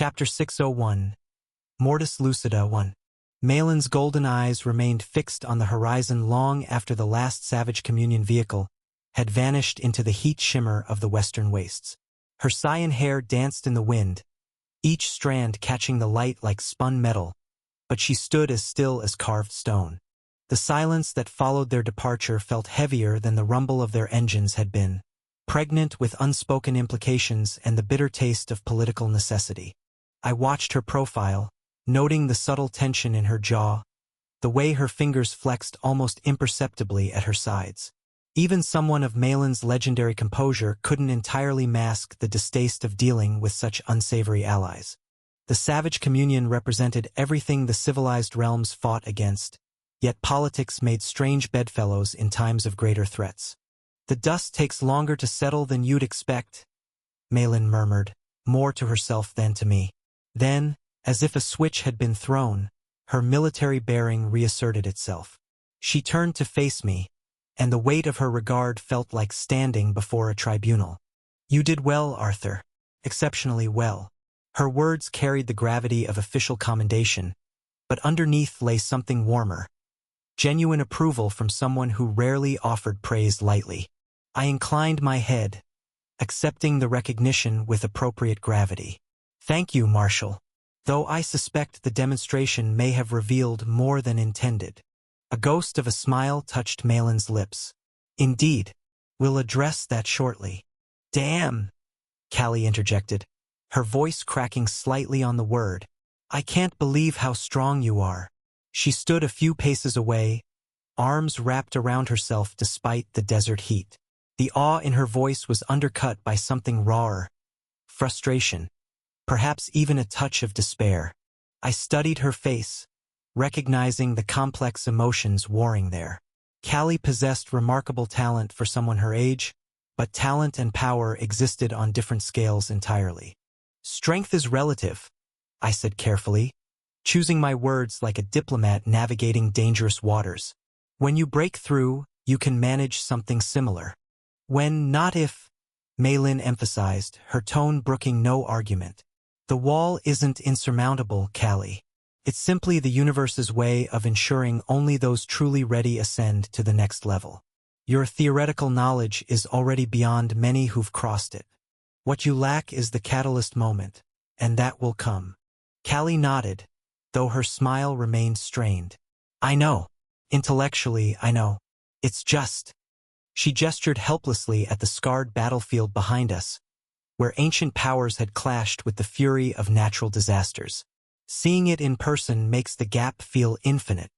Chapter 601. Mortis Lucida 1. Malin's golden eyes remained fixed on the horizon long after the last Savage Communion vehicle had vanished into the heat shimmer of the western wastes. Her cyan hair danced in the wind, each strand catching the light like spun metal, but she stood as still as carved stone. The silence that followed their departure felt heavier than the rumble of their engines had been, pregnant with unspoken implications and the bitter taste of political necessity. I watched her profile, noting the subtle tension in her jaw, the way her fingers flexed almost imperceptibly at her sides. Even someone of Malin's legendary composure couldn't entirely mask the distaste of dealing with such unsavory allies. The Savage Communion represented everything the civilized realms fought against, yet politics made strange bedfellows in times of greater threats. "The dust takes longer to settle than you'd expect," Malin murmured, more to herself than to me. Then, as if a switch had been thrown, her military bearing reasserted itself. She turned to face me, and the weight of her regard felt like standing before a tribunal. "You did well, Arthur. Exceptionally well." Her words carried the gravity of official commendation, but underneath lay something warmer. Genuine approval from someone who rarely offered praise lightly. I inclined my head, accepting the recognition with appropriate gravity. "Thank you, Marshal. Though I suspect the demonstration may have revealed more than intended." A ghost of a smile touched Malin's lips. "Indeed. We'll address that shortly." "Damn," Callie interjected, her voice cracking slightly on the word. "I can't believe how strong you are." She stood a few paces away, arms wrapped around herself despite the desert heat. The awe in her voice was undercut by something rawer. Frustration. Perhaps even a touch of despair. I studied her face, recognizing the complex emotions warring there. Callie possessed remarkable talent for someone her age, but talent and power existed on different scales entirely. "Strength is relative," I said carefully, choosing my words like a diplomat navigating dangerous waters. "When you break through, you can manage something similar. When, not if," Malin emphasized, her tone brooking no argument. "The wall isn't insurmountable, Callie. It's simply the universe's way of ensuring only those truly ready ascend to the next level. Your theoretical knowledge is already beyond many who've crossed it. What you lack is the catalyst moment, and that will come." Callie nodded, though her smile remained strained. "I know. Intellectually, I know. It's just..." She gestured helplessly at the scarred battlefield behind us, where ancient powers had clashed with the fury of natural disasters. Seeing it in person makes the gap feel infinite.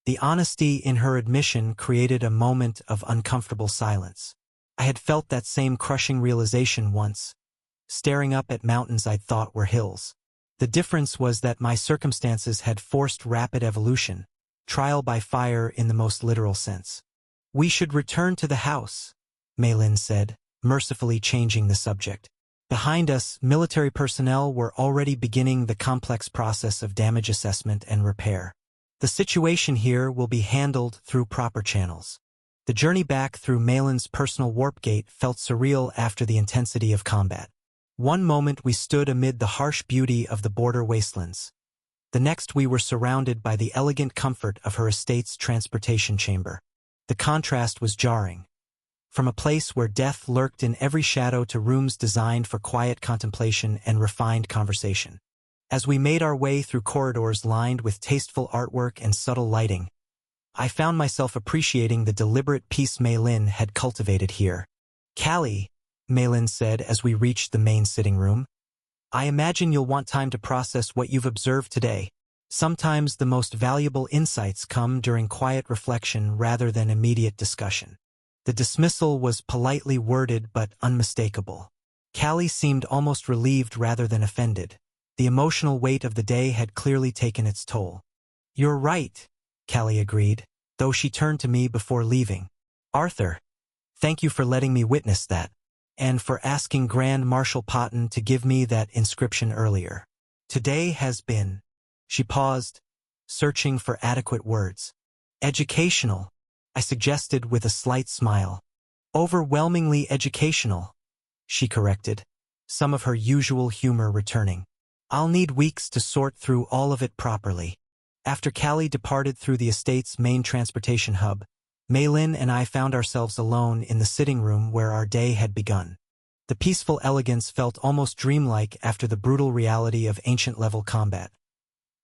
The honesty in her admission created a moment of uncomfortable silence. I had felt that same crushing realization once, staring up at mountains I'd thought were hills. The difference was that my circumstances had forced rapid evolution, trial by fire in the most literal sense. "We should return to the house," Malin said, mercifully changing the subject. Behind us, military personnel were already beginning the complex process of damage assessment and repair. "The situation here will be handled through proper channels." The journey back through Malin's personal warp gate felt surreal after the intensity of combat. One moment we stood amid the harsh beauty of the border wastelands. The next we were surrounded by the elegant comfort of her estate's transportation chamber. The contrast was jarring. From a place where death lurked in every shadow to rooms designed for quiet contemplation and refined conversation. As we made our way through corridors lined with tasteful artwork and subtle lighting, I found myself appreciating the deliberate peace Malin had cultivated here. "Callie," Malin said as we reached the main sitting room, "I imagine you'll want time to process what you've observed today. Sometimes the most valuable insights come during quiet reflection rather than immediate discussion." The dismissal was politely worded but unmistakable. Callie seemed almost relieved rather than offended. The emotional weight of the day had clearly taken its toll. "You're right," Callie agreed, though she turned to me before leaving. "Arthur, thank you for letting me witness that, and for asking Grand Marshal Potton to give me that inscription earlier. Today has been..." She paused, searching for adequate words. "Educational," I suggested with a slight smile. "Overwhelmingly educational," she corrected, some of her usual humor returning. I'll need weeks to sort through all of it properly. After Callie departed through the estate's main transportation hub, Maylin and I found ourselves alone in the sitting room where our day had begun. The peaceful elegance felt almost dreamlike after the brutal reality of ancient-level combat.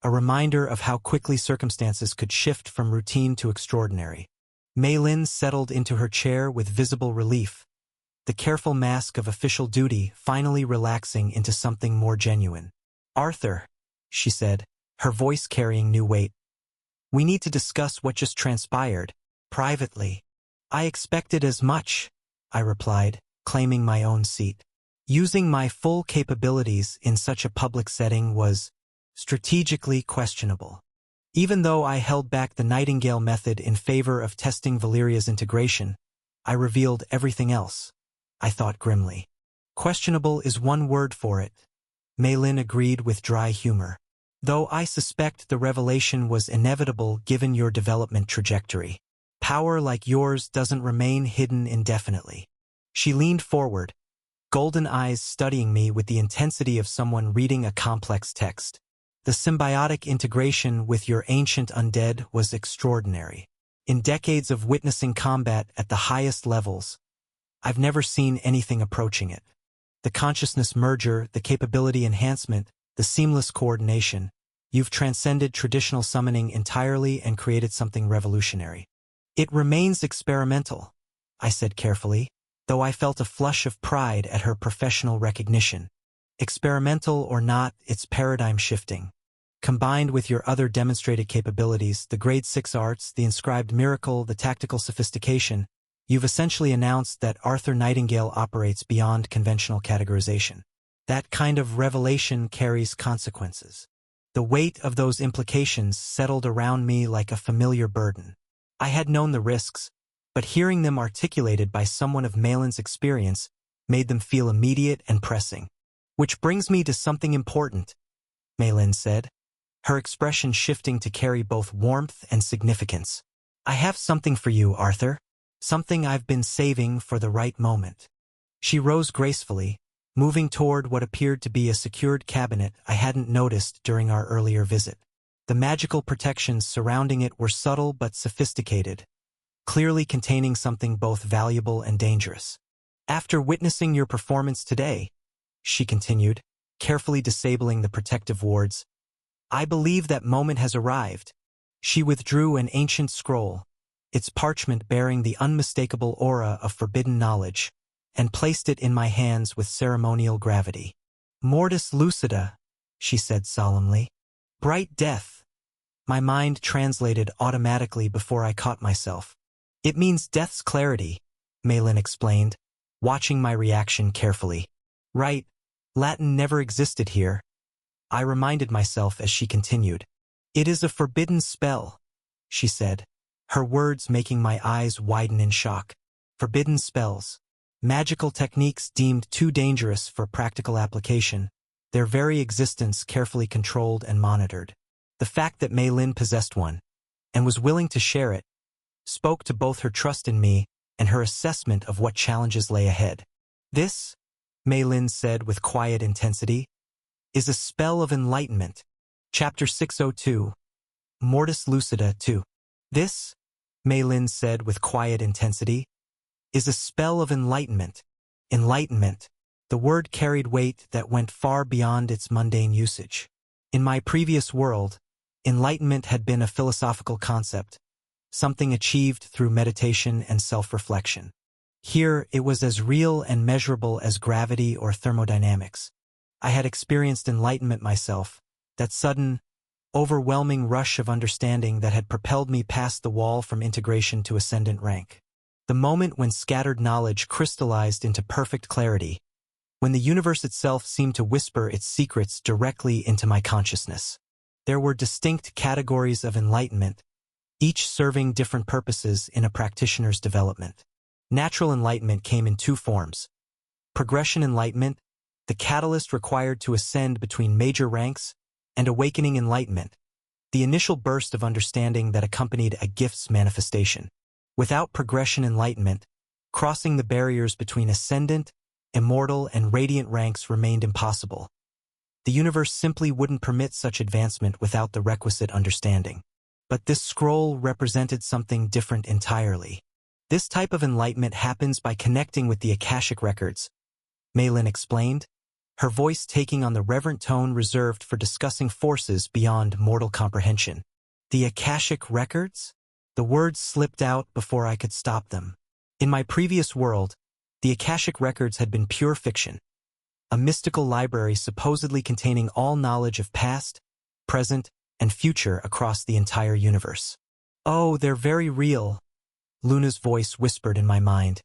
A reminder of how quickly circumstances could shift from routine to extraordinary. Maylin settled into her chair with visible relief, the careful mask of official duty finally relaxing into something more genuine. "Arthur," she said, her voice carrying new weight. "We need to discuss what just transpired, privately." "I expected as much," I replied, claiming my own seat. Using my full capabilities in such a public setting was strategically questionable. Even though I held back the Nightingale method in favor of testing Valeria's integration, I revealed everything else, I thought grimly. "Questionable is one word for it," Maylin agreed with dry humor. "Though I suspect the revelation was inevitable given your development trajectory. Power like yours doesn't remain hidden indefinitely." She leaned forward, golden eyes studying me with the intensity of someone reading a complex text. "The symbiotic integration with your ancient undead was extraordinary. In decades of witnessing combat at the highest levels, I've never seen anything approaching it. The consciousness merger, the capability enhancement, the seamless coordination. You've transcended traditional summoning entirely and created something revolutionary." "It remains experimental," I said carefully, though I felt a flush of pride at her professional recognition. "Experimental or not, it's paradigm shifting. Combined with your other demonstrated capabilities, the Grade 6 arts, the inscribed miracle, the tactical sophistication, you've essentially announced that Arthur Nightingale operates beyond conventional categorization. That kind of revelation carries consequences." The weight of those implications settled around me like a familiar burden. I had known the risks, but hearing them articulated by someone of Maylin's experience made them feel immediate and pressing. "Which brings me to something important," Maylin said, her expression shifting to carry both warmth and significance. "I have something for you, Arthur. Something I've been saving for the right moment." She rose gracefully, moving toward what appeared to be a secured cabinet I hadn't noticed during our earlier visit. The magical protections surrounding it were subtle but sophisticated, clearly containing something both valuable and dangerous. "After witnessing your performance today," she continued, carefully disabling the protective wards, "I believe that moment has arrived." She withdrew an ancient scroll, its parchment bearing the unmistakable aura of forbidden knowledge, and placed it in my hands with ceremonial gravity. "Mortis lucida," she said solemnly. "Bright death." My mind translated automatically before I caught myself. "It means death's clarity," Maylin explained, watching my reaction carefully. "Right, Latin never existed here," I reminded myself as she continued. "It is a forbidden spell," she said, her words making my eyes widen in shock. Forbidden spells. Magical techniques deemed too dangerous for practical application, their very existence carefully controlled and monitored. The fact that Maylin possessed one, and was willing to share it, spoke to both her trust in me and her assessment of what challenges lay ahead. "This," Maylin said with quiet intensity, "is a spell of enlightenment." Chapter 602. Mortis lucida 2. "This," Maylin said with quiet intensity, "is a spell of enlightenment." Enlightenment. The word carried weight that went far beyond its mundane usage. In my previous world, enlightenment had been a philosophical concept, something achieved through meditation and self-reflection. Here, it was as real and measurable as gravity or thermodynamics. I had experienced enlightenment myself, that sudden, overwhelming rush of understanding that had propelled me past the wall from integration to ascendant rank. The moment when scattered knowledge crystallized into perfect clarity, when the universe itself seemed to whisper its secrets directly into my consciousness. There were distinct categories of enlightenment, each serving different purposes in a practitioner's development. Natural enlightenment came in two forms. Progression enlightenment, the catalyst required to ascend between major ranks, and awakening enlightenment, the initial burst of understanding that accompanied a gift's manifestation. Without progression enlightenment, crossing the barriers between ascendant, immortal, and radiant ranks remained impossible. The universe simply wouldn't permit such advancement without the requisite understanding. But this scroll represented something different entirely. This type of enlightenment happens by connecting with the Akashic records, Maylin explained, her voice taking on the reverent tone reserved for discussing forces beyond mortal comprehension. The Akashic records? The words slipped out before I could stop them. In my previous world, the Akashic records had been pure fiction, a mystical library supposedly containing all knowledge of past, present, and future across the entire universe. Oh, they're very real, Luna's voice whispered in my mind,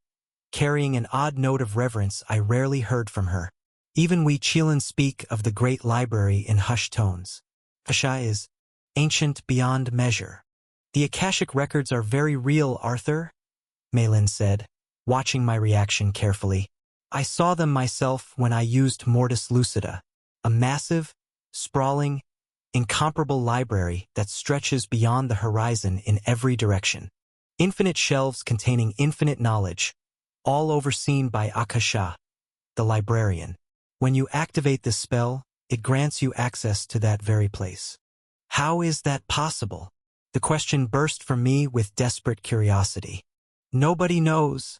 carrying an odd note of reverence I rarely heard from her. Even we Qilin speak of the great library in hushed tones. Akasha is ancient beyond measure. The Akashic records are very real, Arthur, Maylin said, watching my reaction carefully. I saw them myself when I used Mortis Lucida, a massive, sprawling, incomparable library that stretches beyond the horizon in every direction. Infinite shelves containing infinite knowledge, all overseen by Akasha, the librarian. When you activate this spell, it grants you access to that very place. How is that possible? The question burst from me with desperate curiosity. Nobody knows,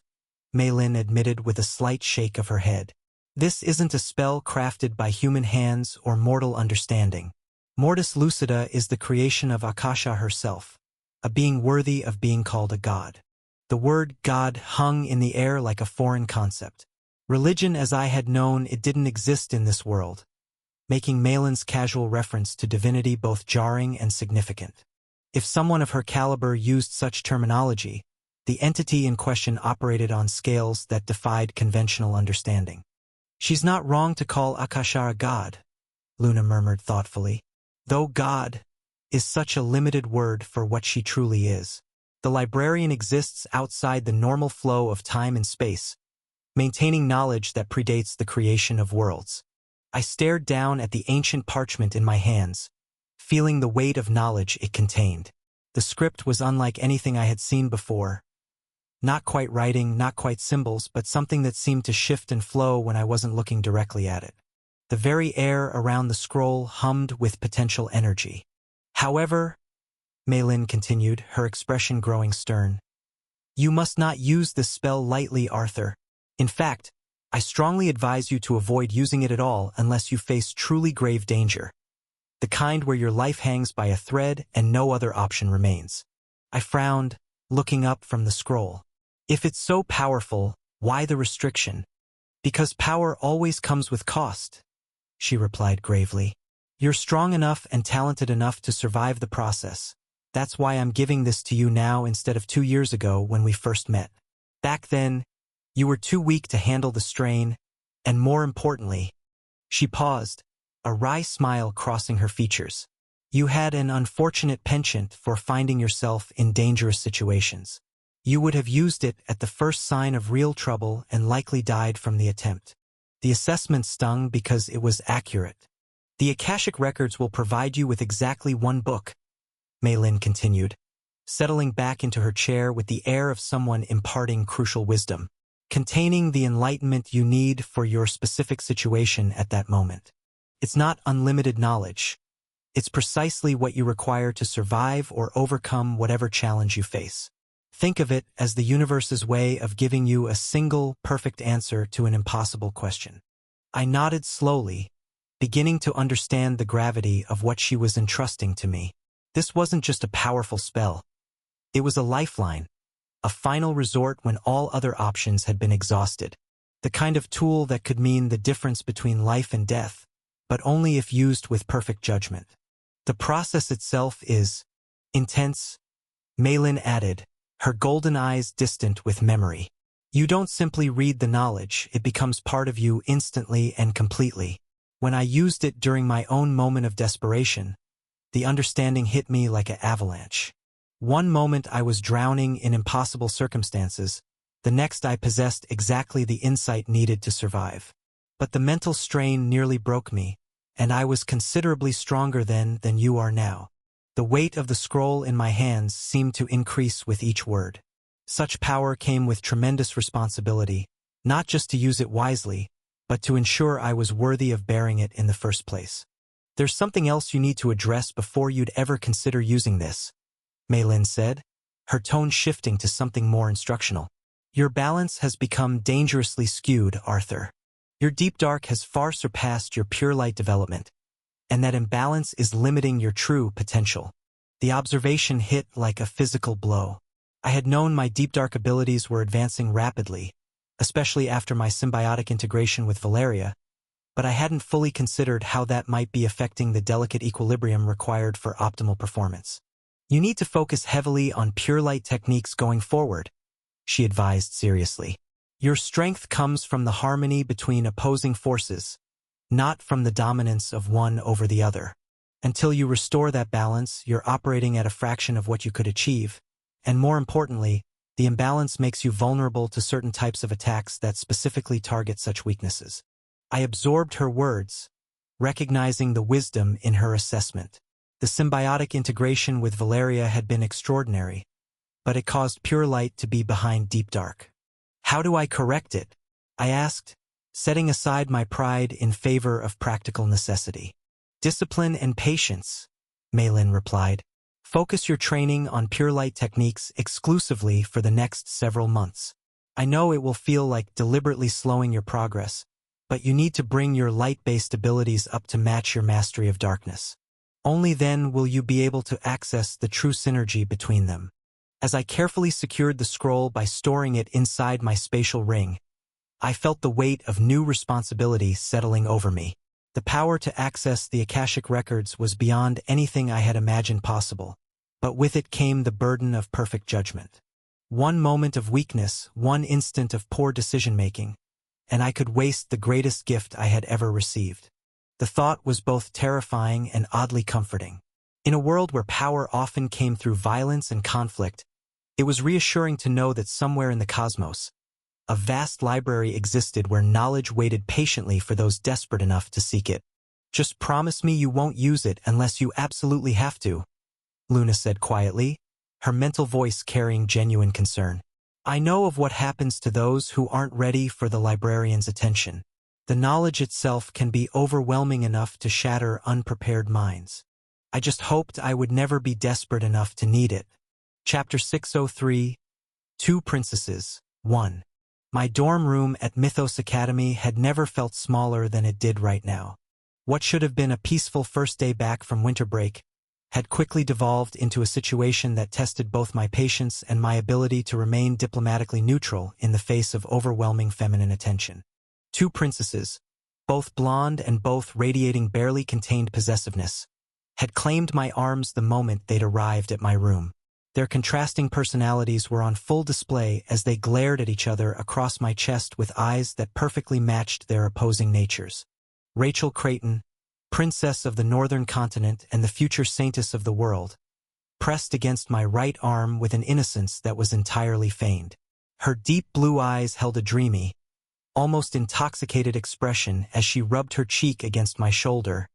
Maylin admitted with a slight shake of her head. This isn't a spell crafted by human hands or mortal understanding. Mortis Lucida is the creation of Akasha herself, a being worthy of being called a god. The word God hung in the air like a foreign concept. Religion as I had known it didn't exist in this world, making Maylin's casual reference to divinity both jarring and significant. If someone of her caliber used such terminology, the entity in question operated on scales that defied conventional understanding. She's not wrong to call Akasha a god, Luna murmured thoughtfully, though God is such a limited word for what she truly is. The librarian exists outside the normal flow of time and space, maintaining knowledge that predates the creation of worlds. I stared down at the ancient parchment in my hands, feeling the weight of knowledge it contained. The script was unlike anything I had seen before. Not quite writing, not quite symbols, but something that seemed to shift and flow when I wasn't looking directly at it. The very air around the scroll hummed with potential energy. However, Maylin continued, her expression growing stern, you must not use this spell lightly, Arthur. In fact, I strongly advise you to avoid using it at all unless you face truly grave danger. The kind where your life hangs by a thread and no other option remains. I frowned, looking up from the scroll. If it's so powerful, why the restriction? Because power always comes with cost, she replied gravely. You're strong enough and talented enough to survive the process. That's why I'm giving this to you now instead of 2 years ago when we first met. Back then, you were too weak to handle the strain, and more importantly, she paused, a wry smile crossing her features. You had an unfortunate penchant for finding yourself in dangerous situations. You would have used it at the first sign of real trouble and likely died from the attempt. The assessment stung because it was accurate. The Akashic records will provide you with exactly one book, Maylin continued, settling back into her chair with the air of someone imparting crucial wisdom, containing the enlightenment you need for your specific situation at that moment. It's not unlimited knowledge. It's precisely what you require to survive or overcome whatever challenge you face. Think of it as the universe's way of giving you a single, perfect answer to an impossible question. I nodded slowly, beginning to understand the gravity of what she was entrusting to me. This wasn't just a powerful spell. It was a lifeline, a final resort when all other options had been exhausted. The kind of tool that could mean the difference between life and death, but only if used with perfect judgment. The process itself is intense, Maylin added, her golden eyes distant with memory. You don't simply read the knowledge, it becomes part of you instantly and completely. When I used it during my own moment of desperation, the understanding hit me like an avalanche. One moment I was drowning in impossible circumstances, the next I possessed exactly the insight needed to survive. But the mental strain nearly broke me, and I was considerably stronger then than you are now. The weight of the scroll in my hands seemed to increase with each word. Such power came with tremendous responsibility, not just to use it wisely, but to ensure I was worthy of bearing it in the first place. There's something else you need to address before you'd ever consider using this, Mei Lin said, her tone shifting to something more instructional. Your balance has become dangerously skewed, Arthur. Your deep dark has far surpassed your pure light development, and that imbalance is limiting your true potential. The observation hit like a physical blow. I had known my deep dark abilities were advancing rapidly, especially after my symbiotic integration with Valeria, but I hadn't fully considered how that might be affecting the delicate equilibrium required for optimal performance. You need to focus heavily on pure light techniques going forward, she advised seriously. Your strength comes from the harmony between opposing forces, not from the dominance of one over the other. Until you restore that balance, you're operating at a fraction of what you could achieve, and more importantly, the imbalance makes you vulnerable to certain types of attacks that specifically target such weaknesses. I absorbed her words, recognizing the wisdom in her assessment. The symbiotic integration with Valeria had been extraordinary, but it caused pure light to be behind deep dark. How do I correct it? I asked, setting aside my pride in favor of practical necessity. Discipline and patience, Mei Lin replied. Focus your training on pure light techniques exclusively for the next several months. I know it will feel like deliberately slowing your progress, but you need to bring your light-based abilities up to match your mastery of darkness. Only then will you be able to access the true synergy between them. As I carefully secured the scroll by storing it inside my spatial ring, I felt the weight of new responsibility settling over me. The power to access the Akashic records was beyond anything I had imagined possible, but with it came the burden of perfect judgment. One moment of weakness, one instant of poor decision-making, and I could waste the greatest gift I had ever received. The thought was both terrifying and oddly comforting. In a world where power often came through violence and conflict, it was reassuring to know that somewhere in the cosmos, a vast library existed where knowledge waited patiently for those desperate enough to seek it. Just promise me you won't use it unless you absolutely have to, Luna said quietly, her mental voice carrying genuine concern. I know of what happens to those who aren't ready for the librarian's attention. The knowledge itself can be overwhelming enough to shatter unprepared minds. I just hoped I would never be desperate enough to need it. Chapter 603, Two Princesses, 1. My dorm room at Mythos Academy had never felt smaller than it did right now. What should have been a peaceful first day back from winter break had quickly devolved into a situation that tested both my patience and my ability to remain diplomatically neutral in the face of overwhelming feminine attention. Two princesses, both blonde and both radiating barely contained possessiveness, had claimed my arms the moment they'd arrived at my room. Their contrasting personalities were on full display as they glared at each other across my chest with eyes that perfectly matched their opposing natures. Rachel Creighton, princess of the northern continent and the future saintess of the world, pressed against my right arm with an innocence that was entirely feigned. Her deep blue eyes held a dreamy, almost intoxicated expression as she rubbed her cheek against my shoulder,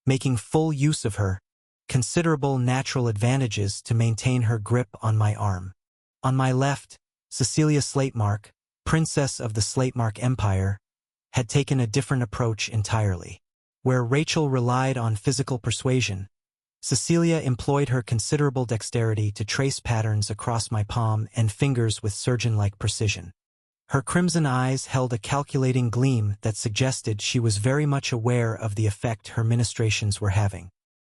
making full use of her considerable natural advantages to maintain her grip on my arm. On my left, Cecilia Slatemark, princess of the Slatemark Empire, had taken a different approach entirely. Where Rachel relied on physical persuasion, Cecilia employed her considerable dexterity to trace patterns across my palm and fingers with surgeon-like precision. Her crimson eyes held a calculating gleam that suggested she was very much aware of the effect her ministrations were having.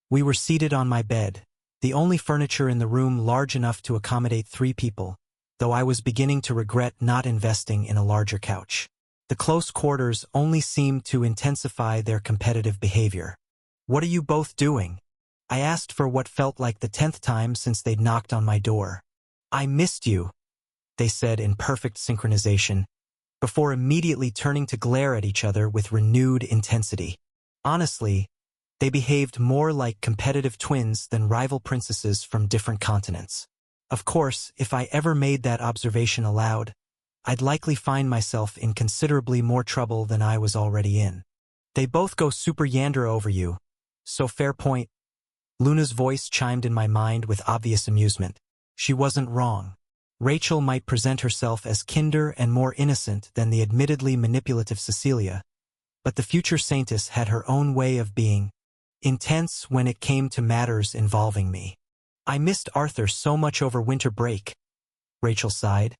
We were seated on my bed, the only furniture in the room large enough to accommodate 3 people, though I was beginning to regret not investing in a larger couch. The close quarters only seemed to intensify their competitive behavior. "What are you both doing?" I asked for what felt like the 10th time since they'd knocked on my door. "I missed you," they said in perfect synchronization, before immediately turning to glare at each other with renewed intensity. Honestly, they behaved more like competitive twins than rival princesses from different continents. Of course, if I ever made that observation aloud, I'd likely find myself in considerably more trouble than I was already in. "They both go super yander over you, so fair point." Luna's voice chimed in my mind with obvious amusement. She wasn't wrong. Rachel might present herself as kinder and more innocent than the admittedly manipulative Cecilia, but the future saintess had her own way of being intense when it came to matters involving me. I missed Arthur so much over winter break, Rachel sighed,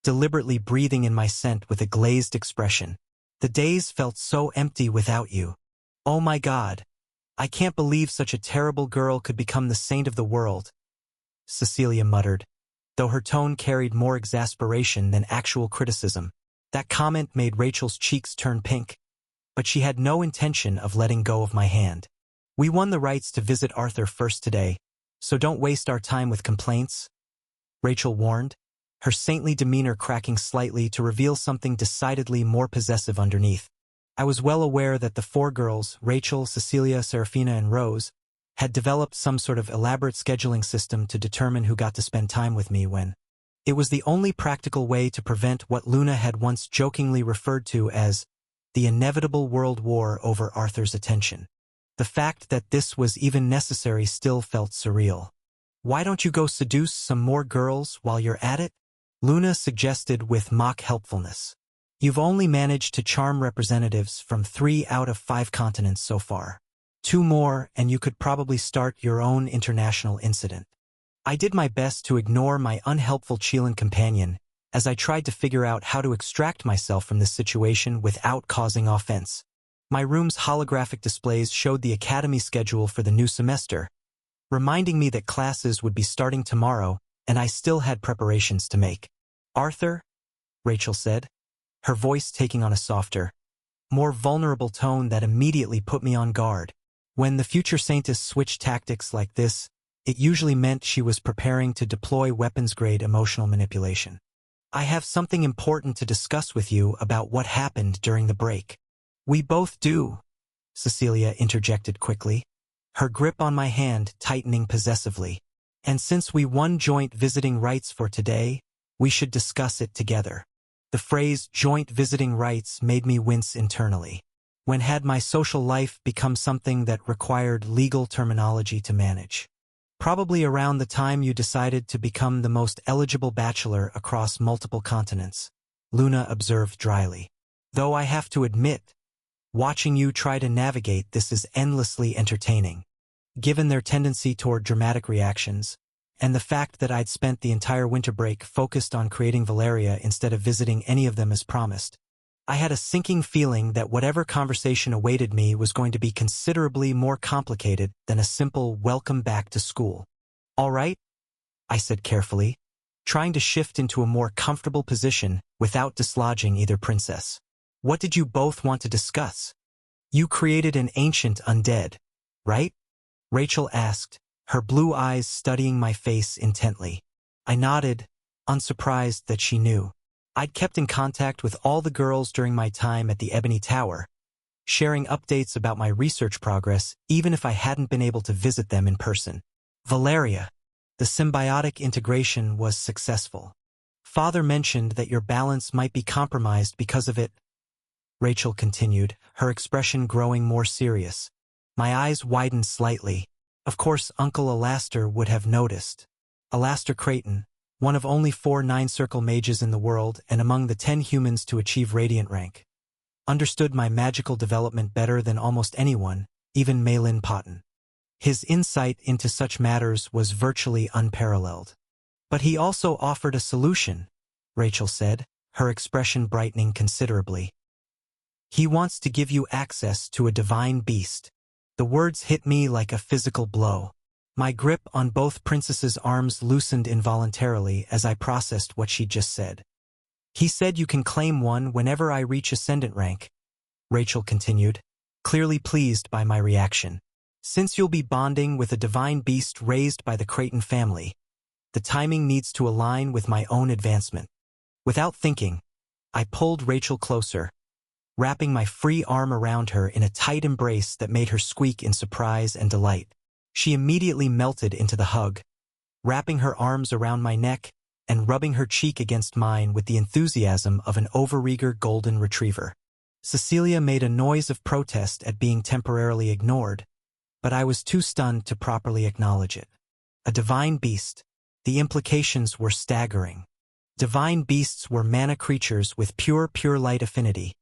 deliberately breathing in my scent with a glazed expression. The days felt so empty without you. Oh my God, I can't believe such a terrible girl could become the saint of the world, Cecilia muttered, though her tone carried more exasperation than actual criticism. That comment made Rachel's cheeks turn pink, but she had no intention of letting go of my hand. We won the rights to visit Arthur first today, so don't waste our time with complaints, Rachel warned, her saintly demeanor cracking slightly to reveal something decidedly more possessive underneath. I was well aware that the four girls, Rachel, Cecilia, Serafina, and Rose, had developed some sort of elaborate scheduling system to determine who got to spend time with me when. It was the only practical way to prevent what Luna had once jokingly referred to as the inevitable world war over Arthur's attention. The fact that this was even necessary still felt surreal. Why don't you go seduce some more girls while you're at it? Luna suggested with mock helpfulness. You've only managed to charm representatives from 3 out of 5 continents so far. 2 more and you could probably start your own international incident. I did my best to ignore my unhelpful Chilean companion as I tried to figure out how to extract myself from this situation without causing offense. My room's holographic displays showed the academy schedule for the new semester, reminding me that classes would be starting tomorrow and I still had preparations to make. Arthur, Rachel said, her voice taking on a softer, more vulnerable tone that immediately put me on guard. When the future saintess switched tactics like this, it usually meant she was preparing to deploy weapons-grade emotional manipulation. I have something important to discuss with you about what happened during the break. We both do, Cecilia interjected quickly, her grip on my hand tightening possessively. And since we won joint visiting rights for today, we should discuss it together. The phrase joint visiting rights made me wince internally. When had my social life become something that required legal terminology to manage? Probably around the time you decided to become the most eligible bachelor across multiple continents, Luna observed dryly. Though I have to admit, watching you try to navigate this is endlessly entertaining. Given their tendency toward dramatic reactions, and the fact that I'd spent the entire winter break focused on creating Valeria instead of visiting any of them as promised, I had a sinking feeling that whatever conversation awaited me was going to be considerably more complicated than a simple welcome back to school. All right, I said carefully, trying to shift into a more comfortable position without dislodging either princess. What did you both want to discuss? You created an ancient undead, right? Rachel asked, her blue eyes studying my face intently. I nodded, unsurprised that she knew. I'd kept in contact with all the girls during my time at the Ebony Tower, sharing updates about my research progress even if I hadn't been able to visit them in person. Valeria, the symbiotic integration was successful. Father mentioned that your balance might be compromised because of it, Rachel continued, her expression growing more serious. My eyes widened slightly. Of course, Uncle Alastor would have noticed. Alastor Creighton, one of only 4 nine-circle mages in the world and among the 10 humans to achieve Radiant rank, understood my magical development better than almost anyone, even Maylin Potton. His insight into such matters was virtually unparalleled. But he also offered a solution, Rachel said, her expression brightening considerably. He wants to give you access to a divine beast. The words hit me like a physical blow. My grip on both princesses' arms loosened involuntarily as I processed what she'd just said. He said you can claim one whenever I reach ascendant rank, Rachel continued, clearly pleased by my reaction. Since you'll be bonding with a divine beast raised by the Creighton family, the timing needs to align with my own advancement. Without thinking, I pulled Rachel closer, wrapping my free arm around her in a tight embrace that made her squeak in surprise and delight. She immediately melted into the hug, wrapping her arms around my neck and rubbing her cheek against mine with the enthusiasm of an overeager golden retriever. Cecilia made a noise of protest at being temporarily ignored, but I was too stunned to properly acknowledge it. A divine beast. The implications were staggering. Divine beasts were mana creatures with pure light affinity,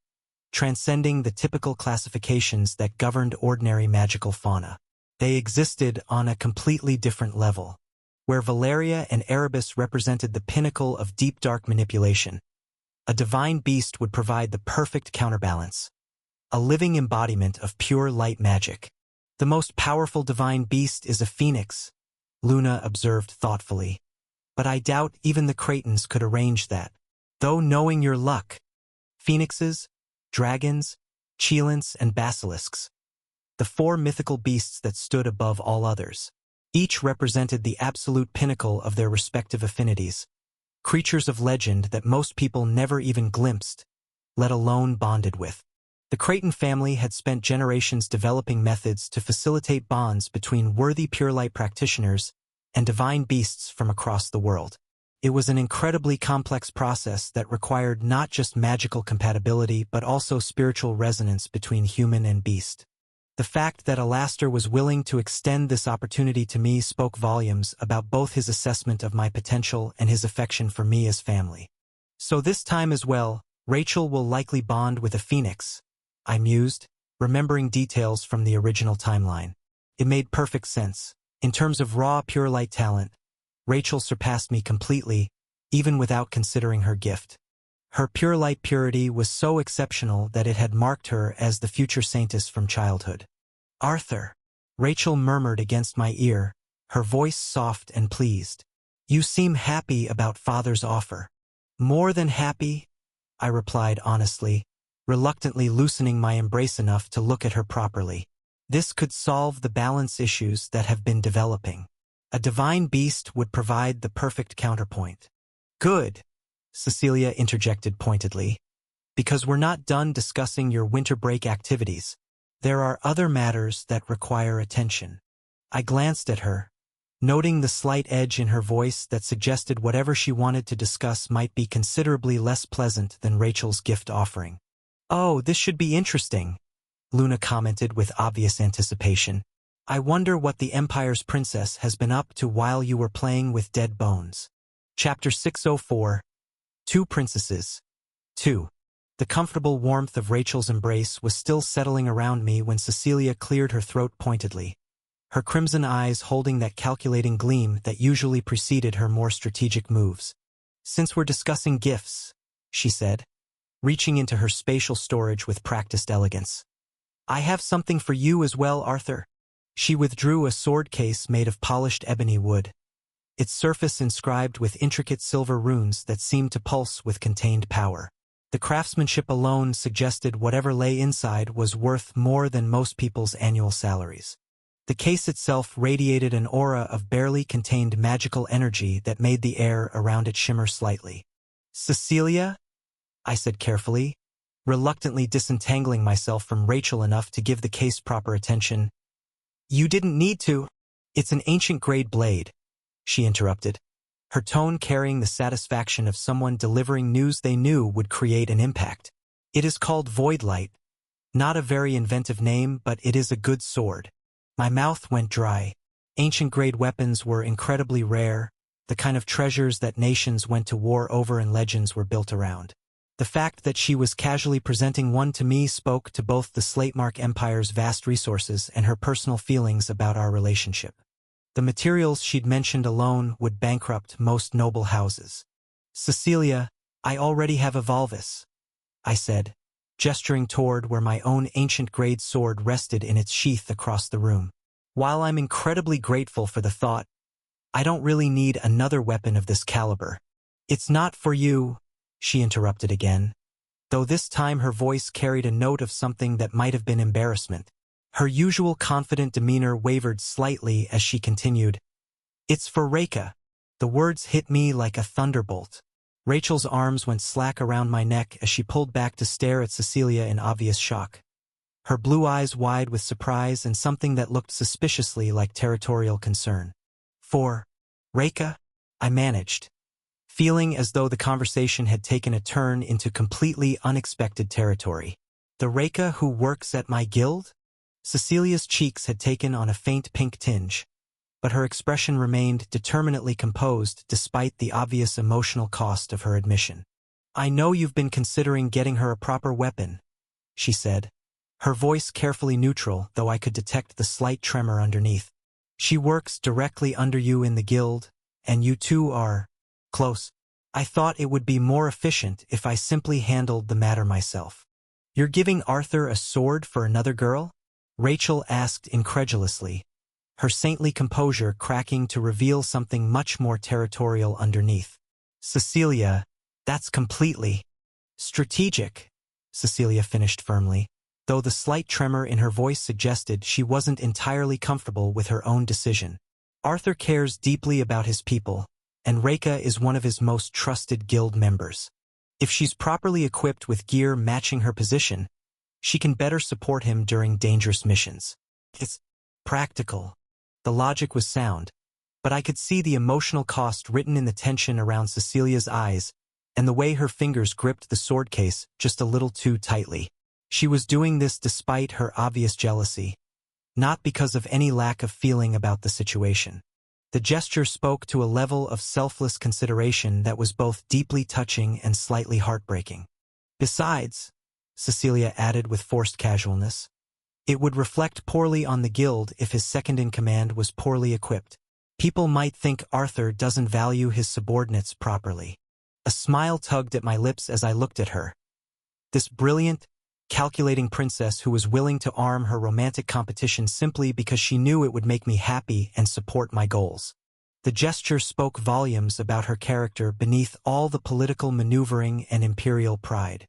transcending the typical classifications that governed ordinary magical fauna. They existed on a completely different level, where Valeria and Erebus represented the pinnacle of deep dark manipulation. A divine beast would provide the perfect counterbalance, a living embodiment of pure light magic. The most powerful divine beast is a phoenix, Luna observed thoughtfully. But I doubt even the Cretans could arrange that. Though knowing your luck, phoenixes, dragons, cheilants, and basilisks, the four mythical beasts that stood above all others. Each represented the absolute pinnacle of their respective affinities, creatures of legend that most people never even glimpsed, let alone bonded with. The Cretan family had spent generations developing methods to facilitate bonds between worthy pure light practitioners and divine beasts from across the world. It was an incredibly complex process that required not just magical compatibility but also spiritual resonance between human and beast. The fact that Alastor was willing to extend this opportunity to me spoke volumes about both his assessment of my potential and his affection for me as family. So this time as well, Rachel will likely bond with a phoenix, I mused, remembering details from the original timeline. It made perfect sense. In terms of raw pure light talent, Rachel surpassed me completely, even without considering her gift. Her pure light purity was so exceptional that it had marked her as the future saintess from childhood. Arthur, Rachel murmured against my ear, her voice soft and pleased. You seem happy about Father's offer. More than happy, I replied honestly, reluctantly loosening my embrace enough to look at her properly. This could solve the balance issues that have been developing. A divine beast would provide the perfect counterpoint. Good, Cecilia interjected pointedly, because we're not done discussing your winter break activities. There are other matters that require attention. I glanced at her, noting the slight edge in her voice that suggested whatever she wanted to discuss might be considerably less pleasant than Rachel's gift offering. Oh, this should be interesting, Luna commented with obvious anticipation. I wonder what the Empire's princess has been up to while you were playing with dead bones. Chapter 604. Two Princesses. 2. The comfortable warmth of Rachel's embrace was still settling around me when Cecilia cleared her throat pointedly, her crimson eyes holding that calculating gleam that usually preceded her more strategic moves. Since we're discussing gifts, she said, reaching into her spatial storage with practiced elegance. I have something for you as well, Arthur. She withdrew a sword case made of polished ebony wood, its surface inscribed with intricate silver runes that seemed to pulse with contained power. The craftsmanship alone suggested whatever lay inside was worth more than most people's annual salaries. The case itself radiated an aura of barely contained magical energy that made the air around it shimmer slightly. Cecilia? I said carefully, reluctantly disentangling myself from Rachel enough to give the case proper attention. You didn't need to. It's an ancient-grade blade, she interrupted, her tone carrying the satisfaction of someone delivering news they knew would create an impact. It is called Voidlight. Not a very inventive name, but it is a good sword. My mouth went dry. Ancient-grade weapons were incredibly rare, the kind of treasures that nations went to war over and legends were built around. The fact that she was casually presenting one to me spoke to both the Slatemark Empire's vast resources and her personal feelings about our relationship. The materials she'd mentioned alone would bankrupt most noble houses. Cecilia, I already have a Volvis, I said, gesturing toward where my own ancient-grade sword rested in its sheath across the room. While I'm incredibly grateful for the thought, I don't really need another weapon of this caliber. It's not for you, she interrupted again, though this time her voice carried a note of something that might have been embarrassment. Her usual confident demeanor wavered slightly as she continued. It's for Reka. The words hit me like a thunderbolt. Rachel's arms went slack around my neck as she pulled back to stare at Cecilia in obvious shock, her blue eyes wide with surprise and something that looked suspiciously like territorial concern. For Reka? I managed, feeling as though the conversation had taken a turn into completely unexpected territory. The Reka who works at my guild? Cecilia's cheeks had taken on a faint pink tinge, but her expression remained determinately composed despite the obvious emotional cost of her admission. I know you've been considering getting her a proper weapon, she said, her voice carefully neutral, though I could detect the slight tremor underneath. She works directly under you in the guild, and you two are close. I thought it would be more efficient if I simply handled the matter myself. You're giving Arthur a sword for another girl? Rachel asked incredulously, her saintly composure cracking to reveal something much more territorial underneath. Cecilia, that's completely strategic, Cecilia finished firmly, though the slight tremor in her voice suggested she wasn't entirely comfortable with her own decision. Arthur cares deeply about his people, and Reka is one of his most trusted guild members. If she's properly equipped with gear matching her position, she can better support him during dangerous missions. It's practical. The logic was sound, but I could see the emotional cost written in the tension around Cecilia's eyes and the way her fingers gripped the sword case just a little too tightly. She was doing this despite her obvious jealousy, not because of any lack of feeling about the situation. The gesture spoke to a level of selfless consideration that was both deeply touching and slightly heartbreaking. Besides, Cecilia added with forced casualness, it would reflect poorly on the guild if his second-in-command was poorly equipped. People might think Arthur doesn't value his subordinates properly. A smile tugged at my lips as I looked at her. This brilliant, calculating princess who was willing to arm her romantic competition simply because she knew it would make me happy and support my goals. The gesture spoke volumes about her character beneath all the political maneuvering and imperial pride.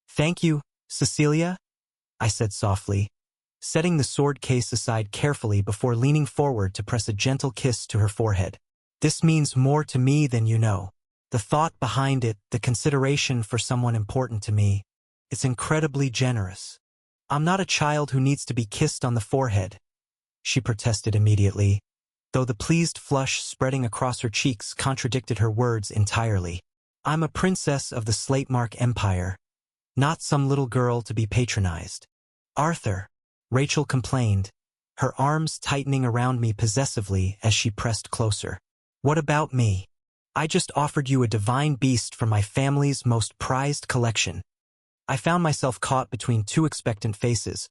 "Thank you, Cecilia," I said softly, setting the sword case aside carefully before leaning forward to press a gentle kiss to her forehead. "This means more to me than you know. The thought behind it, the consideration for someone important to me, it's incredibly generous. I'm not a child who needs to be kissed on the forehead," she protested immediately, though the pleased flush spreading across her cheeks contradicted her words entirely. "I'm a princess of the Slatemark Empire, not some little girl to be patronized." "Arthur," Rachel complained, her arms tightening around me possessively as she pressed closer. "What about me? I just offered you a divine beast from my family's most prized collection." I found myself caught between two expectant faces,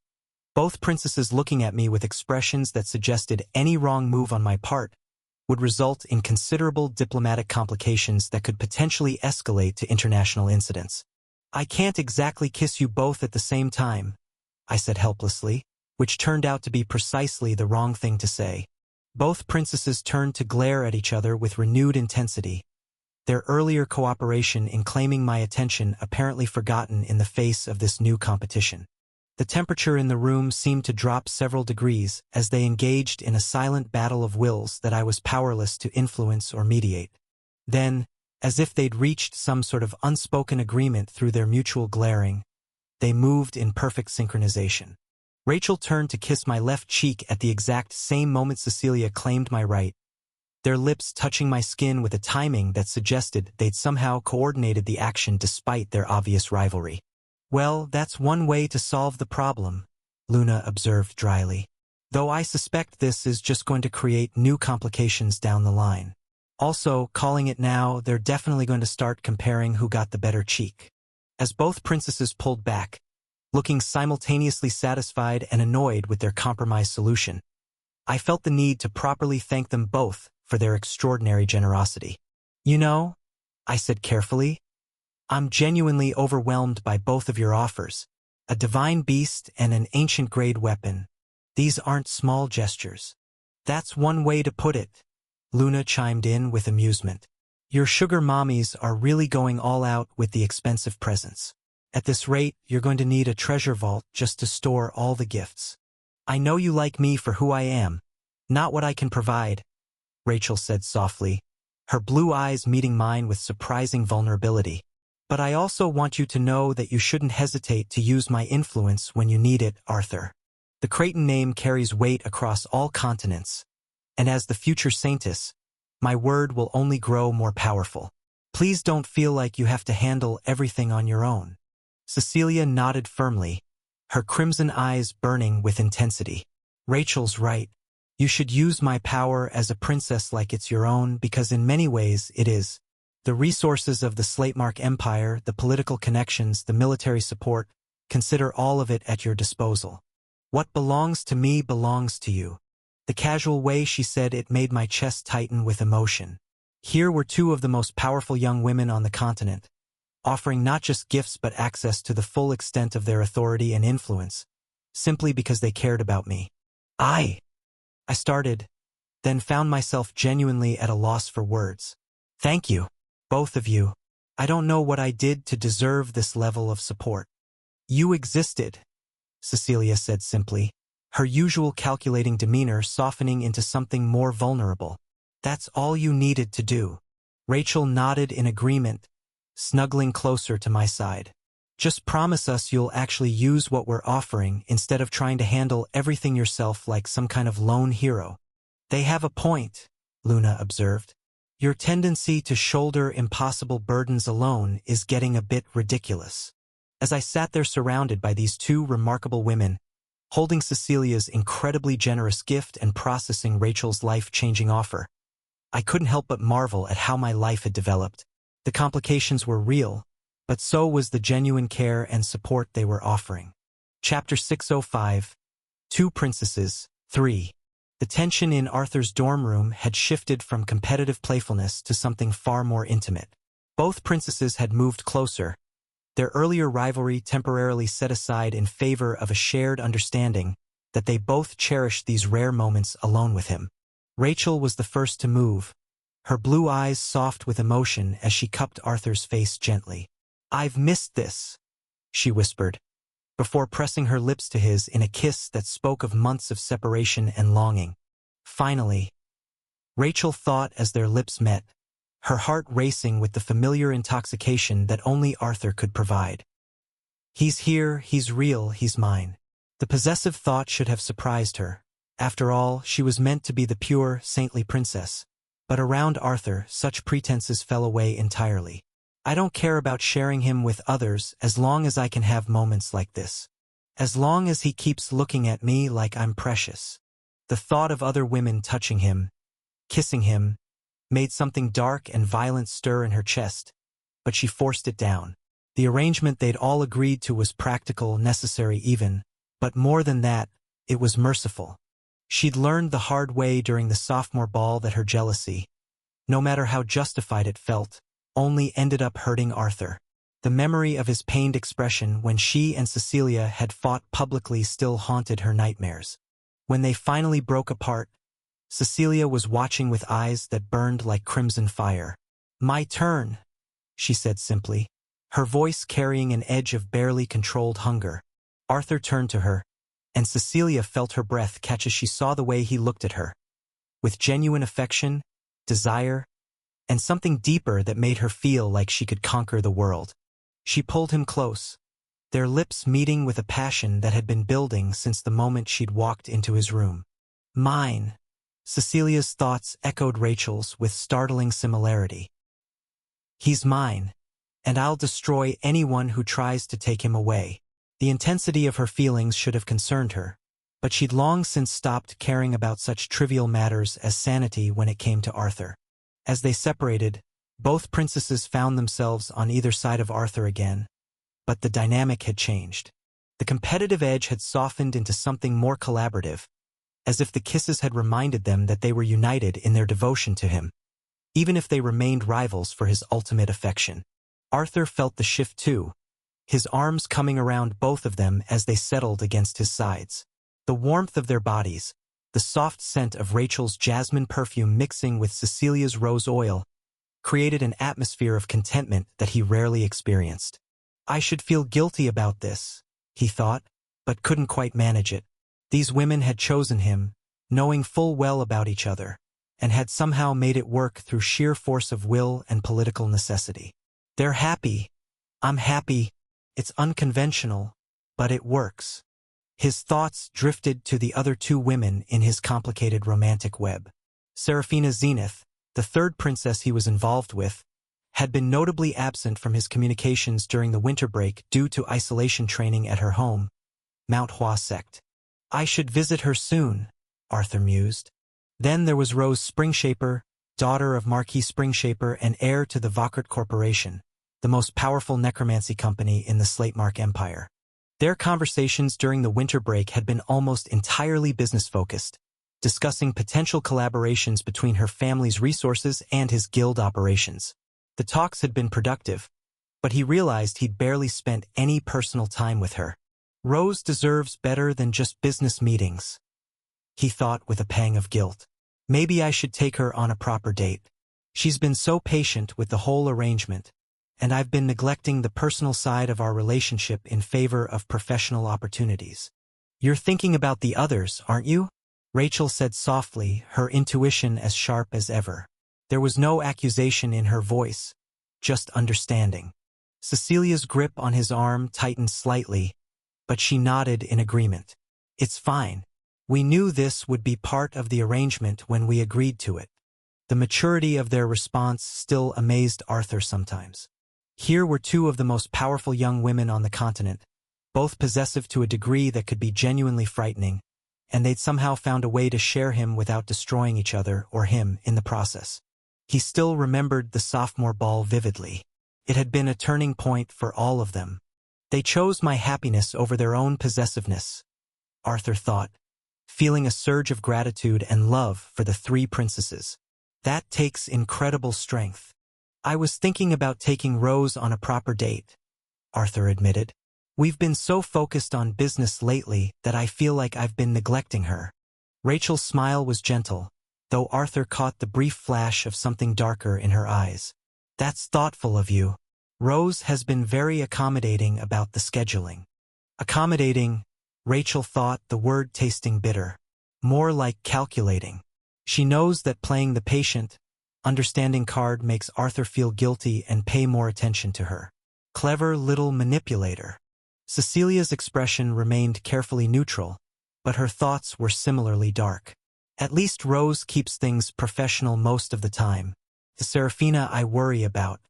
both princesses looking at me with expressions that suggested any wrong move on my part would result in considerable diplomatic complications that could potentially escalate to international incidents. "I can't exactly kiss you both at the same time," I said helplessly, which turned out to be precisely the wrong thing to say. Both princesses turned to glare at each other with renewed intensity, their earlier cooperation in claiming my attention apparently forgotten in the face of this new competition. The temperature in the room seemed to drop several degrees as they engaged in a silent battle of wills that I was powerless to influence or mediate. Then, as if they'd reached some sort of unspoken agreement through their mutual glaring, they moved in perfect synchronization. Rachel turned to kiss my left cheek at the exact same moment Cecilia claimed my right, their lips touching my skin with a timing that suggested they'd somehow coordinated the action despite their obvious rivalry. "Well, that's one way to solve the problem," Luna observed dryly, "though I suspect this is just going to create new complications down the line. Also, calling it now, they're definitely going to start comparing who got the better cheek." As both princesses pulled back, looking simultaneously satisfied and annoyed with their compromise solution, I felt the need to properly thank them both for their extraordinary generosity. "You know," I said carefully, "I'm genuinely overwhelmed by both of your offers. A divine beast and an ancient-grade weapon. These aren't small gestures." "That's one way to put it," Luna chimed in with amusement. "Your sugar mommies are really going all out with the expensive presents. At this rate, you're going to need a treasure vault just to store all the gifts." "I know you like me for who I am, not what I can provide," Rachel said softly, her blue eyes meeting mine with surprising vulnerability. "But I also want you to know that you shouldn't hesitate to use my influence when you need it, Arthur. The Creighton name carries weight across all continents, and as the future saintess, my word will only grow more powerful. Please don't feel like you have to handle everything on your own." Cecilia nodded firmly, her crimson eyes burning with intensity. "Rachel's right. You should use my power as a princess like it's your own because in many ways it is. The resources of the Slatemark Empire, the political connections, the military support, Consider all of it at your disposal. What belongs to me belongs to you. The casual way she said it made my chest tighten with emotion. Here were two of the most powerful young women on the continent, offering not just gifts but access to the full extent of their authority and influence, simply because they cared about me. I started, then found myself genuinely at a loss for words. Thank you, both of you. I don't know what I did to deserve this level of support. You existed, Cecilia said simply, her usual calculating demeanor softening into something more vulnerable. That's all you needed to do. Rachel nodded in agreement, snuggling closer to my side. Just promise us you'll actually use what we're offering instead of trying to handle everything yourself like some kind of lone hero. They have a point, Luna observed. Your tendency to shoulder impossible burdens alone is getting a bit ridiculous. As I sat there surrounded by these two remarkable women, holding Cecilia's incredibly generous gift and processing Rachel's life-changing offer, I couldn't help but marvel at how my life had developed. The complications were real, but so was the genuine care and support they were offering. Chapter 605, Two Princesses, 3. The tension in Arthur's dorm room had shifted from competitive playfulness to something far more intimate. Both princesses had moved closer, their earlier rivalry temporarily set aside in favor of a shared understanding that they both cherished these rare moments alone with him. Rachel was the first to move, her blue eyes soft with emotion as she cupped Arthur's face gently. I've missed this, she whispered, before pressing her lips to his in a kiss that spoke of months of separation and longing. Finally, Rachel thought as their lips met, her heart racing with the familiar intoxication that only Arthur could provide. He's here, he's real, he's mine. The possessive thought should have surprised her. After all, she was meant to be the pure, saintly princess. But around Arthur, such pretenses fell away entirely. I don't care about sharing him with others as long as I can have moments like this. As long as he keeps looking at me like I'm precious. The thought of other women touching him, kissing him, made something dark and violent stir in her chest, but she forced it down. The arrangement they'd all agreed to was practical, necessary even, but more than that, it was merciful. She'd learned the hard way during the sophomore ball that her jealousy, no matter how justified it felt, only ended up hurting Arthur. The memory of his pained expression when she and Cecilia had fought publicly still haunted her nightmares. When they finally broke apart, Cecilia was watching with eyes that burned like crimson fire. My turn, she said simply, her voice carrying an edge of barely controlled hunger. Arthur turned to her, and Cecilia felt her breath catch as she saw the way he looked at her. With genuine affection, desire, and something deeper that made her feel like she could conquer the world. She pulled him close, their lips meeting with a passion that had been building since the moment she'd walked into his room. Mine. Cecilia's thoughts echoed Rachel's with startling similarity. He's mine, and I'll destroy anyone who tries to take him away. The intensity of her feelings should have concerned her, but she'd long since stopped caring about such trivial matters as sanity when it came to Arthur. As they separated, both princesses found themselves on either side of Arthur again, but the dynamic had changed. The competitive edge had softened into something more collaborative, as if the kisses had reminded them that they were united in their devotion to him, even if they remained rivals for his ultimate affection. Arthur felt the shift too, his arms coming around both of them as they settled against his sides. The warmth of their bodies, the soft scent of Rachel's jasmine perfume mixing with Cecilia's rose oil, created an atmosphere of contentment that he rarely experienced. I should feel guilty about this, he thought, but couldn't quite manage it. These women had chosen him, knowing full well about each other, and had somehow made it work through sheer force of will and political necessity. They're happy. I'm happy. It's unconventional, but it works. His thoughts drifted to the other two women in his complicated romantic web. Seraphina Zenith, the third princess he was involved with, had been notably absent from his communications during the winter break due to isolation training at her home, Mount Hua Sect. I should visit her soon, Arthur mused. Then there was Rose Springshaper, daughter of Marquis Springshaper and heir to the Vakert Corporation, the most powerful necromancy company in the Slatemark Empire. Their conversations during the winter break had been almost entirely business-focused, discussing potential collaborations between her family's resources and his guild operations. The talks had been productive, but he realized he'd barely spent any personal time with her. Rose deserves better than just business meetings, he thought with a pang of guilt. Maybe I should take her on a proper date. She's been so patient with the whole arrangement, and I've been neglecting the personal side of our relationship in favor of professional opportunities. You're thinking about the others, aren't you? Rachel said softly, her intuition as sharp as ever. There was no accusation in her voice, just understanding. Cecilia's grip on his arm tightened slightly, but she nodded in agreement. It's fine. We knew this would be part of the arrangement when we agreed to it. The maturity of their response still amazed Arthur sometimes. Here were two of the most powerful young women on the continent, both possessive to a degree that could be genuinely frightening, and they'd somehow found a way to share him without destroying each other or him in the process. He still remembered the sophomore ball vividly. It had been a turning point for all of them. They chose my happiness over their own possessiveness, Arthur thought, feeling a surge of gratitude and love for the three princesses. That takes incredible strength. I was thinking about taking Rose on a proper date, Arthur admitted. We've been so focused on business lately that I feel like I've been neglecting her. Rachel's smile was gentle, though Arthur caught the brief flash of something darker in her eyes. That's thoughtful of you. Rose has been very accommodating about the scheduling. Accommodating, Rachel thought, the word tasting bitter. More like calculating. She knows that playing the patient, understanding card makes Arthur feel guilty and pay more attention to her. Clever little manipulator. Cecilia's expression remained carefully neutral, but her thoughts were similarly dark. At least Rose keeps things professional most of the time. The Seraphina I worry about.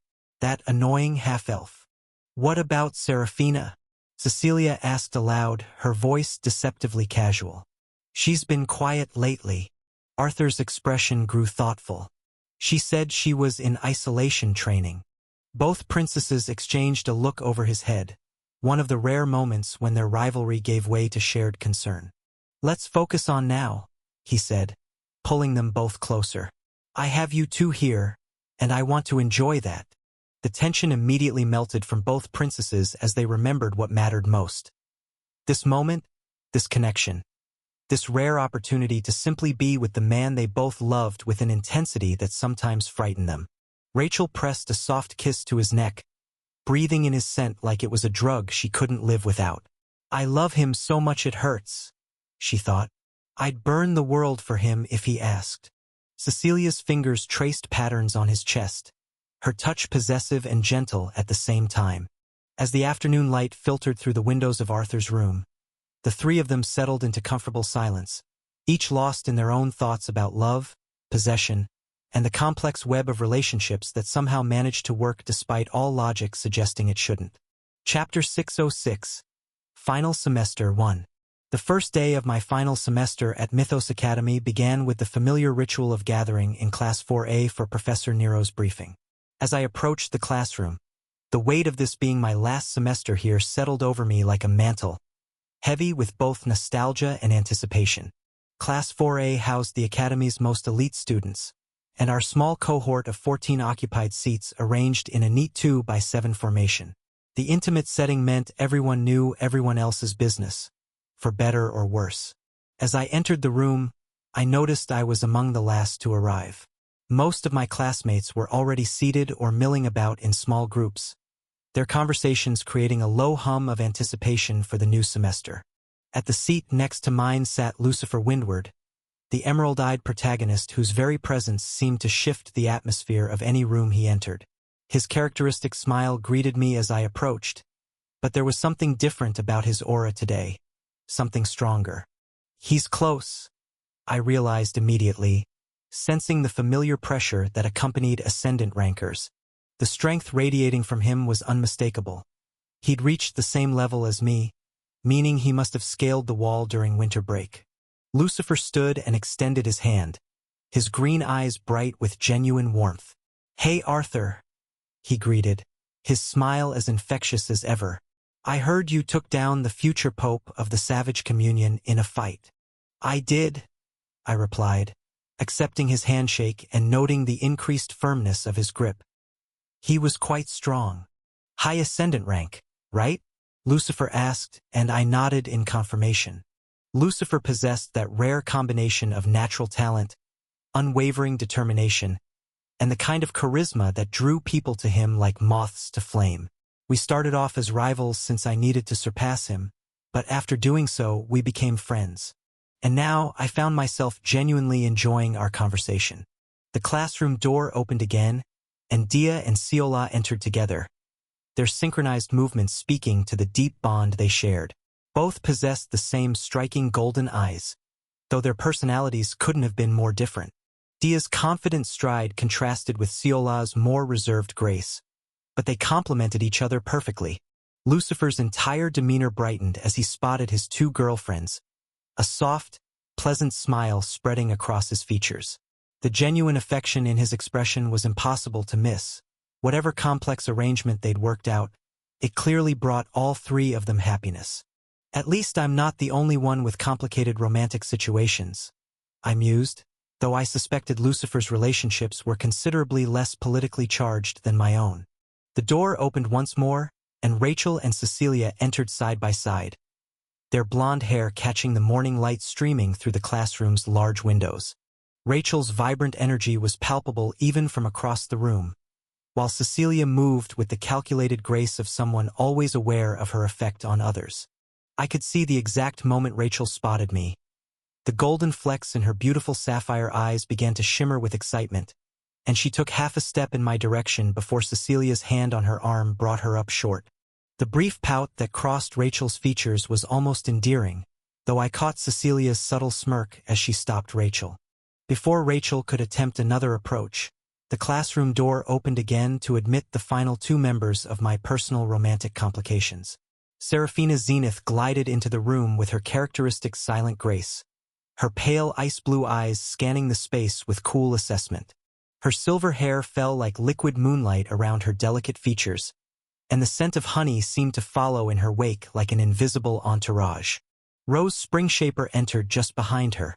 That annoying half-elf. What about Seraphina? Cecilia asked aloud, her voice deceptively casual. She's been quiet lately. Arthur's expression grew thoughtful. She said she was in isolation training. Both princesses exchanged a look over his head, one of the rare moments when their rivalry gave way to shared concern. Let's focus on now, he said, pulling them both closer. I have you two here, and I want to enjoy that. The tension immediately melted from both princesses as they remembered what mattered most. This moment, this connection. This rare opportunity to simply be with the man they both loved with an intensity that sometimes frightened them. Rachel pressed a soft kiss to his neck, breathing in his scent like it was a drug she couldn't live without. I love him so much it hurts, she thought. I'd burn the world for him if he asked. Cecilia's fingers traced patterns on his chest, her touch possessive and gentle at the same time. As the afternoon light filtered through the windows of Arthur's room, the three of them settled into comfortable silence, each lost in their own thoughts about love, possession, and the complex web of relationships that somehow managed to work despite all logic suggesting it shouldn't. Chapter 606. Final Semester 1. The first day of my final semester at Mythos Academy began with the familiar ritual of gathering in Class 4A for Professor Nero's briefing. As I approached the classroom, the weight of this being my last semester here settled over me like a mantle, heavy with both nostalgia and anticipation. Class 4A housed the Academy's most elite students, and our small cohort of 14 occupied seats arranged in a neat 2x7 formation. The intimate setting meant everyone knew everyone else's business, for better or worse. As I entered the room, I noticed I was among the last to arrive. Most of my classmates were already seated or milling about in small groups, their conversations creating a low hum of anticipation for the new semester. At the seat next to mine sat Lucifer Windward, the emerald-eyed protagonist whose very presence seemed to shift the atmosphere of any room he entered. His characteristic smile greeted me as I approached, but there was something different about his aura today, something stronger. He's close, I realized immediately, sensing the familiar pressure that accompanied ascendant rankers. The strength radiating from him was unmistakable. He'd reached the same level as me, meaning he must have scaled the wall during winter break. Lucifer stood and extended his hand, his green eyes bright with genuine warmth. Hey Arthur, he greeted, his smile as infectious as ever. I heard you took down the future pope of the Savage Communion in a fight. I did, I replied, accepting his handshake and noting the increased firmness of his grip. He was quite strong. High ascendant rank, right? Lucifer asked, and I nodded in confirmation. Lucifer possessed that rare combination of natural talent, unwavering determination, and the kind of charisma that drew people to him like moths to flame. We started off as rivals since I needed to surpass him, but after doing so, we became friends. And now I found myself genuinely enjoying our conversation. The classroom door opened again, and Dia and Ciola entered together, their synchronized movements speaking to the deep bond they shared. Both possessed the same striking golden eyes, though their personalities couldn't have been more different. Dia's confident stride contrasted with Ciola's more reserved grace, but they complemented each other perfectly. Lucifer's entire demeanor brightened as he spotted his two girlfriends, a soft, pleasant smile spreading across his features. The genuine affection in his expression was impossible to miss. Whatever complex arrangement they'd worked out, it clearly brought all three of them happiness. At least I'm not the only one with complicated romantic situations, I mused, though I suspected Lucifer's relationships were considerably less politically charged than my own. The door opened once more, and Rachel and Cecilia entered side by side, their blonde hair catching the morning light streaming through the classroom's large windows. Rachel's vibrant energy was palpable even from across the room, while Cecilia moved with the calculated grace of someone always aware of her effect on others. I could see the exact moment Rachel spotted me. The golden flecks in her beautiful sapphire eyes began to shimmer with excitement, and she took half a step in my direction before Cecilia's hand on her arm brought her up short. The brief pout that crossed Rachel's features was almost endearing, though I caught Cecilia's subtle smirk as she stopped Rachel. Before Rachel could attempt another approach, the classroom door opened again to admit the final two members of my personal romantic complications. Serafina Zenith glided into the room with her characteristic silent grace, her pale ice-blue eyes scanning the space with cool assessment. Her silver hair fell like liquid moonlight around her delicate features, and the scent of honey seemed to follow in her wake like an invisible entourage. Rose Springshaper entered just behind her,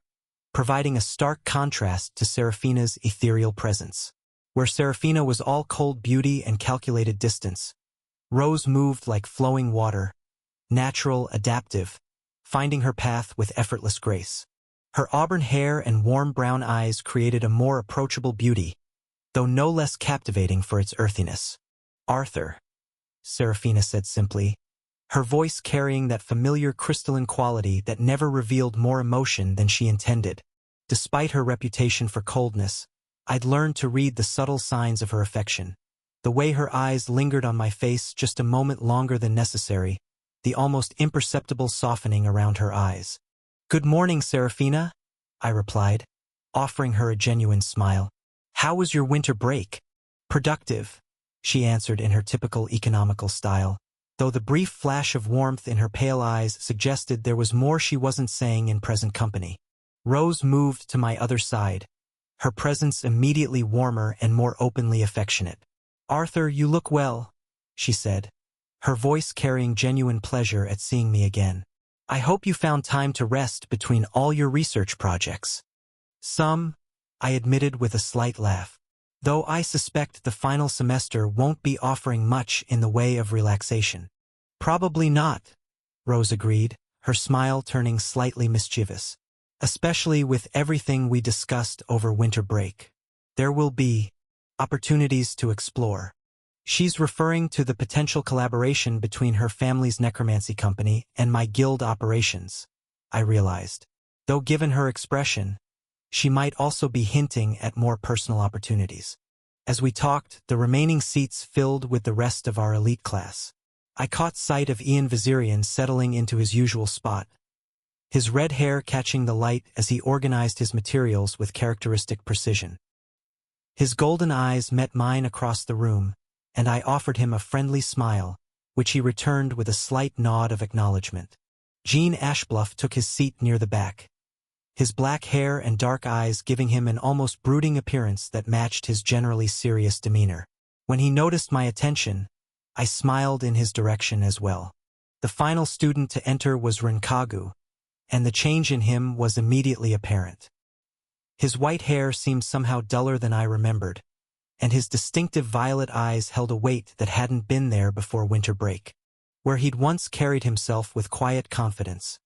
providing a stark contrast to Serafina's ethereal presence. Where Serafina was all cold beauty and calculated distance, Rose moved like flowing water, natural, adaptive, finding her path with effortless grace. Her auburn hair and warm brown eyes created a more approachable beauty, though no less captivating for its earthiness. "Arthur," Serafina said simply, her voice carrying that familiar crystalline quality that never revealed more emotion than she intended. Despite her reputation for coldness, I'd learned to read the subtle signs of her affection. The way her eyes lingered on my face just a moment longer than necessary, the almost imperceptible softening around her eyes. "Good morning, Serafina," I replied, offering her a genuine smile. "How was your winter break?" "Productive," she answered in her typical economical style, though the brief flash of warmth in her pale eyes suggested there was more she wasn't saying in present company. Rose moved to my other side, her presence immediately warmer and more openly affectionate. "Arthur, you look well," she said, her voice carrying genuine pleasure at seeing me again. "I hope you found time to rest between all your research projects." "Some," I admitted with a slight laugh, though I suspect the final semester won't be offering much in the way of relaxation. "Probably not," Rose agreed, her smile turning slightly mischievous. "Especially with everything we discussed over winter break. There will be opportunities to explore." She's referring to the potential collaboration between her family's necromancy company and my guild operations, I realized. Though given her expression, she might also be hinting at more personal opportunities. As we talked, the remaining seats filled with the rest of our elite class. I caught sight of Ian Vizirian settling into his usual spot, his red hair catching the light as he organized his materials with characteristic precision. His golden eyes met mine across the room, and I offered him a friendly smile, which he returned with a slight nod of acknowledgement. Gene Ashbluff took his seat near the back, his black hair and dark eyes giving him an almost brooding appearance that matched his generally serious demeanor. When he noticed my attention, I smiled in his direction as well. The final student to enter was Rinkagu, and the change in him was immediately apparent. His white hair seemed somehow duller than I remembered, and his distinctive violet eyes held a weight that hadn't been there before winter break. Where he'd once carried himself with quiet confidence,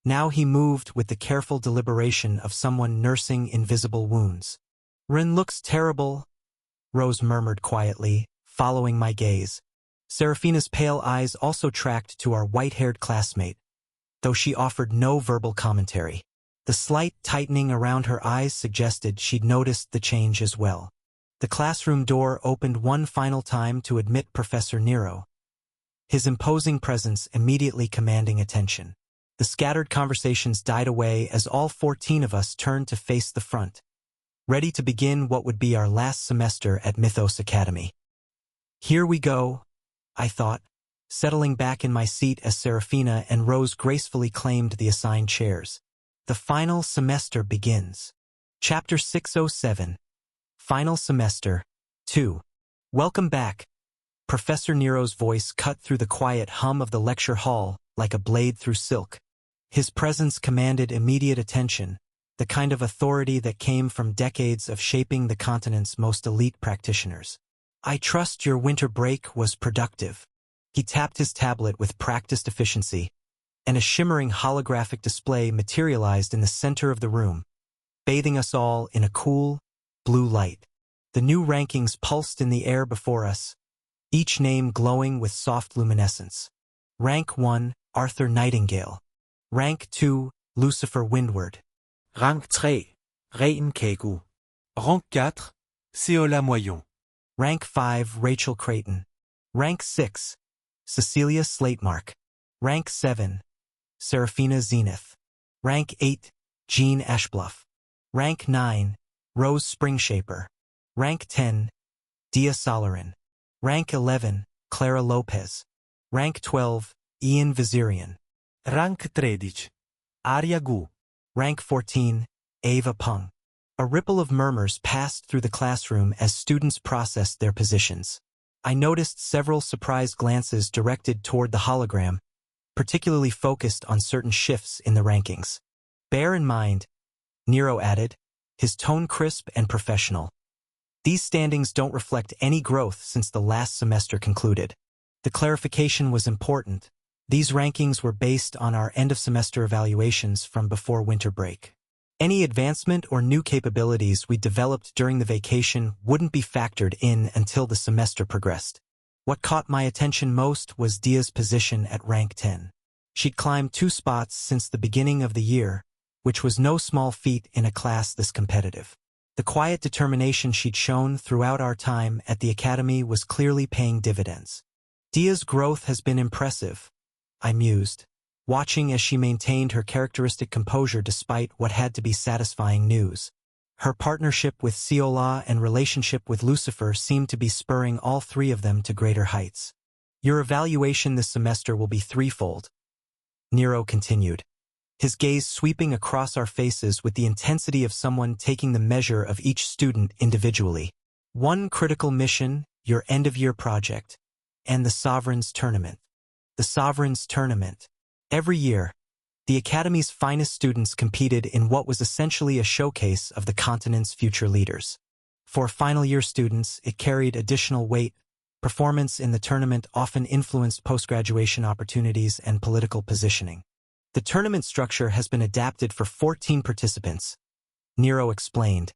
now he moved with the careful deliberation of someone nursing invisible wounds. "Rin looks terrible," Rose murmured quietly, following my gaze. Serafina's pale eyes also tracked to our white-haired classmate, though she offered no verbal commentary. The slight tightening around her eyes suggested she'd noticed the change as well. The classroom door opened one final time to admit Professor Nero, his imposing presence immediately commanding attention. The scattered conversations died away as all 14 of us turned to face the front, ready to begin what would be our last semester at Mythos Academy. "Here we go," I thought, settling back in my seat as Serafina and Rose gracefully claimed the assigned chairs. The final semester begins. Chapter 607. Final Semester 2. Welcome back. Professor Nero's voice cut through the quiet hum of the lecture hall like a blade through silk. His presence commanded immediate attention, the kind of authority that came from decades of shaping the continent's most elite practitioners. "I trust your winter break was productive." He tapped his tablet with practiced efficiency, and a shimmering holographic display materialized in the center of the room, bathing us all in a cool, blue light. The new rankings pulsed in the air before us, each name glowing with soft luminescence. Rank 1, Arthur Nightingale. Rank 2, Lucifer Windward. Rank 3, Rein Kegu. Rank 4, Seola Moyon. Rank 5, Rachel Creighton. Rank 6, Cecilia Slatemark. Rank 7, Serafina Zenith. Rank 8, Jean Ashbluff. Rank 9, Rose Springshaper. Rank 10, Dia Solarin. Rank 11, Clara Lopez. Rank 12, Ian Vizirian. Rank 13, Arya Gu. Rank 14, Ava Peng. A ripple of murmurs passed through the classroom as students processed their positions. I noticed several surprised glances directed toward the hologram, particularly focused on certain shifts in the rankings. "Bear in mind," Nero added, his tone crisp and professional, "these standings don't reflect any growth since the last semester concluded." The clarification was important. These rankings were based on our end-of-semester evaluations from before winter break. Any advancement or new capabilities we developed during the vacation wouldn't be factored in until the semester progressed. What caught my attention most was Dia's position at rank 10. She'd climbed 2 spots since the beginning of the year, which was no small feat in a class this competitive. The quiet determination she'd shown throughout our time at the academy was clearly paying dividends. Dia's growth has been impressive, I mused, watching as she maintained her characteristic composure despite what had to be satisfying news. Her partnership with Seola and relationship with Lucifer seemed to be spurring all 3 of them to greater heights. "Your evaluation this semester will be threefold," Nero continued, his gaze sweeping across our faces with the intensity of someone taking the measure of each student individually. "1 critical mission, your end-of-year project, and the Sovereign's Tournament." The Sovereign's Tournament. Every year, the Academy's finest students competed in what was essentially a showcase of the continent's future leaders. For final-year students, it carried additional weight. Performance in the tournament often influenced post-graduation opportunities and political positioning. "The tournament structure has been adapted for 14 participants," Nero explained,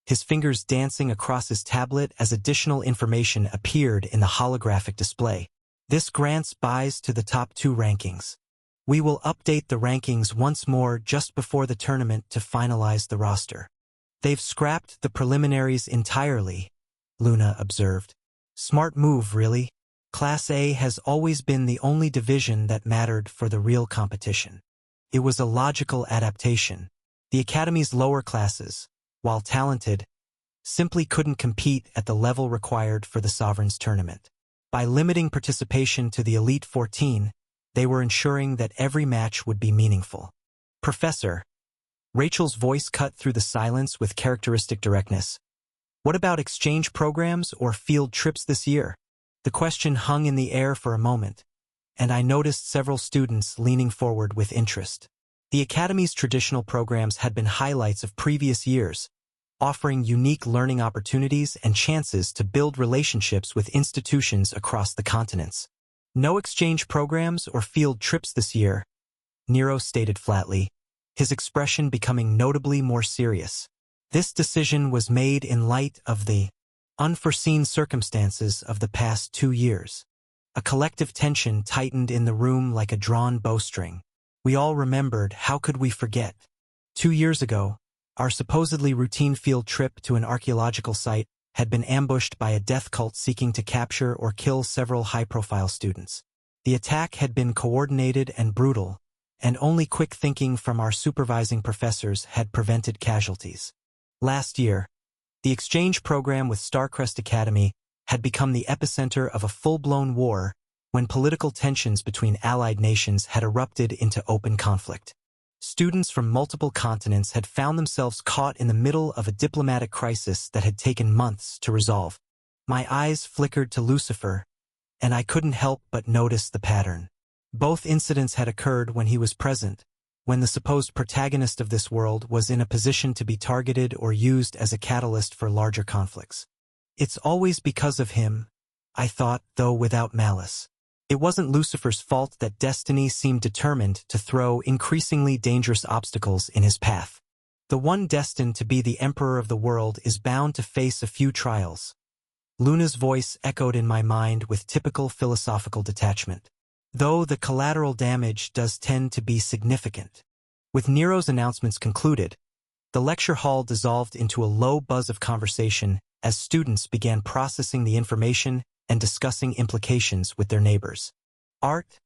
his fingers dancing across his tablet as additional information appeared in the holographic display. "This grants buys to the top 2 rankings. We will update the rankings once more just before the tournament to finalize the roster." "They've scrapped the preliminaries entirely," Luna observed. "Smart move, really. Class A has always been the only division that mattered for the real competition." It was a logical adaptation. The Academy's lower classes, while talented, simply couldn't compete at the level required for the Sovereign's Tournament. By limiting participation to the Elite 14, they were ensuring that every match would be meaningful. "Professor," Rachel's voice cut through the silence with characteristic directness, "what about exchange programs or field trips this year?" The question hung in the air for a moment, and I noticed several students leaning forward with interest. The Academy's traditional programs had been highlights of previous years, offering unique learning opportunities and chances to build relationships with institutions across the continents. No exchange programs or field trips this year, Nero stated flatly, his expression becoming notably more serious. This decision was made in light of the unforeseen circumstances of the past 2 years. A collective tension tightened in the room like a drawn bowstring. We all remembered, how could we forget? 2 years ago, our supposedly routine field trip to an archaeological site had been ambushed by a death cult seeking to capture or kill several high-profile students. The attack had been coordinated and brutal, and only quick thinking from our supervising professors had prevented casualties. Last year, the exchange program with Starcrest Academy had become the epicenter of a full-blown war when political tensions between allied nations had erupted into open conflict. Students from multiple continents had found themselves caught in the middle of a diplomatic crisis that had taken months to resolve. My eyes flickered to Lucifer, and I couldn't help but notice the pattern. Both incidents had occurred when he was present, when the supposed protagonist of this world was in a position to be targeted or used as a catalyst for larger conflicts. It's always because of him, I thought, though without malice. It wasn't Lucifer's fault that destiny seemed determined to throw increasingly dangerous obstacles in his path. The one destined to be the emperor of the world is bound to face a few trials. Luna's voice echoed in my mind with typical philosophical detachment. Though the collateral damage does tend to be significant. With Nero's announcements concluded, the lecture hall dissolved into a low buzz of conversation as students began processing the information and discussing implications with their neighbors. Art?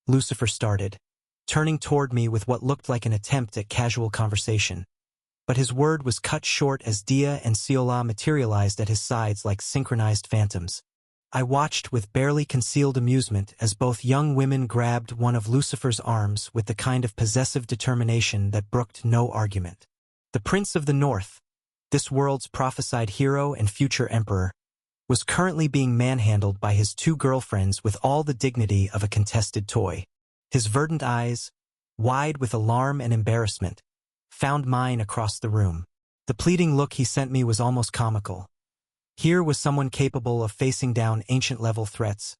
Lucifer started, turning toward me with what looked like an attempt at casual conversation. But his word was cut short as Dia and Ciola materialized at his sides like synchronized phantoms. I watched with barely concealed amusement as both young women grabbed one of Lucifer's arms with the kind of possessive determination that brooked no argument. The Prince of the North, this world's prophesied hero and future emperor, was currently being manhandled by his 2 girlfriends with all the dignity of a contested toy. His verdant eyes, wide with alarm and embarrassment, found mine across the room. The pleading look he sent me was almost comical. Here was someone capable of facing down ancient-level threats,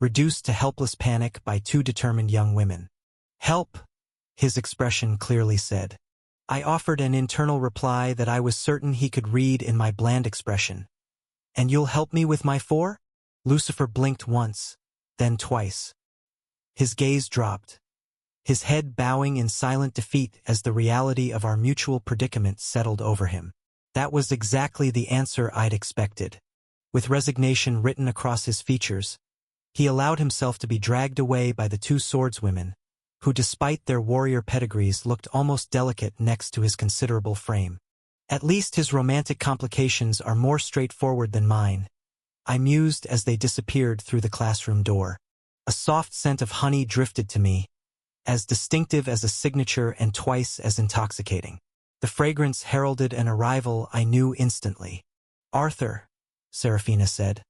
reduced to helpless panic by 2 determined young women. Help, his expression clearly said. I offered an internal reply that I was certain he could read in my bland expression. And you'll help me with my 4? Lucifer blinked once, then twice. His gaze dropped, his head bowing in silent defeat as the reality of our mutual predicament settled over him. That was exactly the answer I'd expected. With resignation written across his features, he allowed himself to be dragged away by the 2 swordswomen, who despite their warrior pedigrees looked almost delicate next to his considerable frame. At least his romantic complications are more straightforward than mine, I mused as they disappeared through the classroom door. A soft scent of honey drifted to me, as distinctive as a signature and twice as intoxicating. The fragrance heralded an arrival I knew instantly. Arthur, Seraphina said,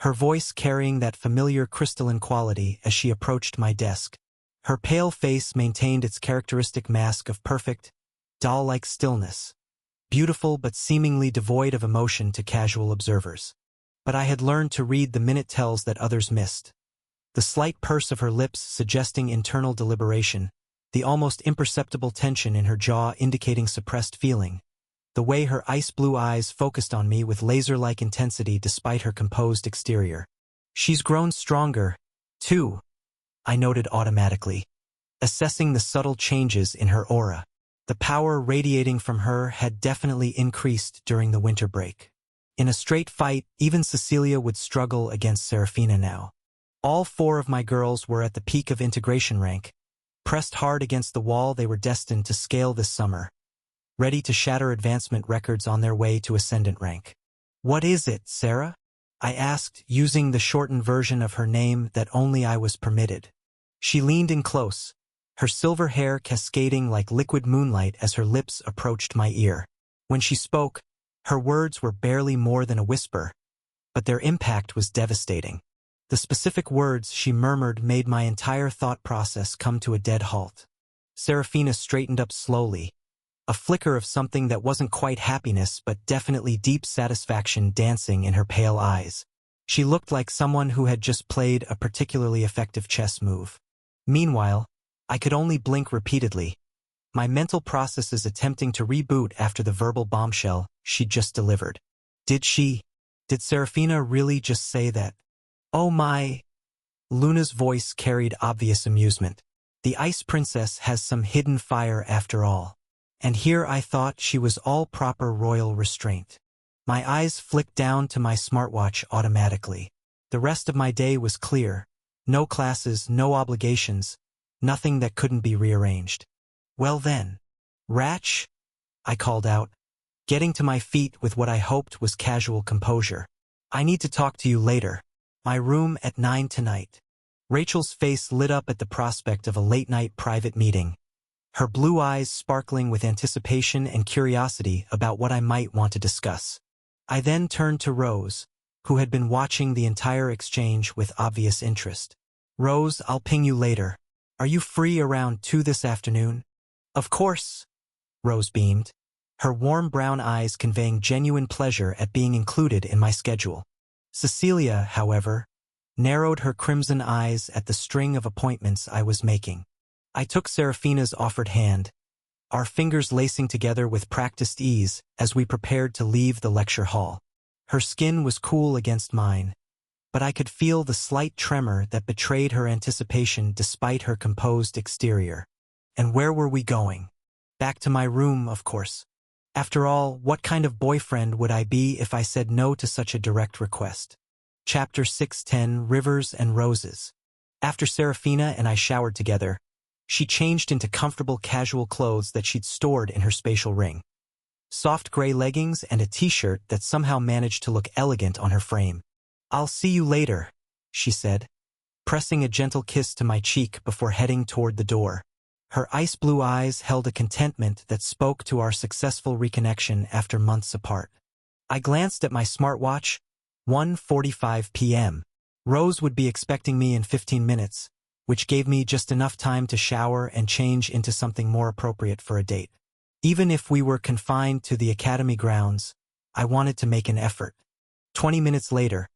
her voice carrying that familiar crystalline quality as she approached my desk. Her pale face maintained its characteristic mask of perfect, doll-like stillness, beautiful but seemingly devoid of emotion to casual observers. But I had learned to read the minute tells that others missed. The slight purse of her lips suggesting internal deliberation, the almost imperceptible tension in her jaw indicating suppressed feeling, the way her ice-blue eyes focused on me with laser-like intensity despite her composed exterior. She's grown stronger, too, I noted automatically, assessing the subtle changes in her aura. The power radiating from her had definitely increased during the winter break. In a straight fight, even Cecilia would struggle against Seraphina now. All 4 of my girls were at the peak of integration rank, pressed hard against the wall they were destined to scale this summer, ready to shatter advancement records on their way to ascendant rank. What is it, Sarah? I asked, using the shortened version of her name that only I was permitted. She leaned in close, her silver hair cascading like liquid moonlight as her lips approached my ear. When she spoke, her words were barely more than a whisper, but their impact was devastating. The specific words she murmured made my entire thought process come to a dead halt. Serafina straightened up slowly, a flicker of something that wasn't quite happiness but definitely deep satisfaction dancing in her pale eyes. She looked like someone who had just played a particularly effective chess move. Meanwhile, I could only blink repeatedly, my mental processes attempting to reboot after the verbal bombshell she'd just delivered. Did Serafina really just say that? Oh my! Luna's voice carried obvious amusement. The Ice Princess has some hidden fire after all. And here I thought she was all proper royal restraint. My eyes flicked down to my smartwatch automatically. The rest of my day was clear. No classes, no obligations, nothing that couldn't be rearranged. Well then, Ratch, I called out, getting to my feet with what I hoped was casual composure. I need to talk to you later. My room at 9 tonight. Rachel's face lit up at the prospect of a late-night private meeting, her blue eyes sparkling with anticipation and curiosity about what I might want to discuss. I then turned to Rose, who had been watching the entire exchange with obvious interest. Rose, I'll ping you later. Are you free around 2 this afternoon? Of course, Rose beamed, her warm brown eyes conveying genuine pleasure at being included in my schedule. Cecilia, however, narrowed her crimson eyes at the string of appointments I was making. I took Serafina's offered hand, our fingers lacing together with practiced ease as we prepared to leave the lecture hall. Her skin was cool against mine, but I could feel the slight tremor that betrayed her anticipation despite her composed exterior. And where were we going? Back to my room, of course. After all, what kind of boyfriend would I be if I said no to such a direct request? Chapter 610, Rivers and Roses. After Serafina and I showered together, she changed into comfortable casual clothes that she'd stored in her spatial ring. Soft gray leggings and a t-shirt that somehow managed to look elegant on her frame. I'll see you later, she said, pressing a gentle kiss to my cheek before heading toward the door. Her ice blue eyes held a contentment that spoke to our successful reconnection after months apart. I glanced at my smartwatch, 1:45 p.m. Rose would be expecting me in 15 minutes, which gave me just enough time to shower and change into something more appropriate for a date. Even if we were confined to the academy grounds, I wanted to make an effort. 20 minutes later,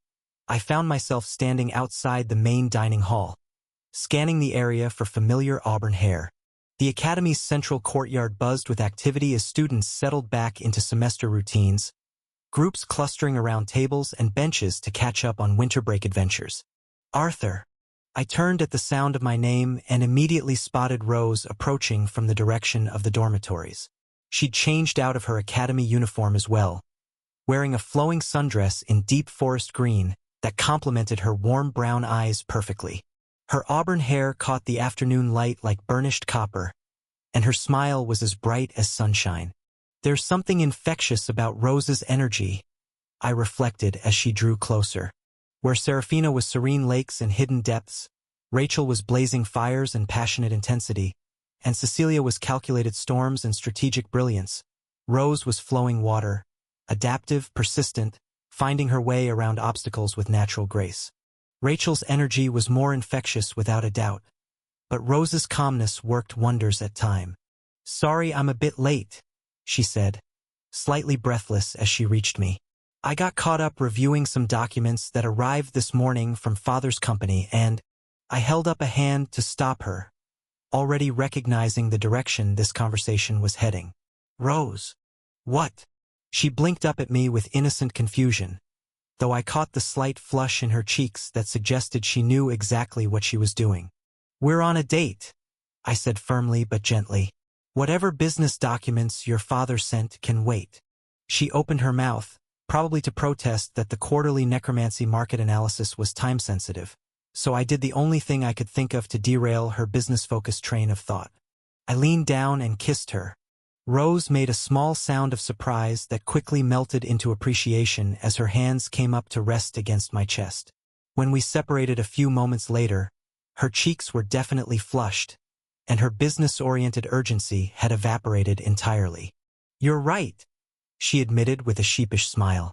I found myself standing outside the main dining hall, scanning the area for familiar auburn hair. The academy's central courtyard buzzed with activity as students settled back into semester routines, groups clustering around tables and benches to catch up on winter break adventures. Arthur. I turned at the sound of my name and immediately spotted Rose approaching from the direction of the dormitories. She'd changed out of her academy uniform as well, wearing a flowing sundress in deep forest green that complemented her warm brown eyes perfectly. Her auburn hair caught the afternoon light like burnished copper, and her smile was as bright as sunshine. There's something infectious about Rose's energy, I reflected as she drew closer. Where Serafina was serene lakes and hidden depths, Rachel was blazing fires and passionate intensity, and Cecilia was calculated storms and strategic brilliance. Rose was flowing water, adaptive, persistent, finding her way around obstacles with natural grace. Rachel's energy was more infectious without a doubt, but Rose's calmness worked wonders at times. Sorry I'm a bit late, she said, slightly breathless as she reached me. I got caught up reviewing some documents that arrived this morning from Father's company and I held up a hand to stop her, already recognizing the direction this conversation was heading. Rose. What? She blinked up at me with innocent confusion, though I caught the slight flush in her cheeks that suggested she knew exactly what she was doing. We're on a date, I said firmly but gently. Whatever business documents your father sent can wait. She opened her mouth, probably to protest that the quarterly necromancy market analysis was time-sensitive, so I did the only thing I could think of to derail her business-focused train of thought. I leaned down and kissed her. Rose made a small sound of surprise that quickly melted into appreciation as her hands came up to rest against my chest. When we separated a few moments later, her cheeks were definitely flushed, and her business-oriented urgency had evaporated entirely. You're right, she admitted with a sheepish smile.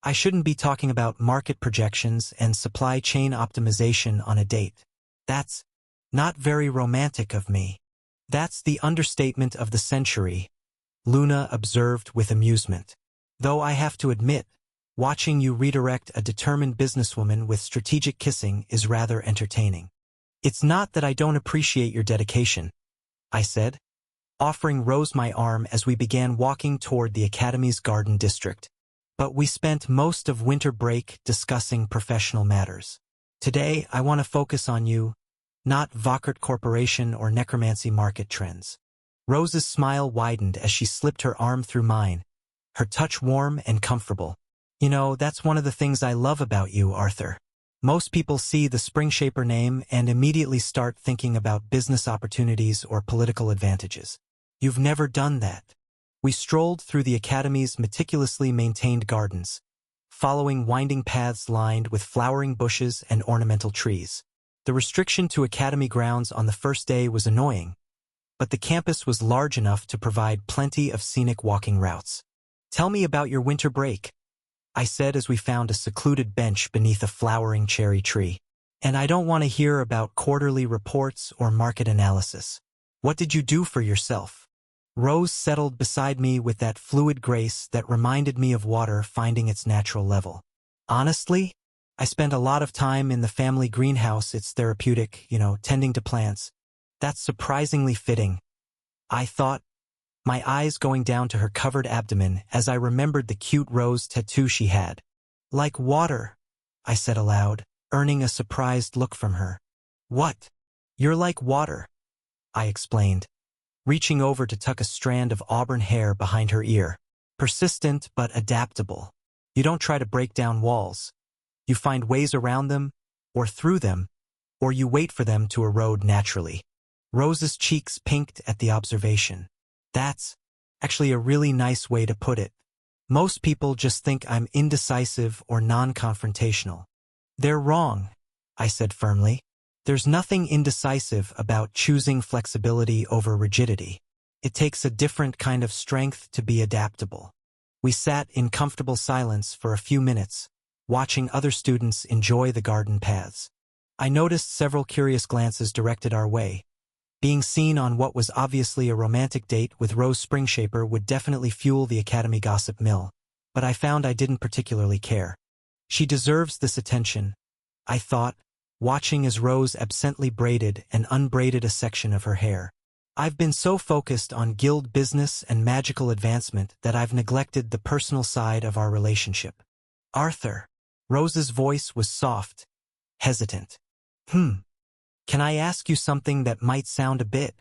I shouldn't be talking about market projections and supply chain optimization on a date. That's not very romantic of me. That's the understatement of the century, Luna observed with amusement. Though I have to admit, watching you redirect a determined businesswoman with strategic kissing is rather entertaining. It's not that I don't appreciate your dedication, I said, offering Rose my arm as we began walking toward the Academy's garden district. But we spent most of winter break discussing professional matters. Today, I want to focus on you, not Vockert Corporation or necromancy market trends. Rose's smile widened as she slipped her arm through mine, her touch warm and comfortable. You know, that's one of the things I love about you, Arthur. Most people see the Springshaper name and immediately start thinking about business opportunities or political advantages. You've never done that. We strolled through the Academy's meticulously maintained gardens, following winding paths lined with flowering bushes and ornamental trees. The restriction to Academy grounds on the first day was annoying, but the campus was large enough to provide plenty of scenic walking routes. Tell me about your winter break, I said as we found a secluded bench beneath a flowering cherry tree. And I don't want to hear about quarterly reports or market analysis. What did you do for yourself? Rose settled beside me with that fluid grace that reminded me of water finding its natural level. Honestly, I spent a lot of time in the family greenhouse. It's therapeutic, tending to plants. That's surprisingly fitting, I thought, my eyes going down to her covered abdomen as I remembered the cute rose tattoo she had. Like water, I said aloud, earning a surprised look from her. What? You're like water, I explained, reaching over to tuck a strand of auburn hair behind her ear. Persistent but adaptable. You don't try to break down walls. You find ways around them, or through them, or you wait for them to erode naturally. Rose's cheeks pinked at the observation. That's actually a really nice way to put it. Most people just think I'm indecisive or non-confrontational. They're wrong, I said firmly. There's nothing indecisive about choosing flexibility over rigidity. It takes a different kind of strength to be adaptable. We sat in comfortable silence for a few minutes, watching other students enjoy the garden paths. I noticed several curious glances directed our way. Being seen on what was obviously a romantic date with Rose Springshaper would definitely fuel the Academy gossip mill, but I found I didn't particularly care. She deserves this attention, I thought, watching as Rose absently braided and unbraided a section of her hair. I've been so focused on guild business and magical advancement that I've neglected the personal side of our relationship. Arthur. Rose's voice was soft, hesitant. Can I ask you something that might sound a bit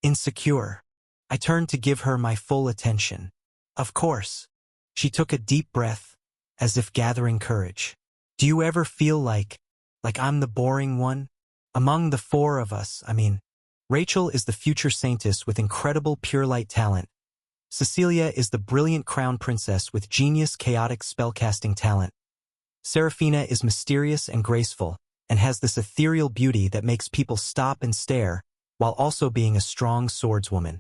insecure? I turned to give her my full attention. Of course. She took a deep breath, as if gathering courage. Do you ever feel like I'm the boring one? Among the four of us, Rachel is the future saintess with incredible pure light talent. Cecilia is the brilliant crown princess with genius chaotic spellcasting talent. Serafina is mysterious and graceful, and has this ethereal beauty that makes people stop and stare, while also being a strong swordswoman.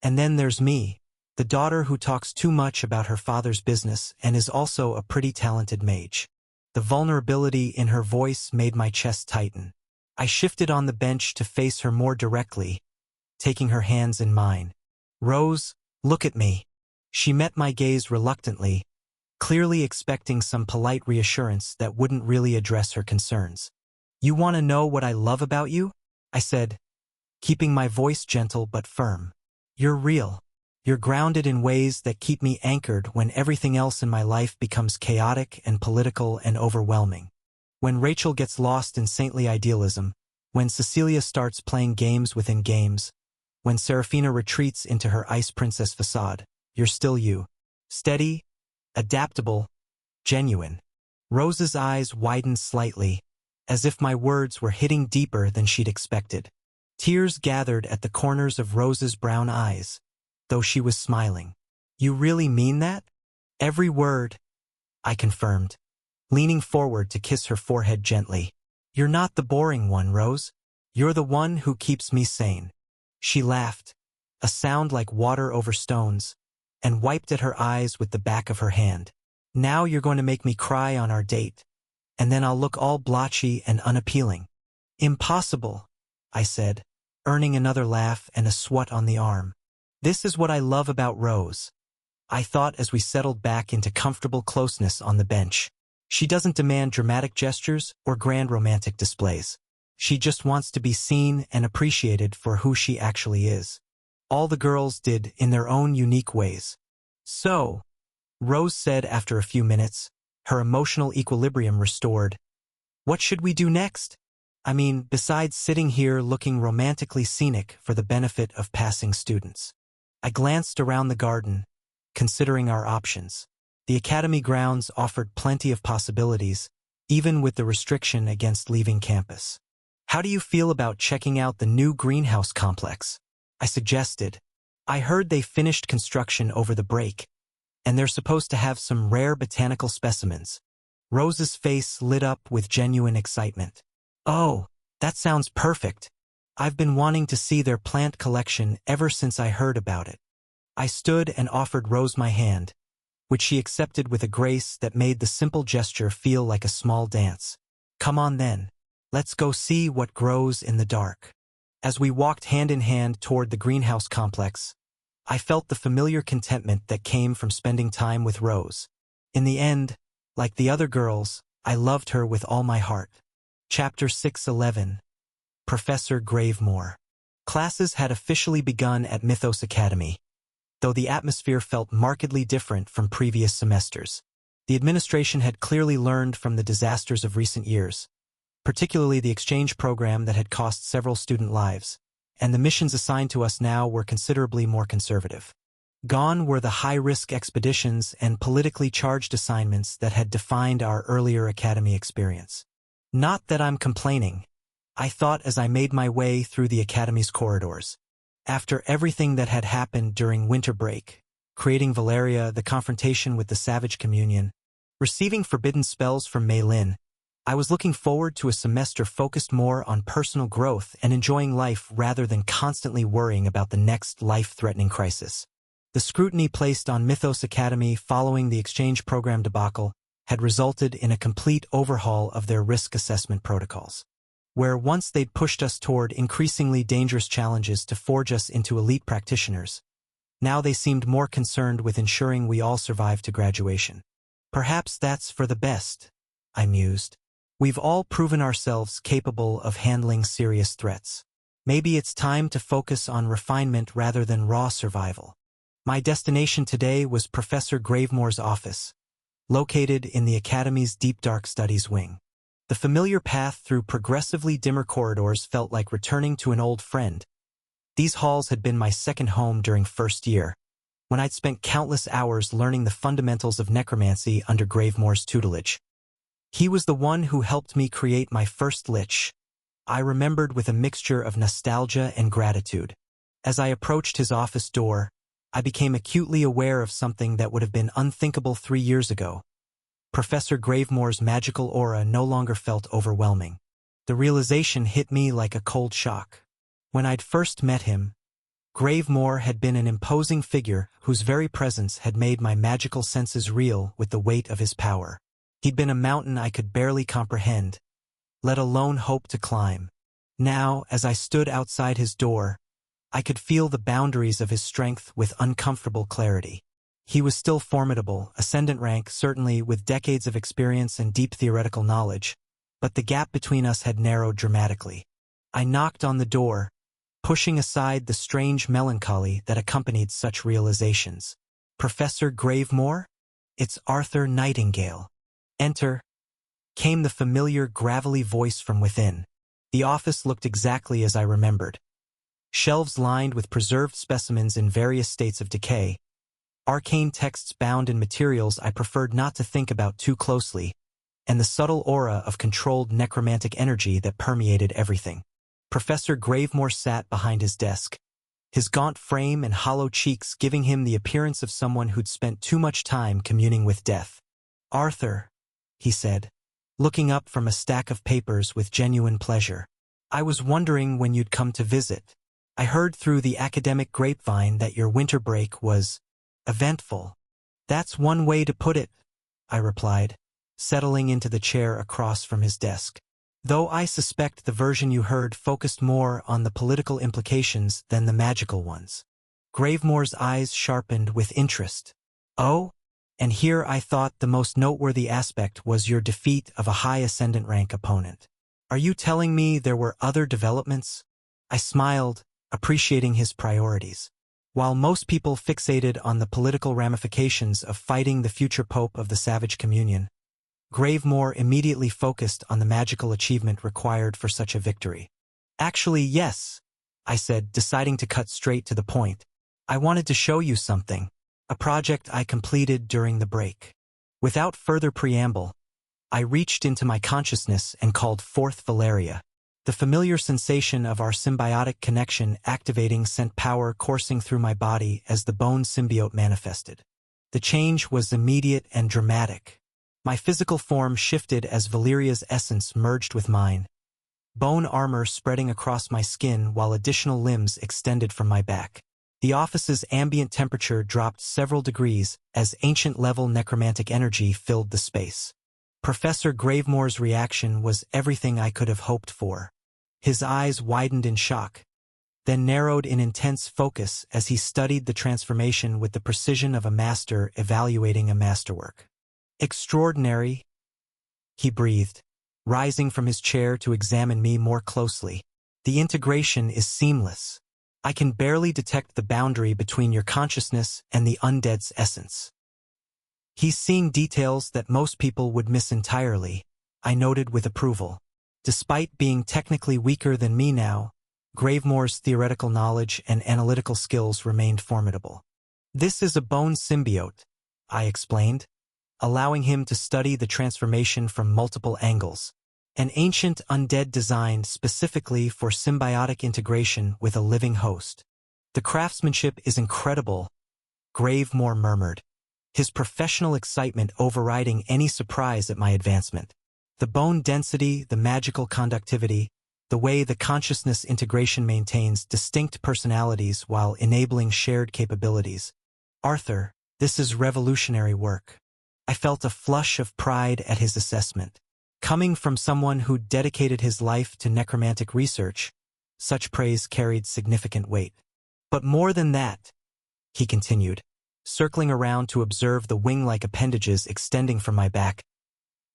And then there's me, the daughter who talks too much about her father's business and is also a pretty talented mage. The vulnerability in her voice made my chest tighten. I shifted on the bench to face her more directly, taking her hands in mine. Rose, look at me. She met my gaze reluctantly, clearly expecting some polite reassurance that wouldn't really address her concerns. You want to know what I love about you? I said, keeping my voice gentle but firm. You're real. You're grounded in ways that keep me anchored when everything else in my life becomes chaotic and political and overwhelming. When Rachel gets lost in saintly idealism, when Cecilia starts playing games within games, when Serafina retreats into her ice princess facade, you're still you. Steady, adaptable, genuine. Rose's eyes widened slightly, as if my words were hitting deeper than she'd expected. Tears gathered at the corners of Rose's brown eyes, though she was smiling. You really mean that? Every word, I confirmed, leaning forward to kiss her forehead gently. You're not the boring one, Rose. You're the one who keeps me sane. She laughed, a sound like water over stones, and wiped at her eyes with the back of her hand. Now you're going to make me cry on our date, and then I'll look all blotchy and unappealing. Impossible, I said, earning another laugh and a swat on the arm. This is what I love about Rose, I thought as we settled back into comfortable closeness on the bench. She doesn't demand dramatic gestures or grand romantic displays. She just wants to be seen and appreciated for who she actually is. All the girls did in their own unique ways. So, Rose said after a few minutes, her emotional equilibrium restored, what should we do next? I mean, besides sitting here looking romantically scenic for the benefit of passing students. I glanced around the garden, considering our options. The academy grounds offered plenty of possibilities, even with the restriction against leaving campus. How do you feel about checking out the new greenhouse complex? I suggested. I heard they finished construction over the break, and they're supposed to have some rare botanical specimens. Rose's face lit up with genuine excitement. Oh, that sounds perfect. I've been wanting to see their plant collection ever since I heard about it. I stood and offered Rose my hand, which she accepted with a grace that made the simple gesture feel like a small dance. Come on then. Let's go see what grows in the dark. As we walked hand in hand toward the greenhouse complex, I felt the familiar contentment that came from spending time with Rose. In the end, like the other girls, I loved her with all my heart. Chapter 6:11. Professor Gravemore. Classes had officially begun at Mythos Academy, though the atmosphere felt markedly different from previous semesters. The administration had clearly learned from the disasters of recent years, particularly the exchange program that had cost several student lives, and the missions assigned to us now were considerably more conservative. Gone were the high-risk expeditions and politically charged assignments that had defined our earlier academy experience. Not that I'm complaining, I thought as I made my way through the academy's corridors. After everything that had happened during winter break, creating Valeria, the confrontation with the Savage Communion, receiving forbidden spells from Mei Lin, I was looking forward to a semester focused more on personal growth and enjoying life rather than constantly worrying about the next life-threatening crisis. The scrutiny placed on Mythos Academy following the exchange program debacle had resulted in a complete overhaul of their risk assessment protocols. Where once they'd pushed us toward increasingly dangerous challenges to forge us into elite practitioners, now they seemed more concerned with ensuring we all survived to graduation. Perhaps that's for the best, I mused. We've all proven ourselves capable of handling serious threats. Maybe it's time to focus on refinement rather than raw survival. My destination today was Professor Gravemore's office, located in the Academy's Deep Dark Studies wing. The familiar path through progressively dimmer corridors felt like returning to an old friend. These halls had been my second home during first year, when I'd spent countless hours learning the fundamentals of necromancy under Gravemore's tutelage. He was the one who helped me create my first lich. I remembered with a mixture of nostalgia and gratitude. As I approached his office door, I became acutely aware of something that would have been unthinkable 3 years ago. Professor Gravemore's magical aura no longer felt overwhelming. The realization hit me like a cold shock. When I'd first met him, Gravemore had been an imposing figure whose very presence had made my magical senses reel with the weight of his power. He'd been a mountain I could barely comprehend, let alone hope to climb. Now, as I stood outside his door, I could feel the boundaries of his strength with uncomfortable clarity. He was still formidable, ascendant rank certainly with decades of experience and deep theoretical knowledge, but the gap between us had narrowed dramatically. I knocked on the door, pushing aside the strange melancholy that accompanied such realizations. Professor Gravemore? It's Arthur Nightingale. Enter, came the familiar gravelly voice from within. The office looked exactly as I remembered. Shelves lined with preserved specimens in various states of decay, arcane texts bound in materials I preferred not to think about too closely, and the subtle aura of controlled necromantic energy that permeated everything. Professor Gravemore sat behind his desk, his gaunt frame and hollow cheeks giving him the appearance of someone who'd spent too much time communing with death. Arthur, he said, looking up from a stack of papers with genuine pleasure. I was wondering when you'd come to visit. I heard through the academic grapevine that your winter break was eventful. That's one way to put it, I replied, settling into the chair across from his desk. Though I suspect the version you heard focused more on the political implications than the magical ones. Gravemore's eyes sharpened with interest. Oh? And here I thought the most noteworthy aspect was your defeat of a high ascendant rank opponent. Are you telling me there were other developments? I smiled, appreciating his priorities. While most people fixated on the political ramifications of fighting the future pope of the Savage Communion, Gravemore immediately focused on the magical achievement required for such a victory. Actually, yes, I said, deciding to cut straight to the point. I wanted to show you something, a project I completed during the break. Without further preamble, I reached into my consciousness and called forth Valeria. The familiar sensation of our symbiotic connection activating sent power coursing through my body as the bone symbiote manifested. The change was immediate and dramatic. My physical form shifted as Valeria's essence merged with mine, bone armor spreading across my skin while additional limbs extended from my back. The office's ambient temperature dropped several degrees as ancient-level necromantic energy filled the space. Professor Gravemore's reaction was everything I could have hoped for. His eyes widened in shock, then narrowed in intense focus as he studied the transformation with the precision of a master evaluating a masterwork. Extraordinary, he breathed, rising from his chair to examine me more closely. The integration is seamless. I can barely detect the boundary between your consciousness and the undead's essence. He's seeing details that most people would miss entirely, I noted with approval. Despite being technically weaker than me now, Gravemore's theoretical knowledge and analytical skills remained formidable. This is a bone symbiote, I explained, allowing him to study the transformation from multiple angles. An ancient undead designed specifically for symbiotic integration with a living host. The craftsmanship is incredible, Gravemore murmured, his professional excitement overriding any surprise at my advancement. The bone density, the magical conductivity, the way the consciousness integration maintains distinct personalities while enabling shared capabilities. Arthur, this is revolutionary work. I felt a flush of pride at his assessment. Coming from someone who dedicated his life to necromantic research, such praise carried significant weight. But more than that, he continued, circling around to observe the wing-like appendages extending from my back.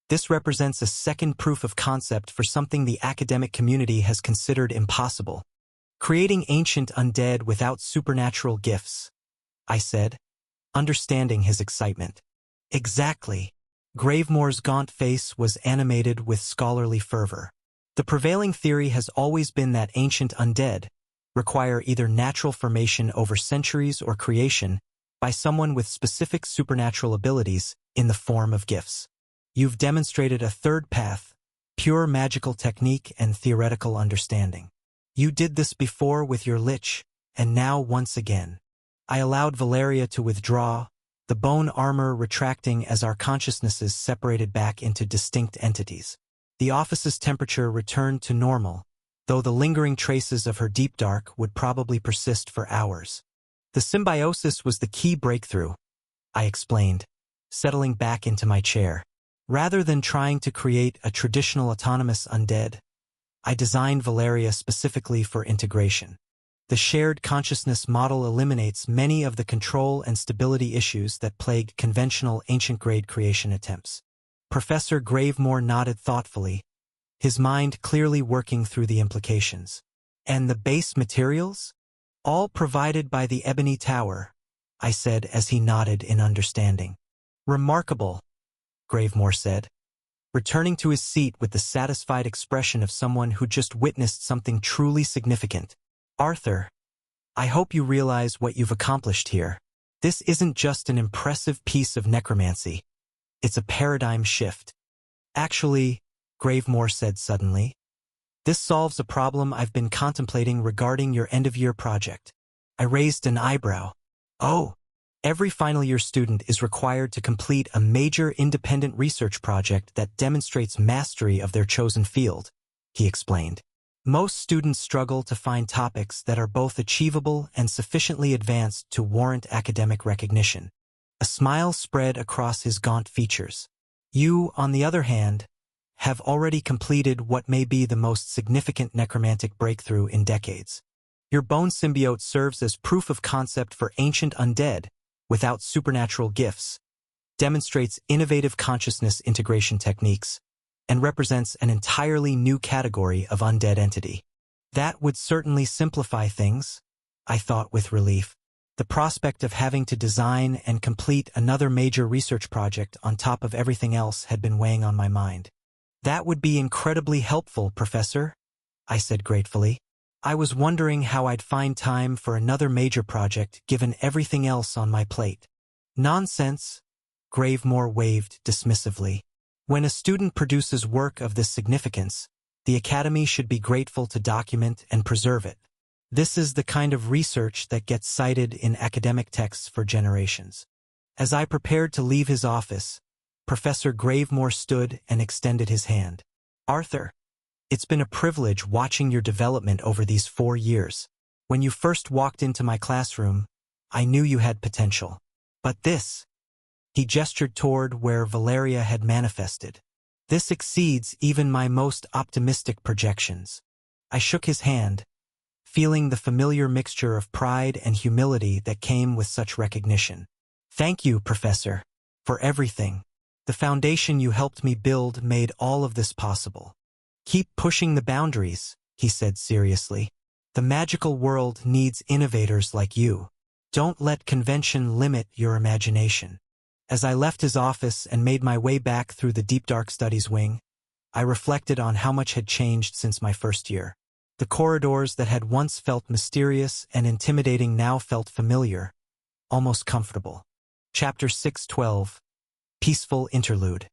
This represents a second proof of concept for something the academic community has considered impossible. Creating ancient undead without supernatural gifts, I said, understanding his excitement. Exactly. Gravemore's gaunt face was animated with scholarly fervor. The prevailing theory has always been that ancient undead require either natural formation over centuries or creation by someone with specific supernatural abilities in the form of gifts. You've demonstrated a third path, pure magical technique and theoretical understanding. You did this before with your lich, and now once again. I allowed Valeria to withdraw, the bone armor retracting as our consciousnesses separated back into distinct entities. The office's temperature returned to normal, though the lingering traces of her deep dark would probably persist for hours. The symbiosis was the key breakthrough, I explained, settling back into my chair. Rather than trying to create a traditional autonomous undead, I designed Valeria specifically for integration. The shared consciousness model eliminates many of the control and stability issues that plague conventional ancient-grade creation attempts. Professor Gravemore nodded thoughtfully, his mind clearly working through the implications. And the base materials? All provided by the Ebony Tower, I said as he nodded in understanding. Remarkable, Gravemore said, returning to his seat with the satisfied expression of someone who just witnessed something truly significant. Arthur, I hope you realize what you've accomplished here. This isn't just an impressive piece of necromancy. It's a paradigm shift. Actually, Gravemore said suddenly, this solves a problem I've been contemplating regarding your end-of-year project. I raised an eyebrow. Oh, every final-year student is required to complete a major independent research project that demonstrates mastery of their chosen field, he explained. Most students struggle to find topics that are both achievable and sufficiently advanced to warrant academic recognition. A smile spread across his gaunt features. You, on the other hand, have already completed what may be the most significant necromantic breakthrough in decades. Your bone symbiote serves as proof of concept for ancient undead without supernatural gifts, demonstrates innovative consciousness integration techniques, and represents an entirely new category of undead entity. That would certainly simplify things, I thought with relief. The prospect of having to design and complete another major research project on top of everything else had been weighing on my mind. That would be incredibly helpful, Professor, I said gratefully. I was wondering how I'd find time for another major project given everything else on my plate. Nonsense, Gravemore waved dismissively. When a student produces work of this significance, the Academy should be grateful to document and preserve it. This is the kind of research that gets cited in academic texts for generations. As I prepared to leave his office, Professor Gravemore stood and extended his hand. Arthur, it's been a privilege watching your development over these 4 years. When you first walked into my classroom, I knew you had potential. But this, he gestured toward where Valeria had manifested. This exceeds even my most optimistic projections. I shook his hand, feeling the familiar mixture of pride and humility that came with such recognition. Thank you, Professor, for everything. The foundation you helped me build made all of this possible. Keep pushing the boundaries, he said seriously. The magical world needs innovators like you. Don't let convention limit your imagination. As I left his office and made my way back through the Deep Dark Studies wing, I reflected on how much had changed since my first year. The corridors that had once felt mysterious and intimidating now felt familiar, almost comfortable. Chapter 6:12. Peaceful Interlude.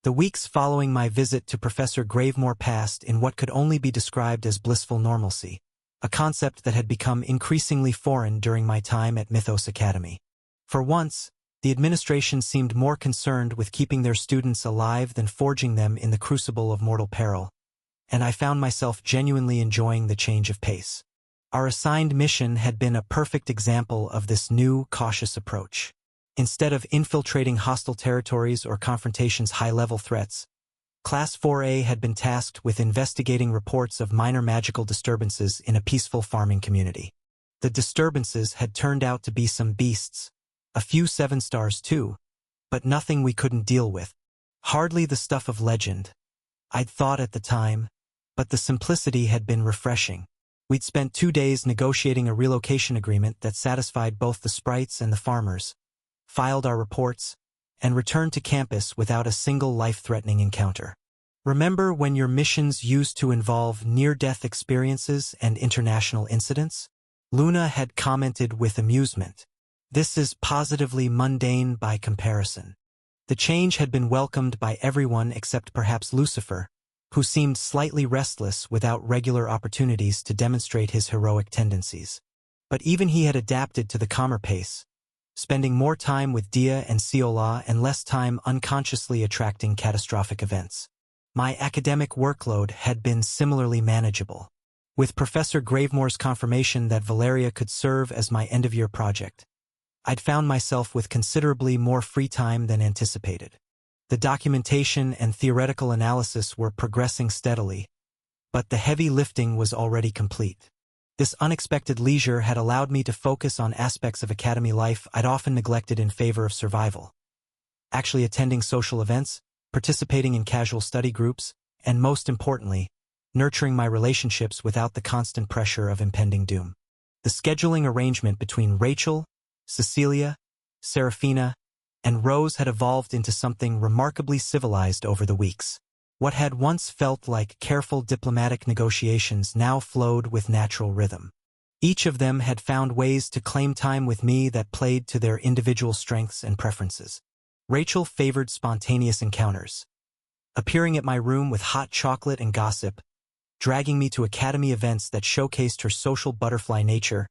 The weeks following my visit to Professor Gravemore passed in what could only be described as blissful normalcy, a concept that had become increasingly foreign during my time at Mythos Academy. For once, the administration seemed more concerned with keeping their students alive than forging them in the crucible of mortal peril, and I found myself genuinely enjoying the change of pace. Our assigned mission had been a perfect example of this new, cautious approach. Instead of infiltrating hostile territories or confrontations high-level threats, Class 4A had been tasked with investigating reports of minor magical disturbances in a peaceful farming community. The disturbances had turned out to be some beasts, a few 7 stars too, but nothing we couldn't deal with. Hardly the stuff of legend, I'd thought at the time, but the simplicity had been refreshing. We'd spent 2 days negotiating a relocation agreement that satisfied both the sprites and the farmers, filed our reports, and returned to campus without a single life-threatening encounter. Remember when your missions used to involve near-death experiences and international incidents? Luna had commented with amusement. This is positively mundane by comparison. The change had been welcomed by everyone except perhaps Lucifer, who seemed slightly restless without regular opportunities to demonstrate his heroic tendencies. But even he had adapted to the calmer pace, spending more time with Dia and Ciola and less time unconsciously attracting catastrophic events. My academic workload had been similarly manageable. With Professor Gravemore's confirmation that Valeria could serve as my end-of-year project, I'd found myself with considerably more free time than anticipated. The documentation and theoretical analysis were progressing steadily, but the heavy lifting was already complete. This unexpected leisure had allowed me to focus on aspects of academy life I'd often neglected in favor of survival. Actually attending social events, participating in casual study groups, and most importantly, nurturing my relationships without the constant pressure of impending doom. The scheduling arrangement between Rachel, Cecilia, Serafina, and Rose had evolved into something remarkably civilized over the weeks. What had once felt like careful diplomatic negotiations now flowed with natural rhythm. Each of them had found ways to claim time with me that played to their individual strengths and preferences. Rachel favored spontaneous encounters, appearing at my room with hot chocolate and gossip, dragging me to academy events that showcased her social butterfly nature,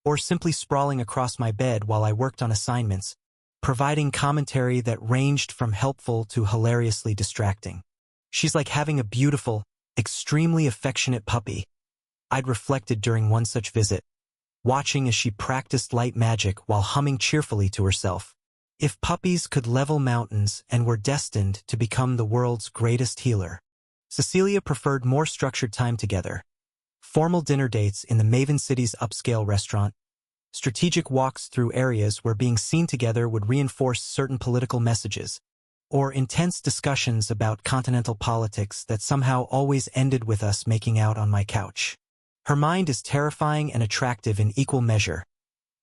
or simply sprawling across my bed while I worked on assignments, providing commentary that ranged from helpful to hilariously distracting. She's like having a beautiful, extremely affectionate puppy, I'd reflected during one such visit, watching as she practiced light magic while humming cheerfully to herself. If puppies could level mountains and were destined to become the world's greatest healer. Cecilia preferred more structured time together. Formal dinner dates in the Maven City's upscale restaurant, strategic walks through areas where being seen together would reinforce certain political messages, or intense discussions about continental politics that somehow always ended with us making out on my couch. Her mind is terrifying and attractive in equal measure.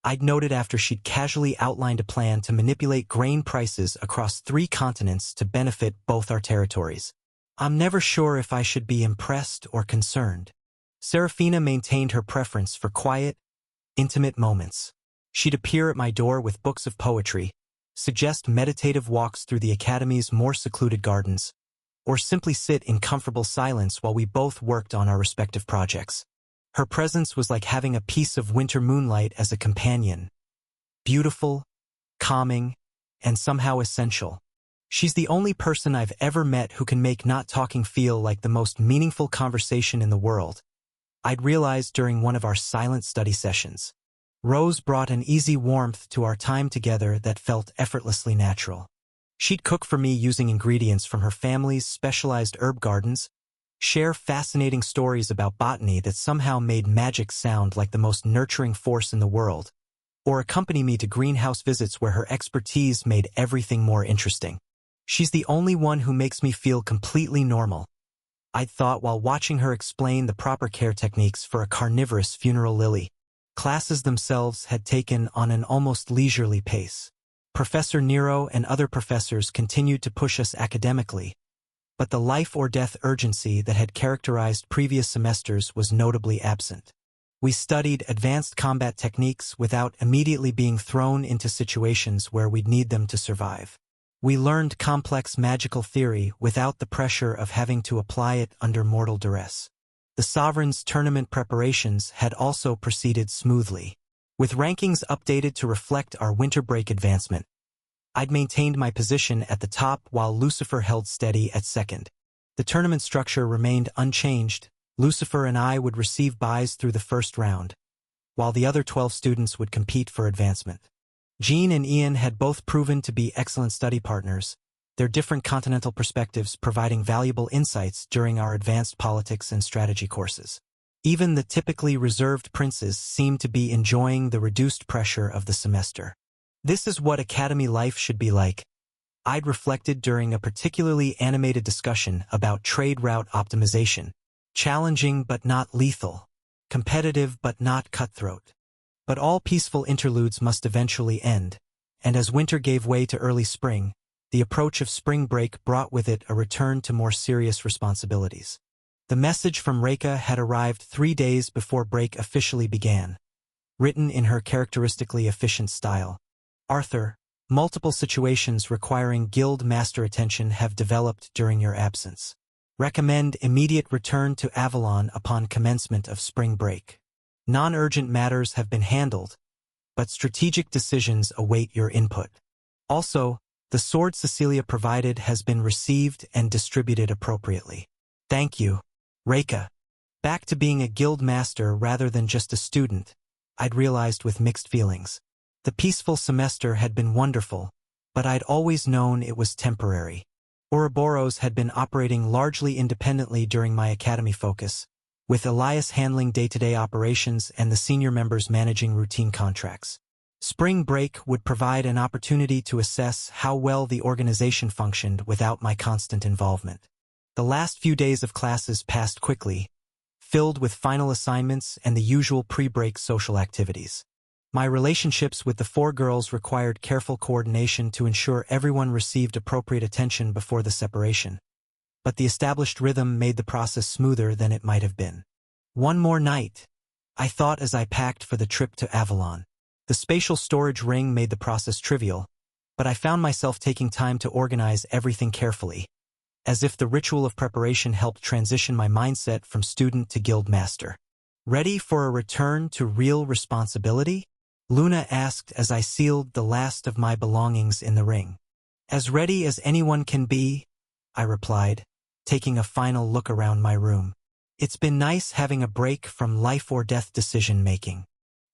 I'd noted after she'd casually outlined a plan to manipulate grain prices across 3 continents to benefit both our territories. I'm never sure if I should be impressed or concerned. Serafina maintained her preference for quiet, intimate moments. She'd appear at my door with books of poetry, suggest meditative walks through the Academy's more secluded gardens, or simply sit in comfortable silence while we both worked on our respective projects. Her presence was like having a piece of winter moonlight as a companion. Beautiful, calming, and somehow essential. She's the only person I've ever met who can make not talking feel like the most meaningful conversation in the world. I'd realized during one of our silent study sessions. Rose brought an easy warmth to our time together that felt effortlessly natural. She'd cook for me using ingredients from her family's specialized herb gardens, share fascinating stories about botany that somehow made magic sound like the most nurturing force in the world, or accompany me to greenhouse visits where her expertise made everything more interesting. She's the only one who makes me feel completely normal. I'd thought while watching her explain the proper care techniques for a carnivorous funeral lily. Classes themselves had taken on an almost leisurely pace. Professor Nero and other professors continued to push us academically, but the life-or-death urgency that had characterized previous semesters was notably absent. We studied advanced combat techniques without immediately being thrown into situations where we'd need them to survive. We learned complex magical theory without the pressure of having to apply it under mortal duress. The Sovereign's tournament preparations had also proceeded smoothly. With rankings updated to reflect our winter break advancement, I'd maintained my position at the top while Lucifer held steady at second. The tournament structure remained unchanged. Lucifer and I would receive buys through the first round, while the other 12 students would compete for advancement. Jean and Ian had both proven to be excellent study partners, their different continental perspectives providing valuable insights during our advanced politics and strategy courses. Even the typically reserved princes seemed to be enjoying the reduced pressure of the semester. This is what academy life should be like, I'd reflected during a particularly animated discussion about trade route optimization. Challenging but not lethal, competitive but not cutthroat. But all peaceful interludes must eventually end, and as winter gave way to early spring, the approach of spring break brought with it a return to more serious responsibilities. The message from Reika had arrived 3 days before break officially began. Written in her characteristically efficient style. Arthur, multiple situations requiring guild master attention have developed during your absence. Recommend immediate return to Avalon upon commencement of spring break. Non-urgent matters have been handled, but strategic decisions await your input. Also, the sword Cecilia provided has been received and distributed appropriately. Thank you, Reika. Back to being a guild master rather than just a student, I'd realized with mixed feelings. The peaceful semester had been wonderful, but I'd always known it was temporary. Ouroboros had been operating largely independently during my academy focus, with Elias handling day-to-day operations and the senior members managing routine contracts. Spring break would provide an opportunity to assess how well the organization functioned without my constant involvement. The last few days of classes passed quickly, filled with final assignments and the usual pre-break social activities. My relationships with the 4 girls required careful coordination to ensure everyone received appropriate attention before the separation, but the established rhythm made the process smoother than it might have been. One more night, I thought as I packed for the trip to Avalon. The spatial storage ring made the process trivial, but I found myself taking time to organize everything carefully, as if the ritual of preparation helped transition my mindset from student to guild master. Ready for a return to real responsibility? Luna asked as I sealed the last of my belongings in the ring. As ready as anyone can be, I replied, taking a final look around my room. It's been nice having a break from life-or-death decision-making.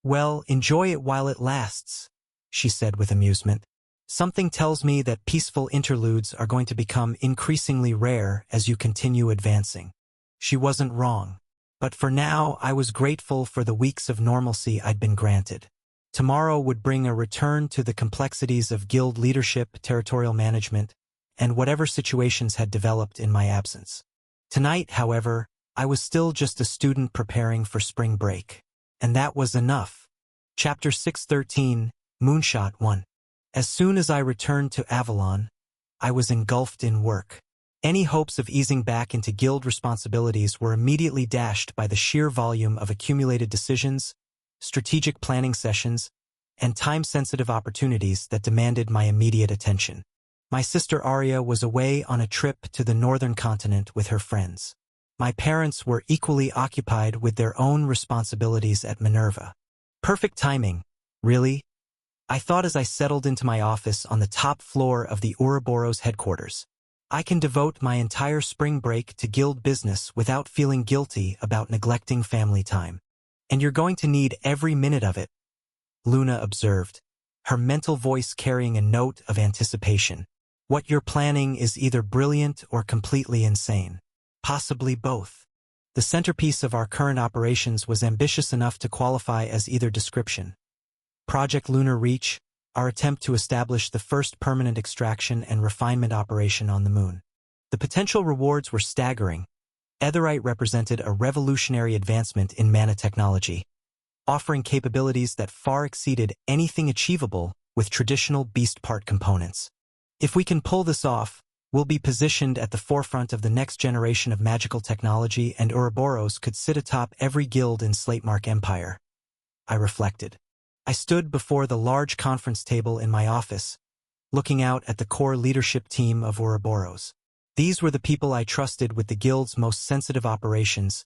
Well, enjoy it while it lasts, she said with amusement. Something tells me that peaceful interludes are going to become increasingly rare as you continue advancing. She wasn't wrong. But for now, I was grateful for the weeks of normalcy I'd been granted. Tomorrow would bring a return to the complexities of guild leadership, territorial management, and whatever situations had developed in my absence. Tonight, however, I was still just a student preparing for spring break. And that was enough. Chapter 613, Moonshot 1. As soon as I returned to Avalon, I was engulfed in work. Any hopes of easing back into guild responsibilities were immediately dashed by the sheer volume of accumulated decisions, strategic planning sessions, and time-sensitive opportunities that demanded my immediate attention. My sister Arya was away on a trip to the northern continent with her friends. My parents were equally occupied with their own responsibilities at Minerva. Perfect timing, really? I thought as I settled into my office on the top floor of the Ouroboros headquarters. I can devote my entire spring break to guild business without feeling guilty about neglecting family time. And you're going to need every minute of it, Luna observed, her mental voice carrying a note of anticipation. What you're planning is either brilliant or completely insane. Possibly both. The centerpiece of our current operations was ambitious enough to qualify as either description. Project Lunar Reach, our attempt to establish the first permanent extraction and refinement operation on the Moon. The potential rewards were staggering. Aetheryte represented a revolutionary advancement in mana technology, offering capabilities that far exceeded anything achievable with traditional beast part components. If we can pull this off, we'll be positioned at the forefront of the next generation of magical technology, and Ouroboros could sit atop every guild in Slatemark Empire. I reflected. I stood before the large conference table in my office, looking out at the core leadership team of Ouroboros. These were the people I trusted with the guild's most sensitive operations,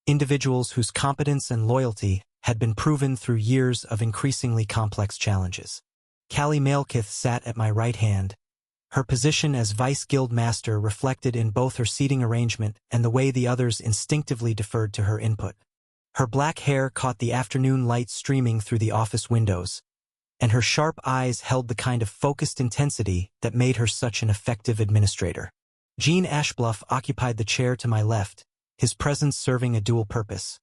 individuals whose competence and loyalty had been proven through years of increasingly complex challenges. Callie Malekith sat at my right hand, her position as Vice Guild Master reflected in both her seating arrangement and the way the others instinctively deferred to her input. Her black hair caught the afternoon light streaming through the office windows, and her sharp eyes held the kind of focused intensity that made her such an effective administrator. Gene Ashbluff occupied the chair to my left, his presence serving a dual purpose.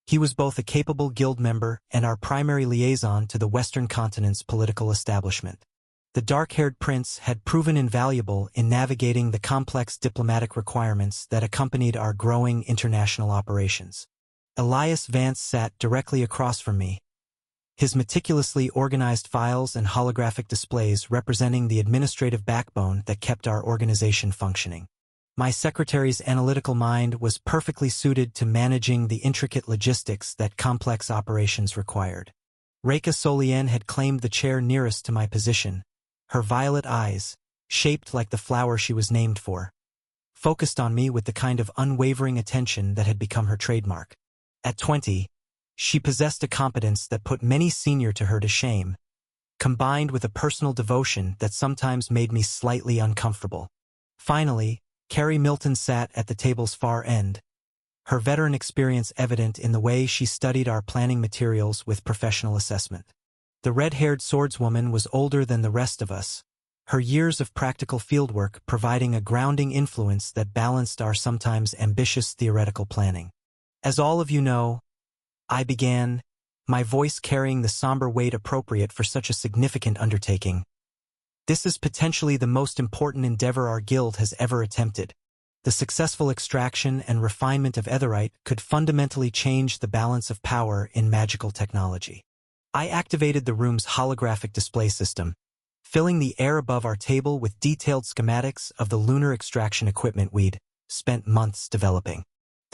He was both a capable guild member and our primary liaison to the Western continent's political establishment. The dark-haired prince had proven invaluable in navigating the complex diplomatic requirements that accompanied our growing international operations. Elias Vance sat directly across from me, his meticulously organized files and holographic displays representing the administrative backbone that kept our organization functioning. My secretary's analytical mind was perfectly suited to managing the intricate logistics that complex operations required. Reika Solien had claimed the chair nearest to my position, her violet eyes, shaped like the flower she was named for, focused on me with the kind of unwavering attention that had become her trademark. At 20, she possessed a competence that put many senior to her to shame, combined with a personal devotion that sometimes made me slightly uncomfortable. Finally, Carrie Milton sat at the table's far end, her veteran experience evident in the way she studied our planning materials with professional assessment. The red-haired swordswoman was older than the rest of us, her years of practical fieldwork providing a grounding influence that balanced our sometimes ambitious theoretical planning. As all of you know, I began, my voice carrying the somber weight appropriate for such a significant undertaking. This is potentially the most important endeavor our guild has ever attempted. The successful extraction and refinement of Aetheryte could fundamentally change the balance of power in magical technology. I activated the room's holographic display system, filling the air above our table with detailed schematics of the lunar extraction equipment we'd spent months developing.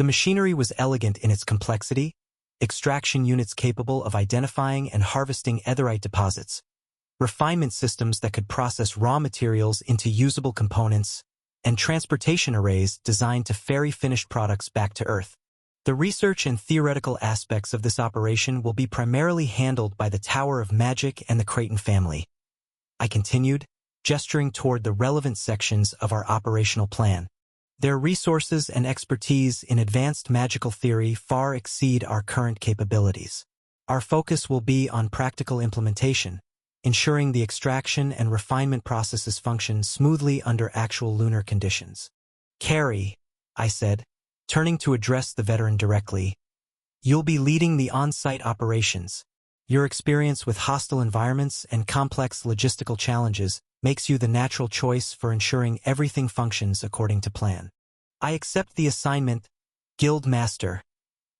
The machinery was elegant in its complexity, extraction units capable of identifying and harvesting Aetheryte deposits, refinement systems that could process raw materials into usable components, and transportation arrays designed to ferry finished products back to Earth. The research and theoretical aspects of this operation will be primarily handled by the Tower of Magic and the Creighton family, I continued, gesturing toward the relevant sections of our operational plan. Their resources and expertise in advanced magical theory far exceed our current capabilities. Our focus will be on practical implementation, ensuring the extraction and refinement processes function smoothly under actual lunar conditions. Carrie, I said, turning to address the veteran directly, you'll be leading the on-site operations. Your experience with hostile environments and complex logistical challenges makes you the natural choice for ensuring everything functions according to plan. I accept the assignment, Guild Master,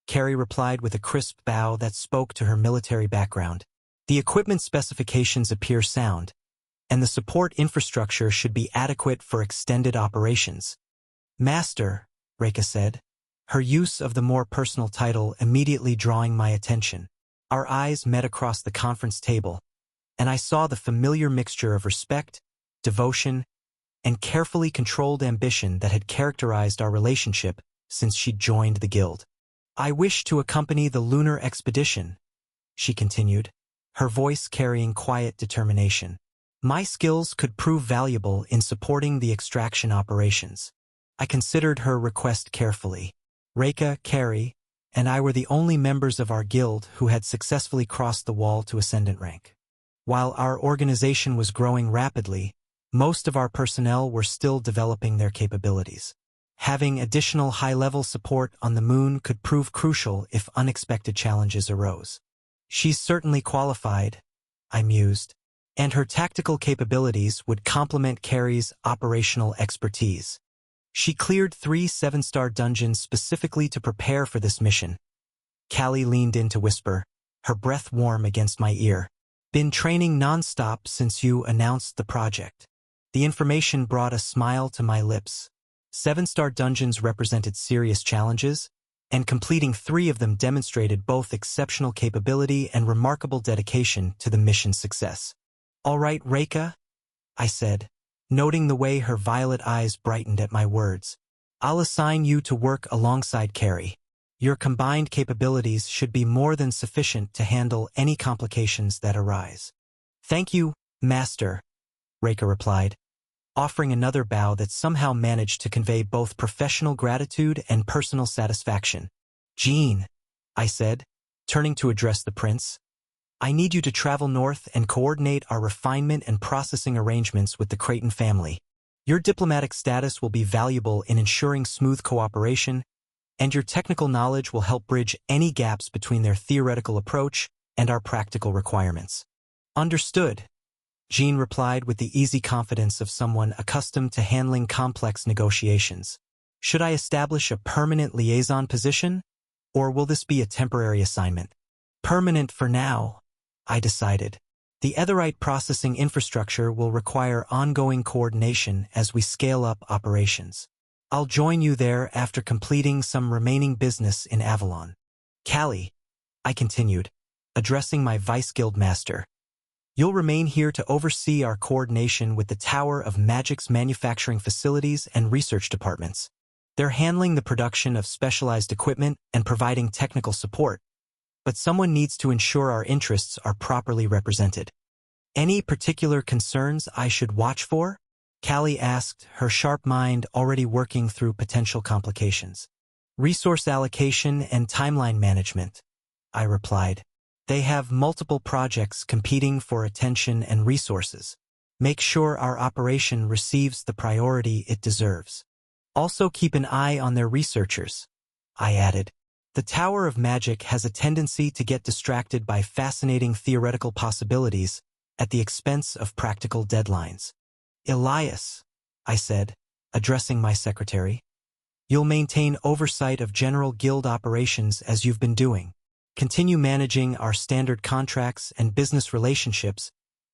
Carrie replied with a crisp bow that spoke to her military background. The equipment specifications appear sound, and the support infrastructure should be adequate for extended operations. Master, Reka said, her use of the more personal title immediately drawing my attention. Our eyes met across the conference table, and I saw the familiar mixture of respect, devotion, and carefully controlled ambition that had characterized our relationship since she joined the guild. I wish to accompany the lunar expedition, she continued, her voice carrying quiet determination. My skills could prove valuable in supporting the extraction operations. I considered her request carefully. Reka, Carrie, and I were the only members of our guild who had successfully crossed the wall to ascendant rank. While our organization was growing rapidly, most of our personnel were still developing their capabilities. Having additional high-level support on the moon could prove crucial if unexpected challenges arose. She's certainly qualified, I mused, and her tactical capabilities would complement Carrie's operational expertise. She cleared 3 7-star dungeons specifically to prepare for this mission. Callie leaned in to whisper, her breath warm against my ear. Been training non-stop since you announced the project. The information brought a smile to my lips. 7-star dungeons represented serious challenges, and completing 3 of them demonstrated both exceptional capability and remarkable dedication to the mission's success. All right, Reka, I said, noting the way her violet eyes brightened at my words. I'll assign you to work alongside Carrie. Your combined capabilities should be more than sufficient to handle any complications that arise. Thank you, Master, Reka replied, offering another bow that somehow managed to convey both professional gratitude and personal satisfaction. Jean, I said, turning to address the prince, I need you to travel north and coordinate our refinement and processing arrangements with the Creighton family. Your diplomatic status will be valuable in ensuring smooth cooperation, and your technical knowledge will help bridge any gaps between their theoretical approach and our practical requirements. Understood, Jean replied with the easy confidence of someone accustomed to handling complex negotiations. Should I establish a permanent liaison position, or will this be a temporary assignment? Permanent for now, I decided. The Etherite processing infrastructure will require ongoing coordination as we scale up operations. I'll join you there after completing some remaining business in Avalon. Callie, I continued, addressing my vice guild master. You'll remain here to oversee our coordination with the Tower of Magic's manufacturing facilities and research departments. They're handling the production of specialized equipment and providing technical support, but someone needs to ensure our interests are properly represented. Any particular concerns I should watch for? Callie asked, her sharp mind already working through potential complications. Resource allocation and timeline management, I replied. They have multiple projects competing for attention and resources. Make sure our operation receives the priority it deserves. Also keep an eye on their researchers, I added. The Tower of Magic has a tendency to get distracted by fascinating theoretical possibilities at the expense of practical deadlines. Elias, I said, addressing my secretary. You'll maintain oversight of general guild operations as you've been doing. Continue managing our standard contracts and business relationships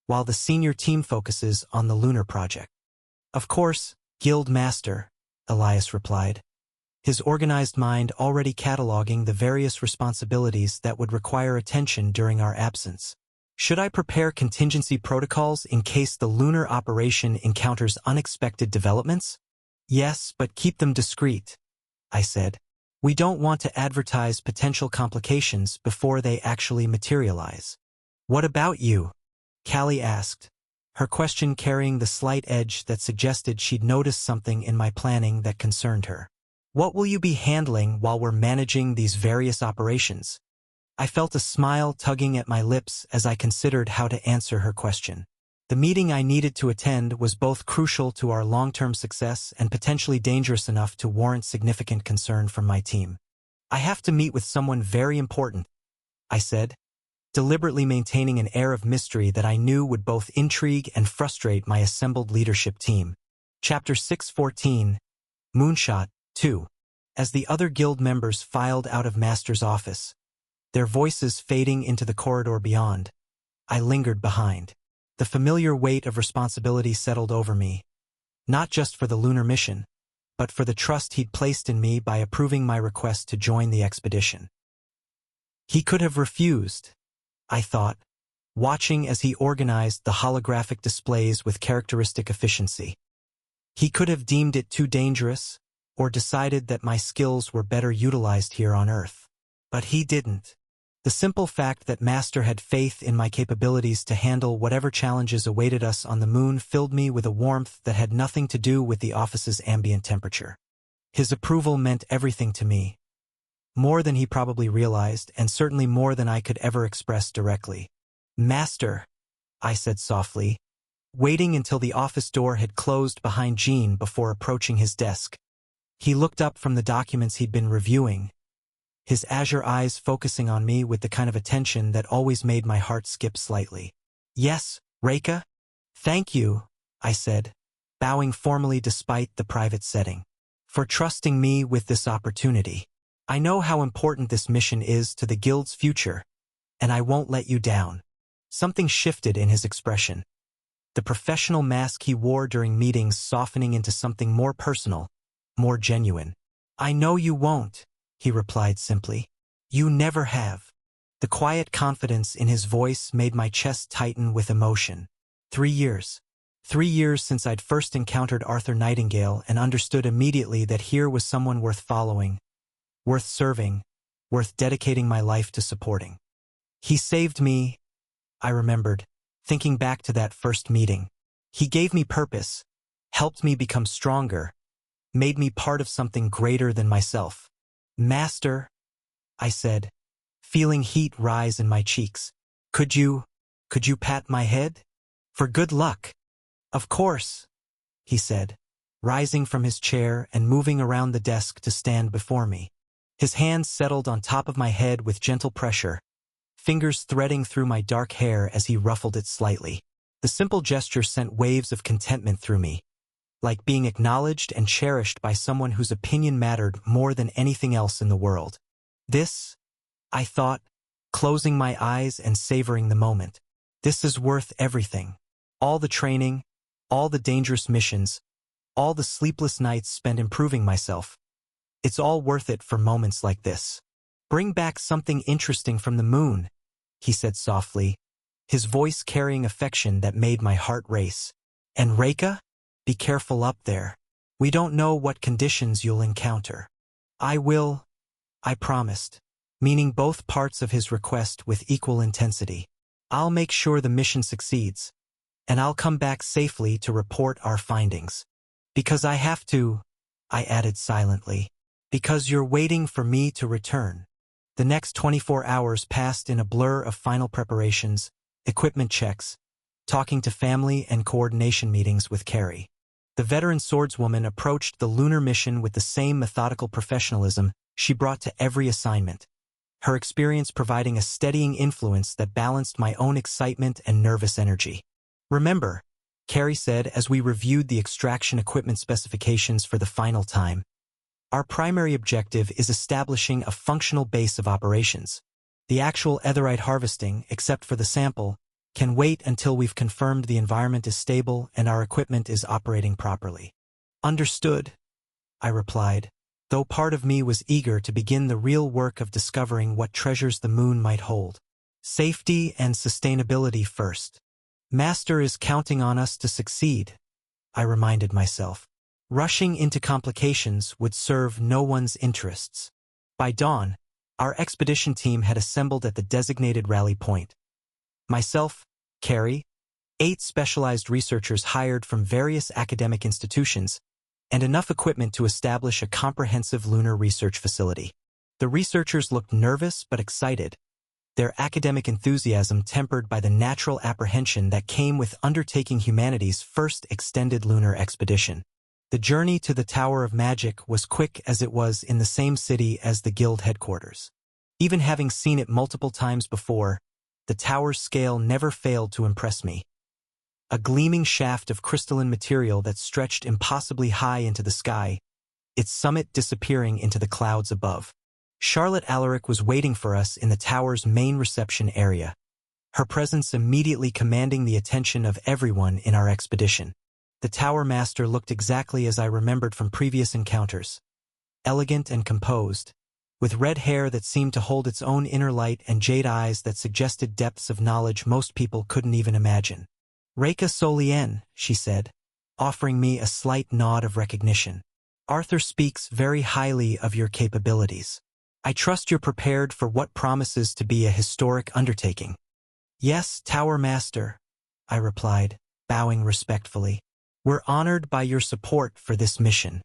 while the senior team focuses on the lunar project. Of course, Guild Master, Elias replied, his organized mind already cataloging the various responsibilities that would require attention during our absence. Should I prepare contingency protocols in case the lunar operation encounters unexpected developments? Yes, but keep them discreet, I said. We don't want to advertise potential complications before they actually materialize. What about you? Callie asked, her question carrying the slight edge that suggested she'd noticed something in my planning that concerned her. What will you be handling while we're managing these various operations? I felt a smile tugging at my lips as I considered how to answer her question. The meeting I needed to attend was both crucial to our long-term success and potentially dangerous enough to warrant significant concern from my team. I have to meet with someone very important, I said, deliberately maintaining an air of mystery that I knew would both intrigue and frustrate my assembled leadership team. Chapter 614, Moonshot 2. As the other guild members filed out of Master's office, their voices fading into the corridor beyond, I lingered behind. The familiar weight of responsibility settled over me, not just for the lunar mission, but for the trust he'd placed in me by approving my request to join the expedition. He could have refused, I thought, watching as he organized the holographic displays with characteristic efficiency. He could have deemed it too dangerous, or decided that my skills were better utilized here on Earth. But he didn't. The simple fact that Master had faith in my capabilities to handle whatever challenges awaited us on the moon filled me with a warmth that had nothing to do with the office's ambient temperature. His approval meant everything to me, more than he probably realized, and certainly more than I could ever express directly. "Master," I said softly, waiting until the office door had closed behind Jean before approaching his desk. He looked up from the documents he'd been reviewing, his azure eyes focusing on me with the kind of attention that always made my heart skip slightly. "Yes, Reika?" "Thank you," I said, bowing formally despite the private setting, "for trusting me with this opportunity. I know how important this mission is to the Guild's future, and I won't let you down." Something shifted in his expression, the professional mask he wore during meetings softening into something more personal, more genuine. "I know you won't," he replied simply. "You never have." The quiet confidence in his voice made my chest tighten with emotion. 3 years. 3 years since I'd first encountered Arthur Nightingale and understood immediately that here was someone worth following, worth serving, worth dedicating my life to supporting. He saved me, I remembered, thinking back to that first meeting. He gave me purpose, helped me become stronger, made me part of something greater than myself. "Master," I said, feeling heat rise in my cheeks. Could you pat my head? For good luck." "Of course," he said, rising from his chair and moving around the desk to stand before me. His hands settled on top of my head with gentle pressure, fingers threading through my dark hair as he ruffled it slightly. The simple gesture sent waves of contentment through me, like being acknowledged and cherished by someone whose opinion mattered more than anything else in the world. This, I thought, closing my eyes and savoring the moment. This is worth everything. All the training, all the dangerous missions, all the sleepless nights spent improving myself. It's all worth it for moments like this. "Bring back something interesting from the moon," he said softly, his voice carrying affection that made my heart race. "And Reika? Be careful up there. We don't know what conditions you'll encounter." "I will," I promised, meaning both parts of his request with equal intensity. "I'll make sure the mission succeeds, and I'll come back safely to report our findings. Because I have to," I added silently, "because you're waiting for me to return." The next 24 hours passed in a blur of final preparations, equipment checks, talking to family and coordination meetings with Carrie. The veteran swordswoman approached the lunar mission with the same methodical professionalism she brought to every assignment, her experience providing a steadying influence that balanced my own excitement and nervous energy. "Remember," Carrie said as we reviewed the extraction equipment specifications for the final time, "our primary objective is establishing a functional base of operations. The actual etherite harvesting, except for the sample, can wait until we've confirmed the environment is stable and our equipment is operating properly." "Understood," I replied, though part of me was eager to begin the real work of discovering what treasures the moon might hold. Safety and sustainability first. "Master is counting on us to succeed," I reminded myself. Rushing into complications would serve no one's interests. By dawn, our expedition team had assembled at the designated rally point. Myself, Carrie, 8 specialized researchers hired from various academic institutions, and enough equipment to establish a comprehensive lunar research facility. The researchers looked nervous but excited, their academic enthusiasm tempered by the natural apprehension that came with undertaking humanity's first extended lunar expedition. The journey to the Tower of Magic was quick as it was in the same city as the guild headquarters. Even having seen it multiple times before, the tower's scale never failed to impress me. A gleaming shaft of crystalline material that stretched impossibly high into the sky, its summit disappearing into the clouds above. Charlotte Alaric was waiting for us in the tower's main reception area, her presence immediately commanding the attention of everyone in our expedition. The Tower Master looked exactly as I remembered from previous encounters, elegant and composed, with red hair that seemed to hold its own inner light and jade eyes that suggested depths of knowledge most people couldn't even imagine. "Reika Solien," she said, offering me a slight nod of recognition. "Arthur speaks very highly of your capabilities. I trust you're prepared for what promises to be a historic undertaking." "Yes, Tower Master," I replied, bowing respectfully. "We're honored by your support for this mission."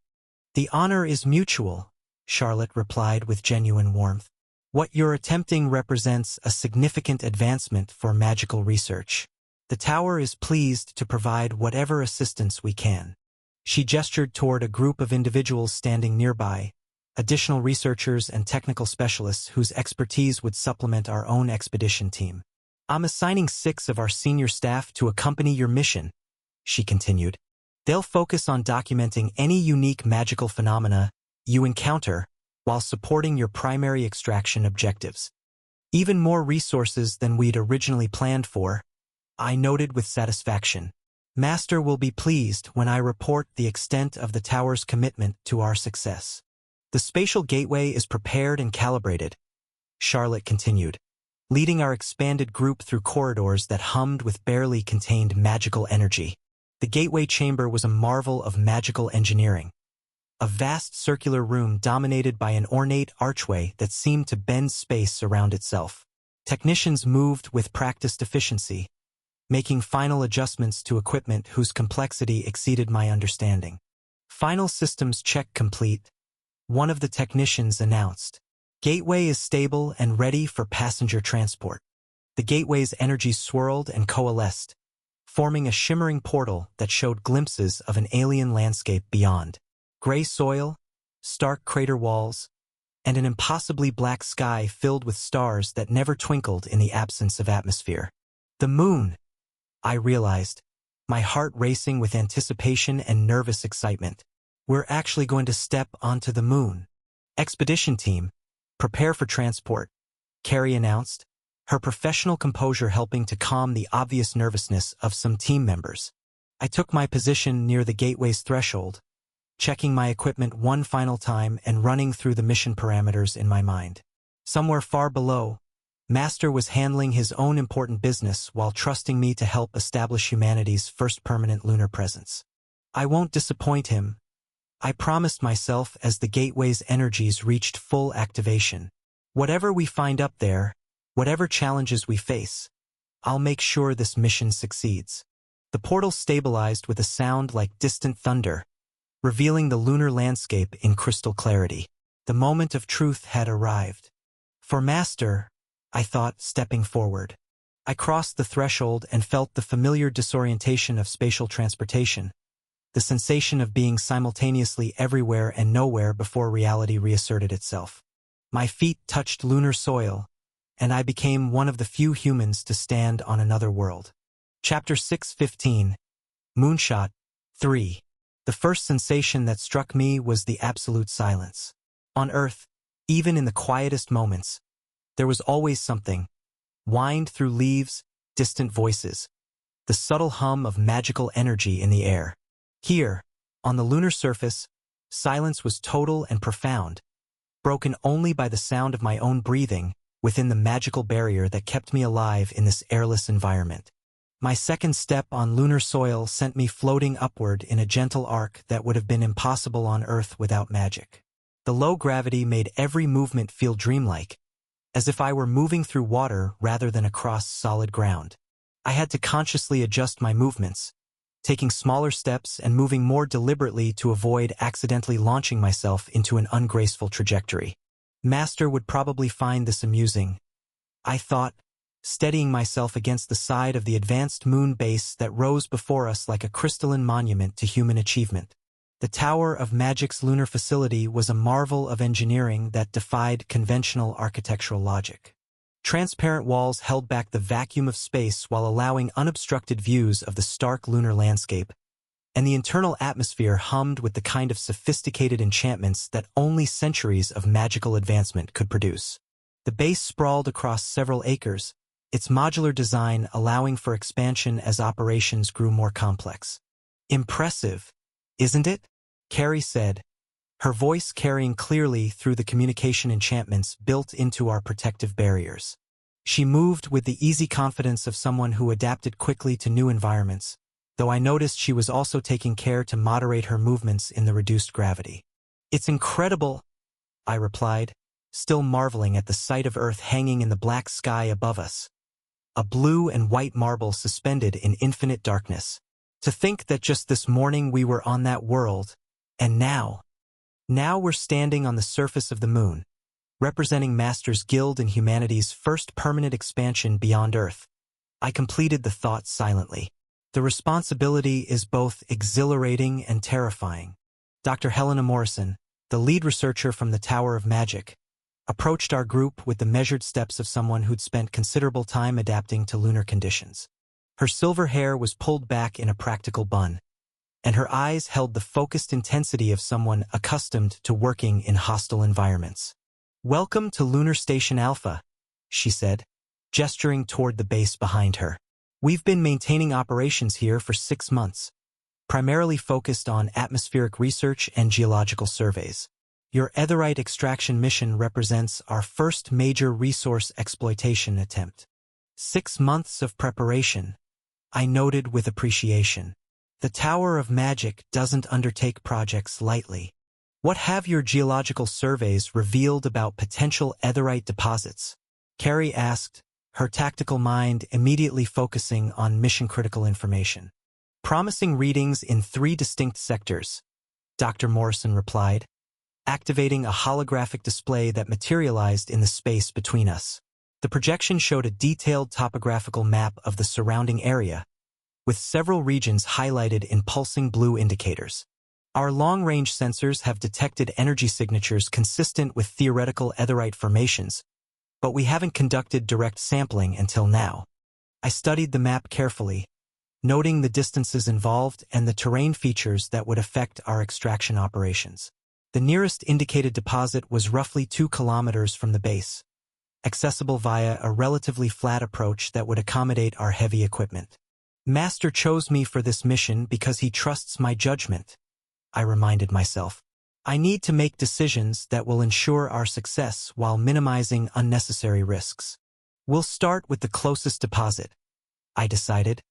"The honor is mutual," Charlotte replied with genuine warmth. "What you're attempting represents a significant advancement for magical research. The Tower is pleased to provide whatever assistance we can." She gestured toward a group of individuals standing nearby, additional researchers and technical specialists whose expertise would supplement our own expedition team. "I'm assigning 6 of our senior staff to accompany your mission," she continued. "They'll focus on documenting any unique magical phenomena you encounter while supporting your primary extraction objectives. Even more resources than we'd originally planned for," I noted with satisfaction. "Master will be pleased when I report the extent of the Tower's commitment to our success." "The spatial gateway is prepared and calibrated," Charlotte continued, leading our expanded group through corridors that hummed with barely contained magical energy. The gateway chamber was a marvel of magical engineering. A vast circular room dominated by an ornate archway that seemed to bend space around itself. Technicians moved with practiced efficiency, making final adjustments to equipment whose complexity exceeded my understanding. "Final systems check complete," one of the technicians announced. "Gateway is stable and ready for passenger transport." The gateway's energy swirled and coalesced, forming a shimmering portal that showed glimpses of an alien landscape beyond. Gray soil, stark crater walls, and an impossibly black sky filled with stars that never twinkled in the absence of atmosphere. "The moon," I realized, my heart racing with anticipation and nervous excitement. "We're actually going to step onto the moon." "Expedition team, prepare for transport," Carrie announced, her professional composure helping to calm the obvious nervousness of some team members. I took my position near the gateway's threshold, checking my equipment one final time and running through the mission parameters in my mind. Somewhere far below, Master was handling his own important business while trusting me to help establish humanity's first permanent lunar presence. I won't disappoint him, I promised myself as the gateway's energies reached full activation. Whatever we find up there, whatever challenges we face, I'll make sure this mission succeeds. The portal stabilized with a sound like distant thunder, revealing the lunar landscape in crystal clarity. The moment of truth had arrived. For Master, I thought, stepping forward. I crossed the threshold and felt the familiar disorientation of spatial transportation, the sensation of being simultaneously everywhere and nowhere before reality reasserted itself. My feet touched lunar soil, and I became one of the few humans to stand on another world. Chapter 6:15, Moonshot 3. The first sensation that struck me was the absolute silence. On Earth, even in the quietest moments, there was always something, whined through leaves, distant voices, the subtle hum of magical energy in the air. Here, on the lunar surface, silence was total and profound, broken only by the sound of my own breathing within the magical barrier that kept me alive in this airless environment. My second step on lunar soil sent me floating upward in a gentle arc that would have been impossible on Earth without magic. The low gravity made every movement feel dreamlike, as if I were moving through water rather than across solid ground. I had to consciously adjust my movements, taking smaller steps and moving more deliberately to avoid accidentally launching myself into an ungraceful trajectory. Master would probably find this amusing, I thought, steadying myself against the side of the advanced moon base that rose before us like a crystalline monument to human achievement. The Tower of Magic's lunar facility was a marvel of engineering that defied conventional architectural logic. Transparent walls held back the vacuum of space while allowing unobstructed views of the stark lunar landscape, and the internal atmosphere hummed with the kind of sophisticated enchantments that only centuries of magical advancement could produce. The base sprawled across several acres, its modular design allowing for expansion as operations grew more complex. "Impressive, isn't it?" Carrie said, her voice carrying clearly through the communication enchantments built into our protective barriers. She moved with the easy confidence of someone who adapted quickly to new environments, though I noticed she was also taking care to moderate her movements in the reduced gravity. "It's incredible," I replied, still marveling at the sight of Earth hanging in the black sky above us. A blue and white marble suspended in infinite darkness. To think that just this morning we were on that world, and now we're standing on the surface of the moon, representing Masters Guild and humanity's first permanent expansion beyond Earth. I completed the thought silently. The responsibility is both exhilarating and terrifying. Dr. Helena Morrison, the lead researcher from the Tower of Magic, approached our group with the measured steps of someone who'd spent considerable time adapting to lunar conditions. Her silver hair was pulled back in a practical bun, and her eyes held the focused intensity of someone accustomed to working in hostile environments. "Welcome to Lunar Station Alpha," she said, gesturing toward the base behind her. "We've been maintaining operations here for 6 months, primarily focused on atmospheric research and geological surveys. Your Aetheryte extraction mission represents our first major resource exploitation attempt." 6 months of preparation, I noted with appreciation. The Tower of Magic doesn't undertake projects lightly. "What have your geological surveys revealed about potential Aetheryte deposits?" Carrie asked, her tactical mind immediately focusing on mission-critical information. "Promising readings in 3 distinct sectors," Dr. Morrison replied, activating a holographic display that materialized in the space between us. The projection showed a detailed topographical map of the surrounding area, with several regions highlighted in pulsing blue indicators. "Our long-range sensors have detected energy signatures consistent with theoretical Aetheryte formations, but we haven't conducted direct sampling until now." I studied the map carefully, noting the distances involved and the terrain features that would affect our extraction operations. The nearest indicated deposit was roughly 2 kilometers from the base, accessible via a relatively flat approach that would accommodate our heavy equipment. "Master chose me for this mission because he trusts my judgment," I reminded myself. "I need to make decisions that will ensure our success while minimizing unnecessary risks. We'll start with the closest deposit," I decided,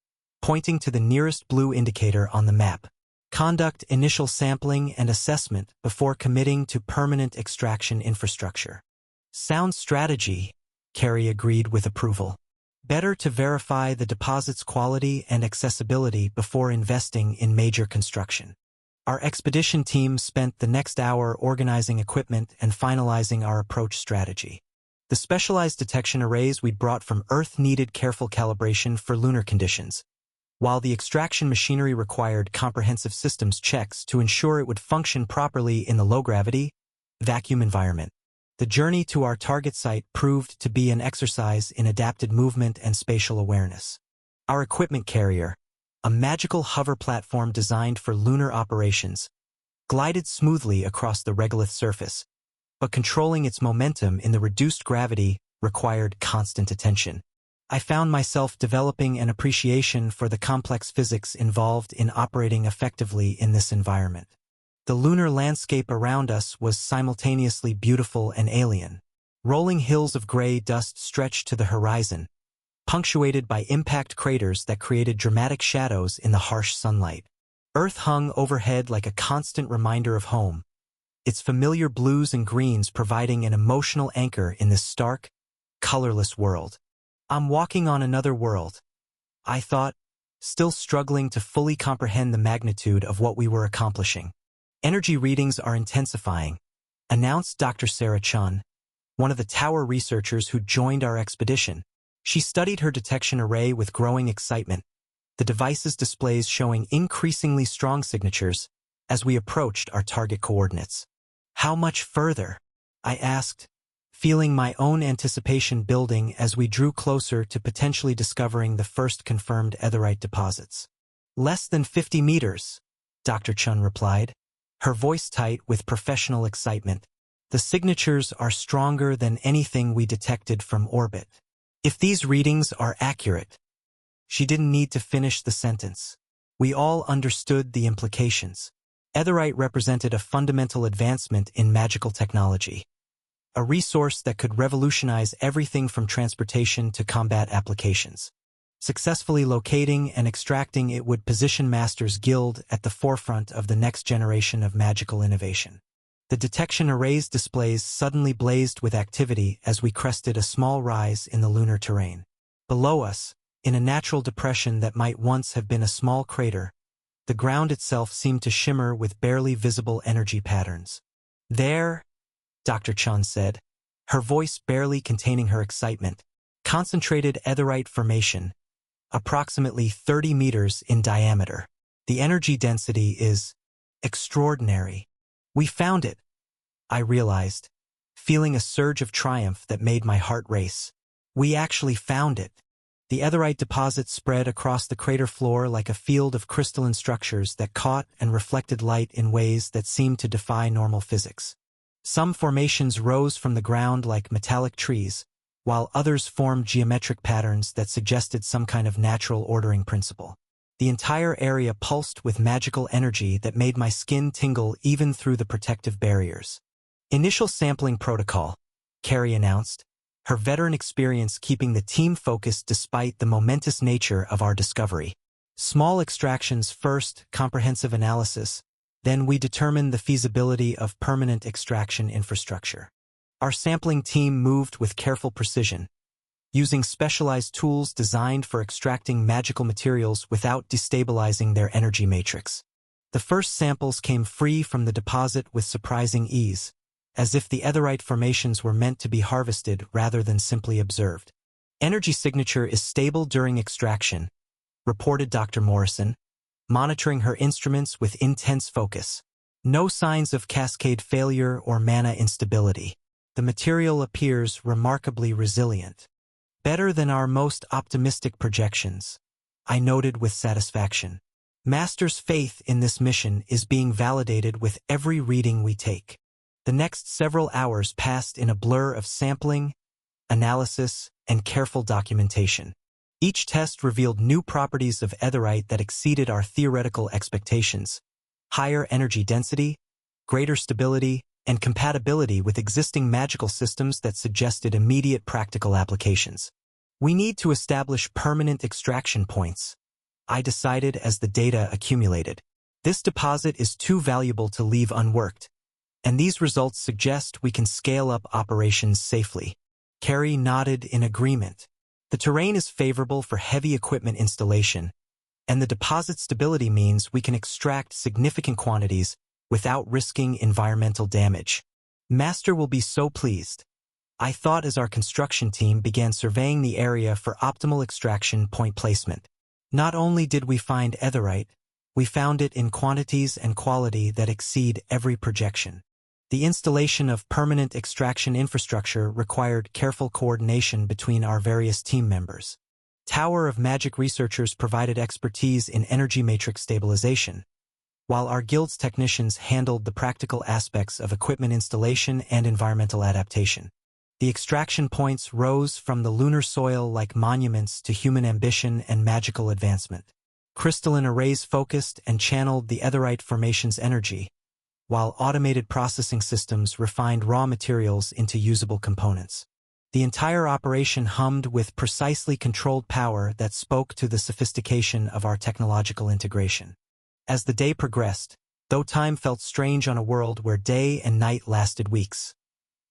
pointing to the nearest blue indicator on the map. "Conduct initial sampling and assessment before committing to permanent extraction infrastructure." "Sound strategy," Carrie agreed with approval. "Better to verify the deposit's quality and accessibility before investing in major construction." Our expedition team spent the next hour organizing equipment and finalizing our approach strategy. The specialized detection arrays we'd brought from Earth needed careful calibration for lunar conditions, while the extraction machinery required comprehensive systems checks to ensure it would function properly in the low-gravity, vacuum environment. The journey to our target site proved to be an exercise in adapted movement and spatial awareness. Our equipment carrier, a magical hover platform designed for lunar operations, glided smoothly across the regolith surface, but controlling its momentum in the reduced gravity required constant attention. I found myself developing an appreciation for the complex physics involved in operating effectively in this environment. The lunar landscape around us was simultaneously beautiful and alien. Rolling hills of gray dust stretched to the horizon, punctuated by impact craters that created dramatic shadows in the harsh sunlight. Earth hung overhead like a constant reminder of home, its familiar blues and greens providing an emotional anchor in this stark, colorless world. "I'm walking on another world," I thought, still struggling to fully comprehend the magnitude of what we were accomplishing. "Energy readings are intensifying," announced Dr. Sarah Chun, one of the tower researchers who joined our expedition. She studied her detection array with growing excitement, the device's displays showing increasingly strong signatures as we approached our target coordinates. How much further? I asked, feeling my own anticipation building as we drew closer to potentially discovering the first confirmed Aetheryte deposits. Less than 50 meters, Dr. Chun replied, her voice tight with professional excitement. The signatures are stronger than anything we detected from orbit. If these readings are accurate, she didn't need to finish the sentence. We all understood the implications. Aetheryte represented a fundamental advancement in magical technology, a resource that could revolutionize everything from transportation to combat applications. Successfully locating and extracting it would position Masters Guild at the forefront of the next generation of magical innovation. The detection array's displays suddenly blazed with activity as we crested a small rise in the lunar terrain. Below us, in a natural depression that might once have been a small crater, the ground itself seemed to shimmer with barely visible energy patterns. There, Dr. Chun said, her voice barely containing her excitement, concentrated Aetheryte formation, approximately 30 meters in diameter. The energy density is extraordinary. We found it, I realized, feeling a surge of triumph that made my heart race. We actually found it. The Aetheryte deposit spread across the crater floor like a field of crystalline structures that caught and reflected light in ways that seemed to defy normal physics. Some formations rose from the ground like metallic trees, while others formed geometric patterns that suggested some kind of natural ordering principle. The entire area pulsed with magical energy that made my skin tingle even through the protective barriers. Initial sampling protocol, Carrie announced, her veteran experience keeping the team focused despite the momentous nature of our discovery. Small extractions first, comprehensive analysis, then we determined the feasibility of permanent extraction infrastructure. Our sampling team moved with careful precision, using specialized tools designed for extracting magical materials without destabilizing their energy matrix. The first samples came free from the deposit with surprising ease, as if the Aetheryte formations were meant to be harvested rather than simply observed. Energy signature is stable during extraction, reported Dr. Morrison, monitoring her instruments with intense focus. No signs of cascade failure or mana instability. The material appears remarkably resilient. Better than our most optimistic projections, I noted with satisfaction. Master's faith in this mission is being validated with every reading we take. The next several hours passed in a blur of sampling, analysis, and careful documentation. Each test revealed new properties of Aetheryte that exceeded our theoretical expectations: higher energy density, greater stability, and compatibility with existing magical systems that suggested immediate practical applications. We need to establish permanent extraction points, I decided as the data accumulated. This deposit is too valuable to leave unworked, and these results suggest we can scale up operations safely. Carrie nodded in agreement. The terrain is favorable for heavy equipment installation, and the deposit stability means we can extract significant quantities without risking environmental damage. Master will be so pleased, I thought as our construction team began surveying the area for optimal extraction point placement. Not only did we find Aetheryte, we found it in quantities and quality that exceed every projection. The installation of permanent extraction infrastructure required careful coordination between our various team members. Tower of Magic researchers provided expertise in energy matrix stabilization, while our guild's technicians handled the practical aspects of equipment installation and environmental adaptation. The extraction points rose from the lunar soil like monuments to human ambition and magical advancement. Crystalline arrays focused and channeled the Aetheryte formation's energy, while automated processing systems refined raw materials into usable components. The entire operation hummed with precisely controlled power that spoke to the sophistication of our technological integration. As the day progressed, though time felt strange on a world where day and night lasted weeks,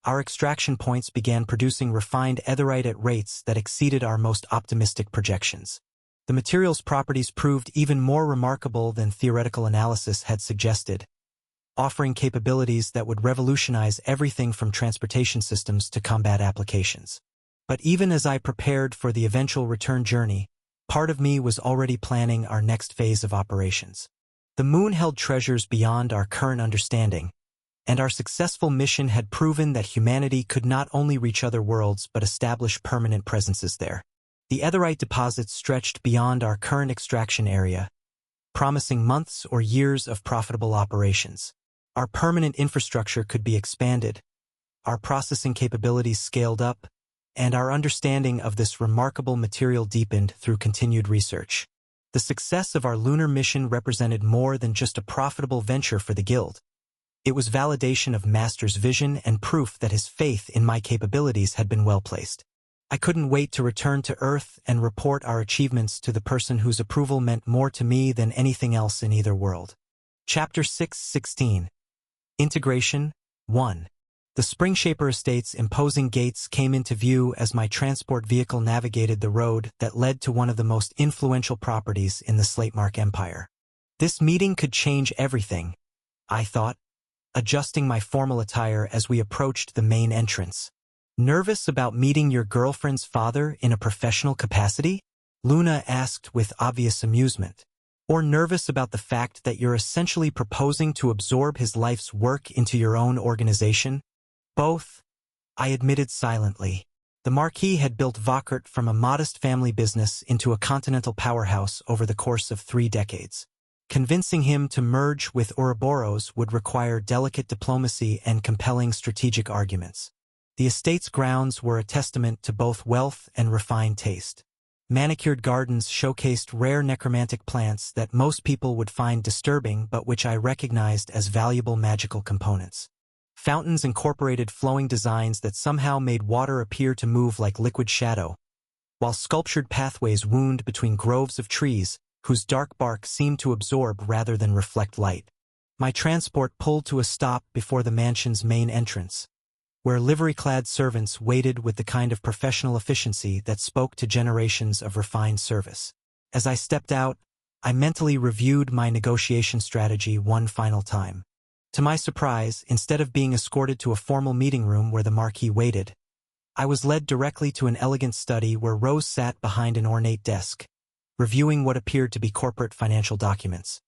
our extraction points began producing refined Aetheryte at rates that exceeded our most optimistic projections. The material's properties proved even more remarkable than theoretical analysis had suggested, offering capabilities that would revolutionize everything from transportation systems to combat applications. But even as I prepared for the eventual return journey, part of me was already planning our next phase of operations. The moon held treasures beyond our current understanding, and our successful mission had proven that humanity could not only reach other worlds but establish permanent presences there. The Aetheryte deposits stretched beyond our current extraction area, promising months or years of profitable operations. Our permanent infrastructure could be expanded, our processing capabilities scaled up, and our understanding of this remarkable material deepened through continued research. The success of our lunar mission represented more than just a profitable venture for the Guild. It was validation of Master's vision and proof that his faith in my capabilities had been well placed. I couldn't wait to return to Earth and report our achievements to the person whose approval meant more to me than anything else in either world. Chapter 6:16. Integration 1. The Springshaper Estate's imposing gates came into view as my transport vehicle navigated the road that led to one of the most influential properties in the Slatemark Empire. This meeting could change everything, I thought, adjusting my formal attire as we approached the main entrance. Nervous about meeting your girlfriend's father in a professional capacity? Luna asked with obvious amusement. Or nervous about the fact that you're essentially proposing to absorb his life's work into your own organization? Both, I admitted silently. The Marquis had built Vokert from a modest family business into a continental powerhouse over the course of 3 decades. Convincing him to merge with Ouroboros would require delicate diplomacy and compelling strategic arguments. The estate's grounds were a testament to both wealth and refined taste. Manicured gardens showcased rare necromantic plants that most people would find disturbing but which I recognized as valuable magical components. Fountains incorporated flowing designs that somehow made water appear to move like liquid shadow, while sculptured pathways wound between groves of trees whose dark bark seemed to absorb rather than reflect light. My transport pulled to a stop before the mansion's main entrance, where livery-clad servants waited with the kind of professional efficiency that spoke to generations of refined service. As I stepped out, I mentally reviewed my negotiation strategy one final time. To my surprise, instead of being escorted to a formal meeting room where the Marquis waited, I was led directly to an elegant study where Rose sat behind an ornate desk, reviewing what appeared to be corporate financial documents.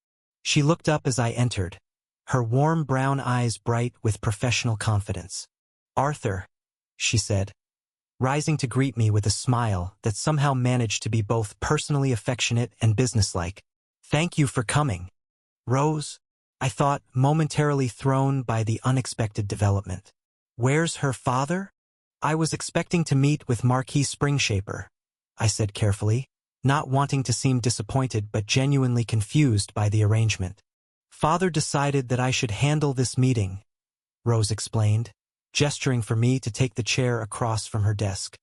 She looked up as I entered, her warm brown eyes bright with professional confidence. "Arthur," she said, rising to greet me with a smile that somehow managed to be both personally affectionate and businesslike. "Thank you for coming." "Rose?" I thought, momentarily thrown by the unexpected development. "Where's her father?" "I was expecting to meet with Marquis Springshaper," I said carefully, not wanting to seem disappointed but genuinely confused by the arrangement. "Father decided that I should handle this meeting," Rose explained, gesturing for me to take the chair across from her desk.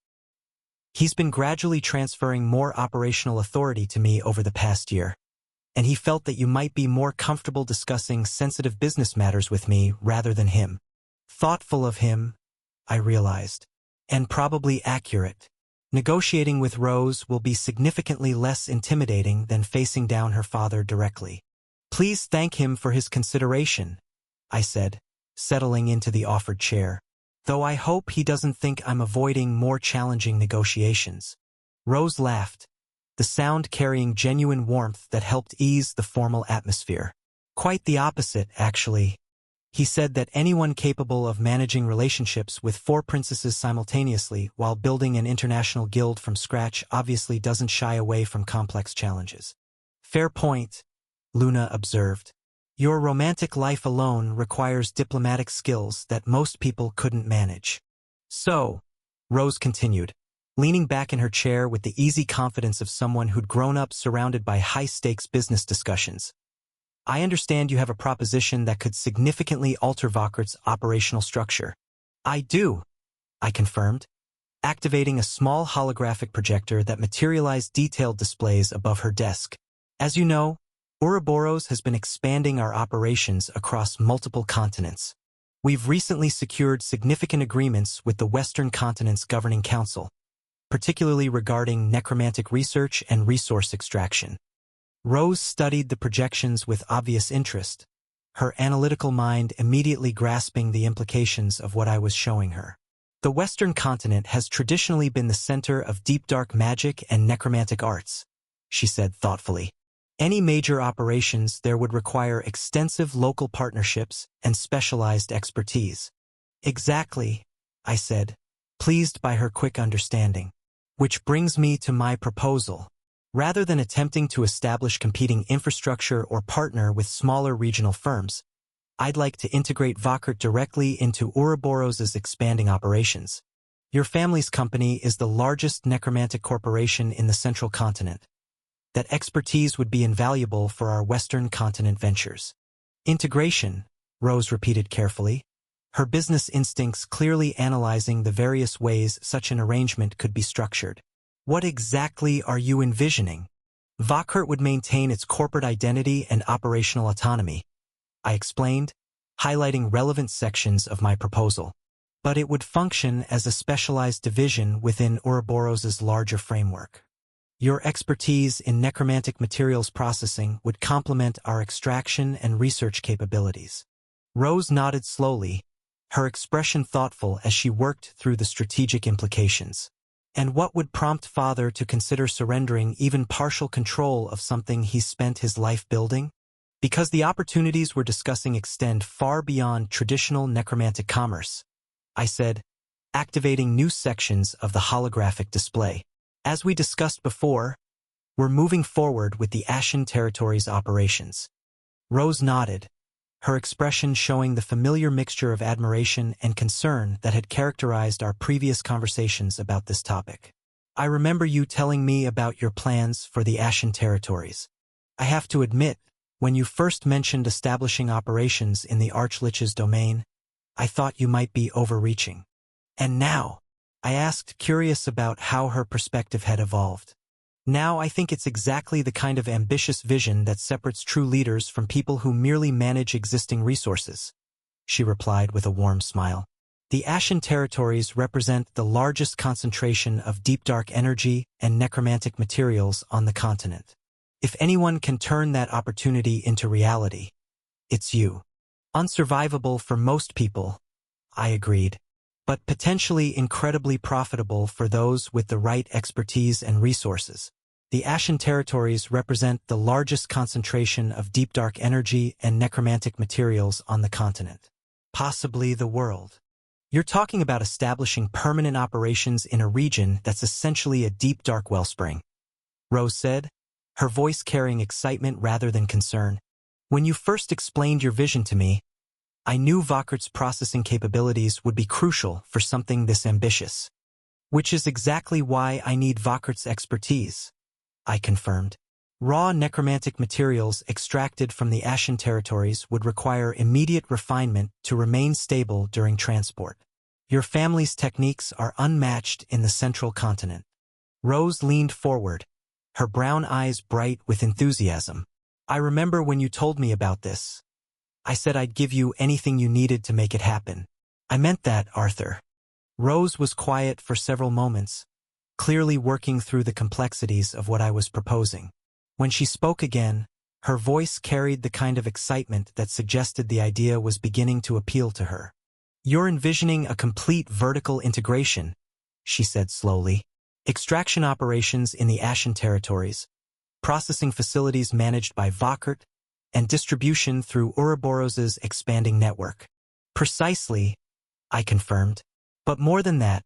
"He's been gradually transferring more operational authority to me over the past year, and he felt that you might be more comfortable discussing sensitive business matters with me rather than him." Thoughtful of him, I realized, and probably accurate. Negotiating with Rose will be significantly less intimidating than facing down her father directly. "Please thank him for his consideration," I said, settling into the offered chair. "Though I hope he doesn't think I'm avoiding more challenging negotiations." Rose laughed, the sound carrying genuine warmth that helped ease the formal atmosphere. "Quite the opposite, actually. He said that anyone capable of managing relationships with 4 princesses simultaneously while building an international guild from scratch obviously doesn't shy away from complex challenges." "Fair point," Luna observed. "Your romantic life alone requires diplomatic skills that most people couldn't manage." "So," Rose continued, leaning back in her chair with the easy confidence of someone who'd grown up surrounded by high-stakes business discussions, "I understand you have a proposition that could significantly alter Vokert's operational structure." "I do," I confirmed, activating a small holographic projector that materialized detailed displays above her desk. "As you know, Ouroboros has been expanding our operations across multiple continents. We've recently secured significant agreements with the Western Continent's Governing Council, particularly regarding necromantic research and resource extraction." Rose studied the projections with obvious interest, her analytical mind immediately grasping the implications of what I was showing her. The Western continent has traditionally been the center of deep dark magic and necromantic arts, she said thoughtfully. Any major operations there would require extensive local partnerships and specialized expertise. Exactly, I said, pleased by her quick understanding. Which brings me to my proposal. Rather than attempting to establish competing infrastructure or partner with smaller regional firms, I'd like to integrate Vakert directly into Ouroboros's expanding operations. Your family's company is the largest necromantic corporation in the central continent. That expertise would be invaluable for our Western continent ventures. Integration, Rose repeated carefully, her business instincts clearly analyzing the various ways such an arrangement could be structured. What exactly are you envisioning? Vakert would maintain its corporate identity and operational autonomy, I explained, highlighting relevant sections of my proposal. But it would function as a specialized division within Ouroboros's larger framework. Your expertise in necromantic materials processing would complement our extraction and research capabilities. Rose nodded slowly, her expression thoughtful as she worked through the strategic implications. And what would prompt Father to consider surrendering even partial control of something he spent his life building? Because the opportunities we're discussing extend far beyond traditional necromantic commerce, I said, activating new sections of the holographic display. As we discussed before, we're moving forward with the Ashen Territories operations. Rose nodded, her expression showing the familiar mixture of admiration and concern that had characterized our previous conversations about this topic. I remember you telling me about your plans for the Ashen Territories. I have to admit, when you first mentioned establishing operations in the Archlich's domain, I thought you might be overreaching. And now, I asked, curious about how her perspective had evolved. Now I think it's exactly the kind of ambitious vision that separates true leaders from people who merely manage existing resources, she replied with a warm smile. The Ashen Territories represent the largest concentration of deep dark energy and necromantic materials on the continent. If anyone can turn that opportunity into reality, it's you. Unsurvivable for most people, I agreed, but potentially incredibly profitable for those with the right expertise and resources. The Ashen Territories represent the largest concentration of deep dark energy and necromantic materials on the continent, possibly the world. You're talking about establishing permanent operations in a region that's essentially a deep dark wellspring, Rose said, her voice carrying excitement rather than concern. When you first explained your vision to me, I knew Vakert's processing capabilities would be crucial for something this ambitious. Which is exactly why I need Vakert's expertise, I confirmed. Raw necromantic materials extracted from the Ashen Territories would require immediate refinement to remain stable during transport. Your family's techniques are unmatched in the central continent. Rose leaned forward, her brown eyes bright with enthusiasm. I remember when you told me about this. I said I'd give you anything you needed to make it happen. I meant that, Arthur. Rose was quiet for several moments, clearly working through the complexities of what I was proposing. When she spoke again, her voice carried the kind of excitement that suggested the idea was beginning to appeal to her. You're envisioning a complete vertical integration, she said slowly. Extraction operations in the Ashen Territories, processing facilities managed by Vakert, and distribution through Ouroboros's expanding network. Precisely, I confirmed. But more than that,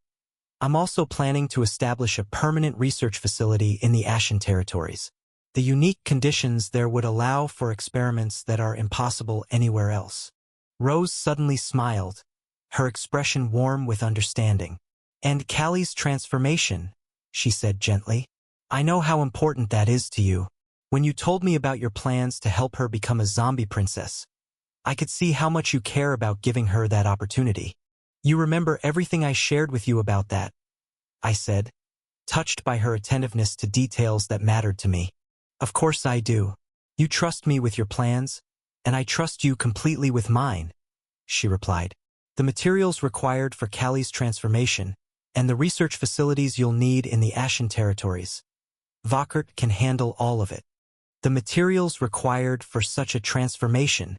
I'm also planning to establish a permanent research facility in the Ashen Territories. The unique conditions there would allow for experiments that are impossible anywhere else. Rose suddenly smiled, her expression warm with understanding. And Callie's transformation, she said gently. I know how important that is to you. When you told me about your plans to help her become a zombie princess, I could see how much you care about giving her that opportunity. You remember everything I shared with you about that, I said, touched by her attentiveness to details that mattered to me. Of course I do. You trust me with your plans, and I trust you completely with mine, she replied. The materials required for Callie's transformation and the research facilities you'll need in the Ashen Territories. Vakert can handle all of it. The materials required for such a transformation,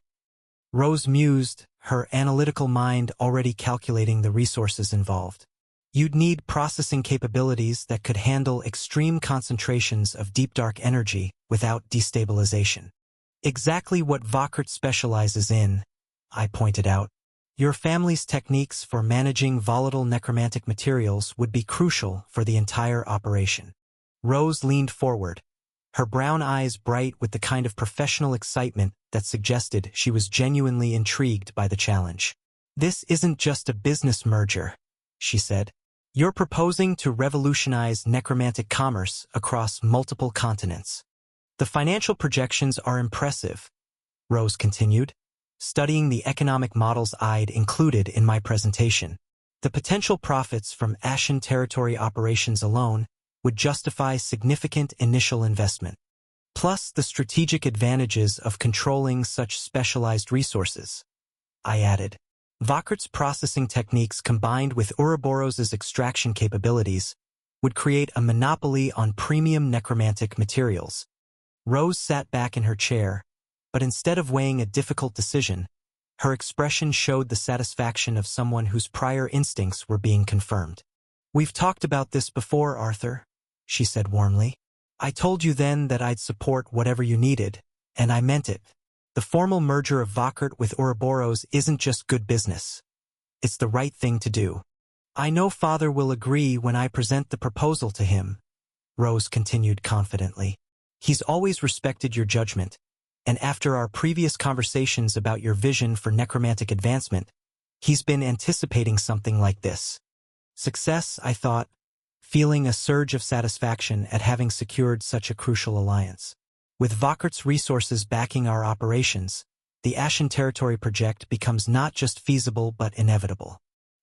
Rose mused, her analytical mind already calculating the resources involved. You'd need processing capabilities that could handle extreme concentrations of deep dark energy without destabilization. Exactly what Vakert specializes in, I pointed out. Your family's techniques for managing volatile necromantic materials would be crucial for the entire operation. Rose leaned forward, her brown eyes bright with the kind of professional excitement that suggested she was genuinely intrigued by the challenge. This isn't just a business merger, she said. You're proposing to revolutionize necromantic commerce across multiple continents. The financial projections are impressive, Rose continued, studying the economic models I'd included in my presentation. The potential profits from Ashen Territory operations alone would justify significant initial investment. Plus the strategic advantages of controlling such specialized resources, I added. Vakert's processing techniques combined with Ouroboros' extraction capabilities would create a monopoly on premium necromantic materials. Rose sat back in her chair, but instead of weighing a difficult decision, her expression showed the satisfaction of someone whose prior instincts were being confirmed. We've talked about this before, Arthur, she said warmly. I told you then that I'd support whatever you needed, and I meant it. The formal merger of Vakert with Ouroboros isn't just good business. It's the right thing to do. I know Father will agree when I present the proposal to him, Rose continued confidently. He's always respected your judgment, and after our previous conversations about your vision for necromantic advancement, he's been anticipating something like this. Success, I thought, feeling a surge of satisfaction at having secured such a crucial alliance. With Vakert's resources backing our operations, the Ashen Territory project becomes not just feasible but inevitable.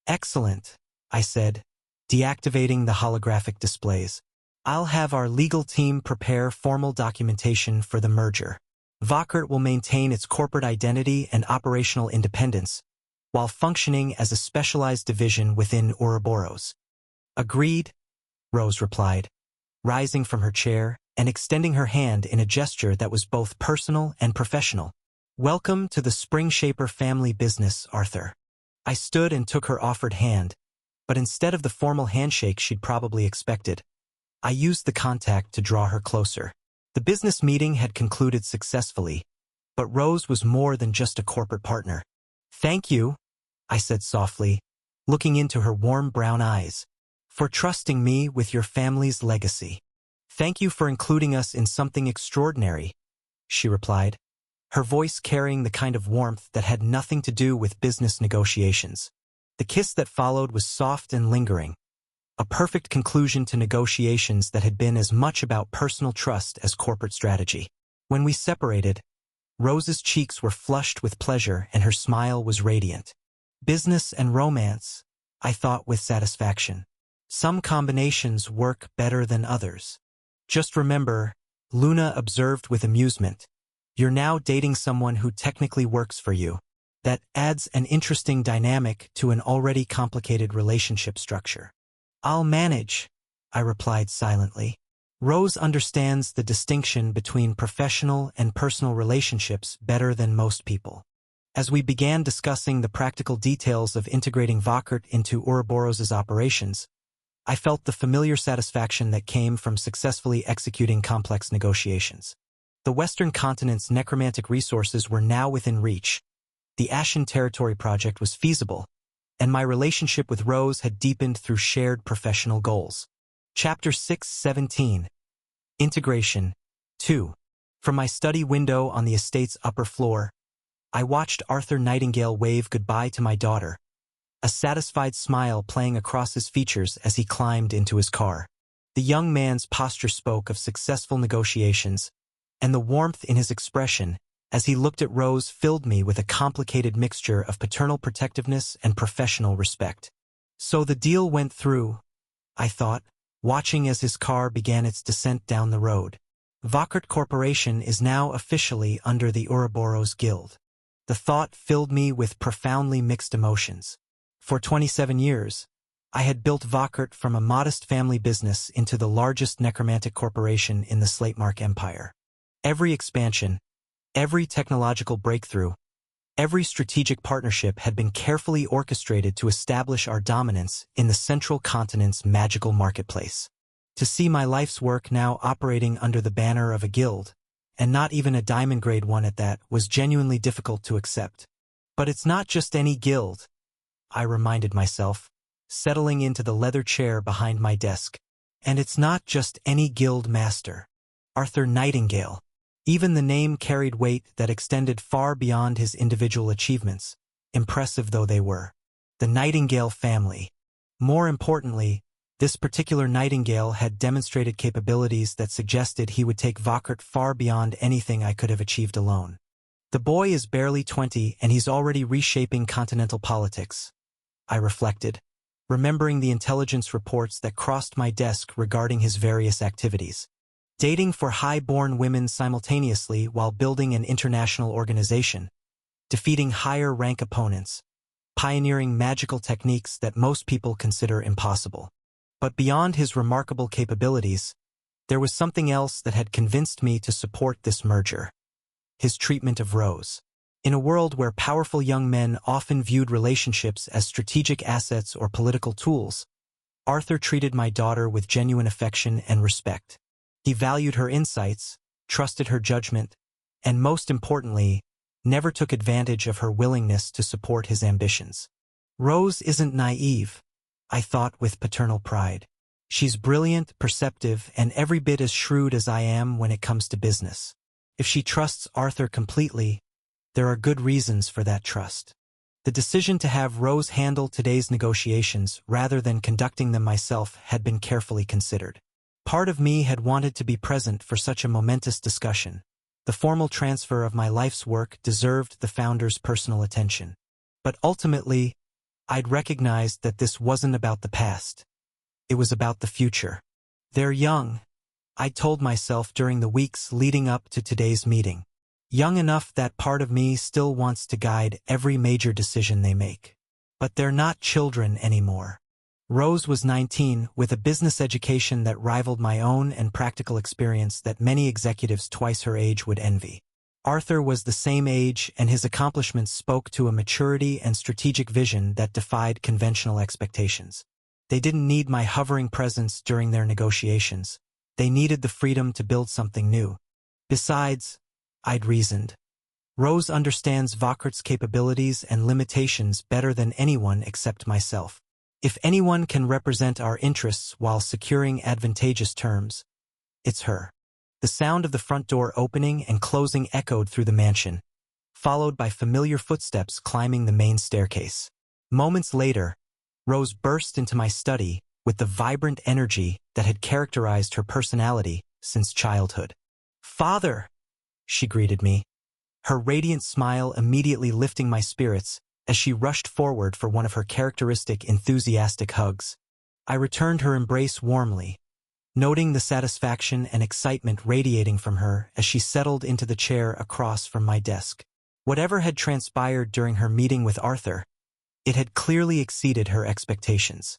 Excellent, I said, deactivating the holographic displays. I'll have our legal team prepare formal documentation for the merger. Vakert will maintain its corporate identity and operational independence, while functioning as a specialized division within Ouroboros. Agreed, Rose replied, rising from her chair and extending her hand in a gesture that was both personal and professional. Welcome to the Springshaper family business, Arthur. I stood and took her offered hand, but instead of the formal handshake she'd probably expected, I used the contact to draw her closer. The business meeting had concluded successfully, but Rose was more than just a corporate partner. Thank you, I said softly, looking into her warm brown eyes, for trusting me with your family's legacy. Thank you for including us in something extraordinary, she replied, her voice carrying the kind of warmth that had nothing to do with business negotiations. The kiss that followed was soft and lingering, a perfect conclusion to negotiations that had been as much about personal trust as corporate strategy. When we separated, Rose's cheeks were flushed with pleasure and her smile was radiant. Business and romance, I thought with satisfaction. Some combinations work better than others. Just remember, Luna observed with amusement, you're now dating someone who technically works for you. That adds an interesting dynamic to an already complicated relationship structure. I'll manage, I replied silently. Rose understands the distinction between professional and personal relationships better than most people. As we began discussing the practical details of integrating Vakert into Ouroboros' operations, I felt the familiar satisfaction that came from successfully executing complex negotiations. The Western continent's necromantic resources were now within reach. The Ashen Territory project was feasible, and my relationship with Rose had deepened through shared professional goals. Chapter 6:17. Integration. 2. From my study window on the estate's upper floor, I watched Arthur Nightingale wave goodbye to my daughter, a satisfied smile playing across his features as he climbed into his car. The young man's posture spoke of successful negotiations, and the warmth in his expression as he looked at Rose filled me with a complicated mixture of paternal protectiveness and professional respect. So the deal went through, I thought, watching as his car began its descent down the road. Vakert Corporation is now officially under the Ouroboros Guild. The thought filled me with profoundly mixed emotions. For 27 years, I had built Vakert from a modest family business into the largest necromantic corporation in the Slatemark Empire. Every expansion, every technological breakthrough, Every strategic partnership had been carefully orchestrated to establish our dominance in the central continent's magical marketplace. To see my life's work now operating under the banner of a guild, and not even a diamond grade one at that, was genuinely difficult to accept. But it's not just any guild, I reminded myself, settling into the leather chair behind my desk. And it's not just any guild master. Arthur Nightingale. Even the name carried weight that extended far beyond his individual achievements, impressive though they were. The Nightingale family. More importantly, this particular Nightingale had demonstrated capabilities that suggested he would take Vauquert far beyond anything I could have achieved alone. The boy is barely 20 and he's already reshaping continental politics, I reflected, remembering the intelligence reports that crossed my desk regarding his various activities. Dating for high-born women simultaneously while building an international organization, defeating higher-rank opponents, pioneering magical techniques that most people consider impossible. But beyond his remarkable capabilities, there was something else that had convinced me to support this merger. His treatment of Rose. In a world where powerful young men often viewed relationships as strategic assets or political tools, Arthur treated my daughter with genuine affection and respect. He valued her insights, trusted her judgment, and most importantly, never took advantage of her willingness to support his ambitions. Rose isn't naive, I thought with paternal pride. She's brilliant, perceptive, and every bit as shrewd as I am when it comes to business. If she trusts Arthur completely, there are good reasons for that trust. The decision to have Rose handle today's negotiations rather than conducting them myself had been carefully considered. Part of me had wanted to be present for such a momentous discussion. The formal transfer of my life's work deserved the founder's personal attention. But ultimately, I'd recognized that this wasn't about the past. It was about the future. They're young, I told myself during the weeks leading up to today's meeting. Young enough that part of me still wants to guide every major decision they make. But they're not children anymore. Rose was 19, with a business education that rivaled my own and practical experience that many executives twice her age would envy. Arthur was the same age, and his accomplishments spoke to a maturity and strategic vision that defied conventional expectations. They didn't need my hovering presence during their negotiations. They needed the freedom to build something new. Besides, I'd reasoned, Rose understands Vauquert's capabilities and limitations better than anyone except myself. If anyone can represent our interests while securing advantageous terms, it's her. The sound of the front door opening and closing echoed through the mansion, followed by familiar footsteps climbing the main staircase. Moments later, Rose burst into my study with the vibrant energy that had characterized her personality since childhood. "Father!" she greeted me, her radiant smile immediately lifting my spirits as she rushed forward for one of her characteristic enthusiastic hugs. I returned her embrace warmly, noting the satisfaction and excitement radiating from her as she settled into the chair across from my desk. Whatever had transpired during her meeting with Arthur, it had clearly exceeded her expectations.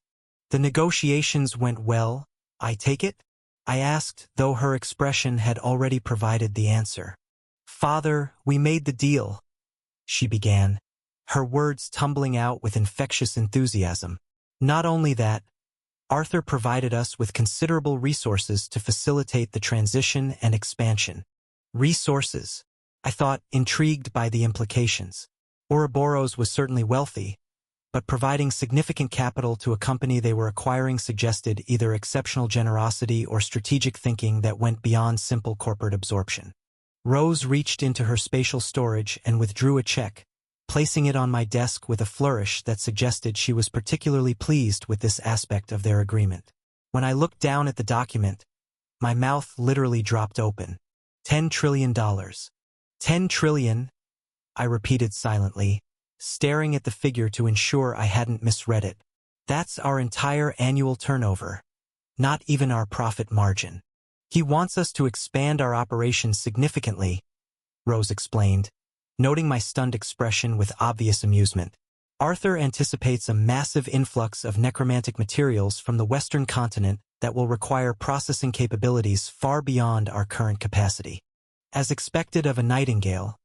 "The negotiations went well, I take it?" I asked, though her expression had already provided the answer. "Father, we made the deal," she began, her words tumbling out with infectious enthusiasm. "Not only that, Arthur provided us with considerable resources to facilitate the transition and expansion." Resources? I thought, intrigued by the implications. Ouroboros was certainly wealthy, but providing significant capital to a company they were acquiring suggested either exceptional generosity or strategic thinking that went beyond simple corporate absorption. Rose reached into her spatial storage and withdrew a check, placing it on my desk with a flourish that suggested she was particularly pleased with this aspect of their agreement. When I looked down at the document, my mouth literally dropped open. $10 trillion. $10 trillion, I repeated silently, staring at the figure to ensure I hadn't misread it. That's our entire annual turnover, not even our profit margin. He wants us to expand our operations significantly, Rose explained, noting my stunned expression with obvious amusement. Arthur anticipates a massive influx of necromantic materials from the Western continent that will require processing capabilities far beyond our current capacity. As expected of a Nightingale,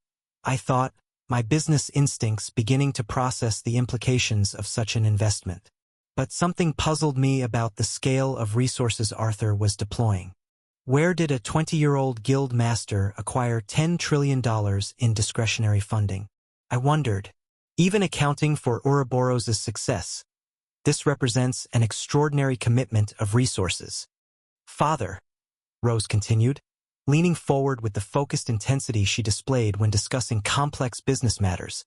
I thought, my business instincts beginning to process the implications of such an investment. But something puzzled me about the scale of resources Arthur was deploying. Where did a 20-year-old guild master acquire $10 trillion in discretionary funding? I wondered. Even accounting for Ouroboros' success, this represents an extraordinary commitment of resources. Father, Rose continued, leaning forward with the focused intensity she displayed when discussing complex business matters.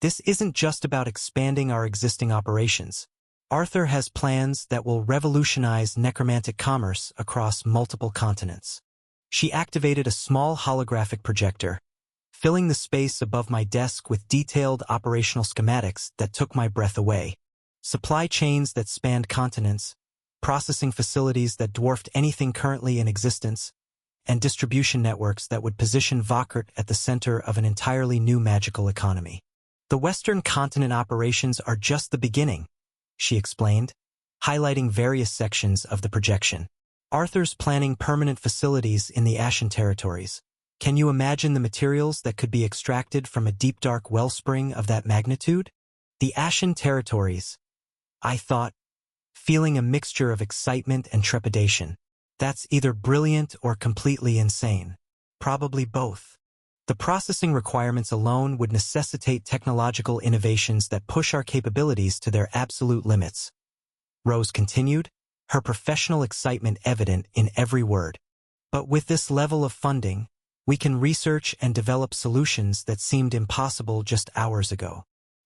This isn't just about expanding our existing operations. Arthur has plans that will revolutionize necromantic commerce across multiple continents. She activated a small holographic projector, filling the space above my desk with detailed operational schematics that took my breath away. Supply chains that spanned continents, processing facilities that dwarfed anything currently in existence, and distribution networks that would position Vauquert at the center of an entirely new magical economy. The Western continent operations are just the beginning, she explained, highlighting various sections of the projection. Arthur's planning permanent facilities in the Ashen territories. Can you imagine the materials that could be extracted from a deep dark wellspring of that magnitude? The Ashen territories, I thought, feeling a mixture of excitement and trepidation. That's either brilliant or completely insane. Probably both. The processing requirements alone would necessitate technological innovations that push our capabilities to their absolute limits. Rose continued, her professional excitement evident in every word. But with this level of funding, we can research and develop solutions that seemed impossible just hours ago.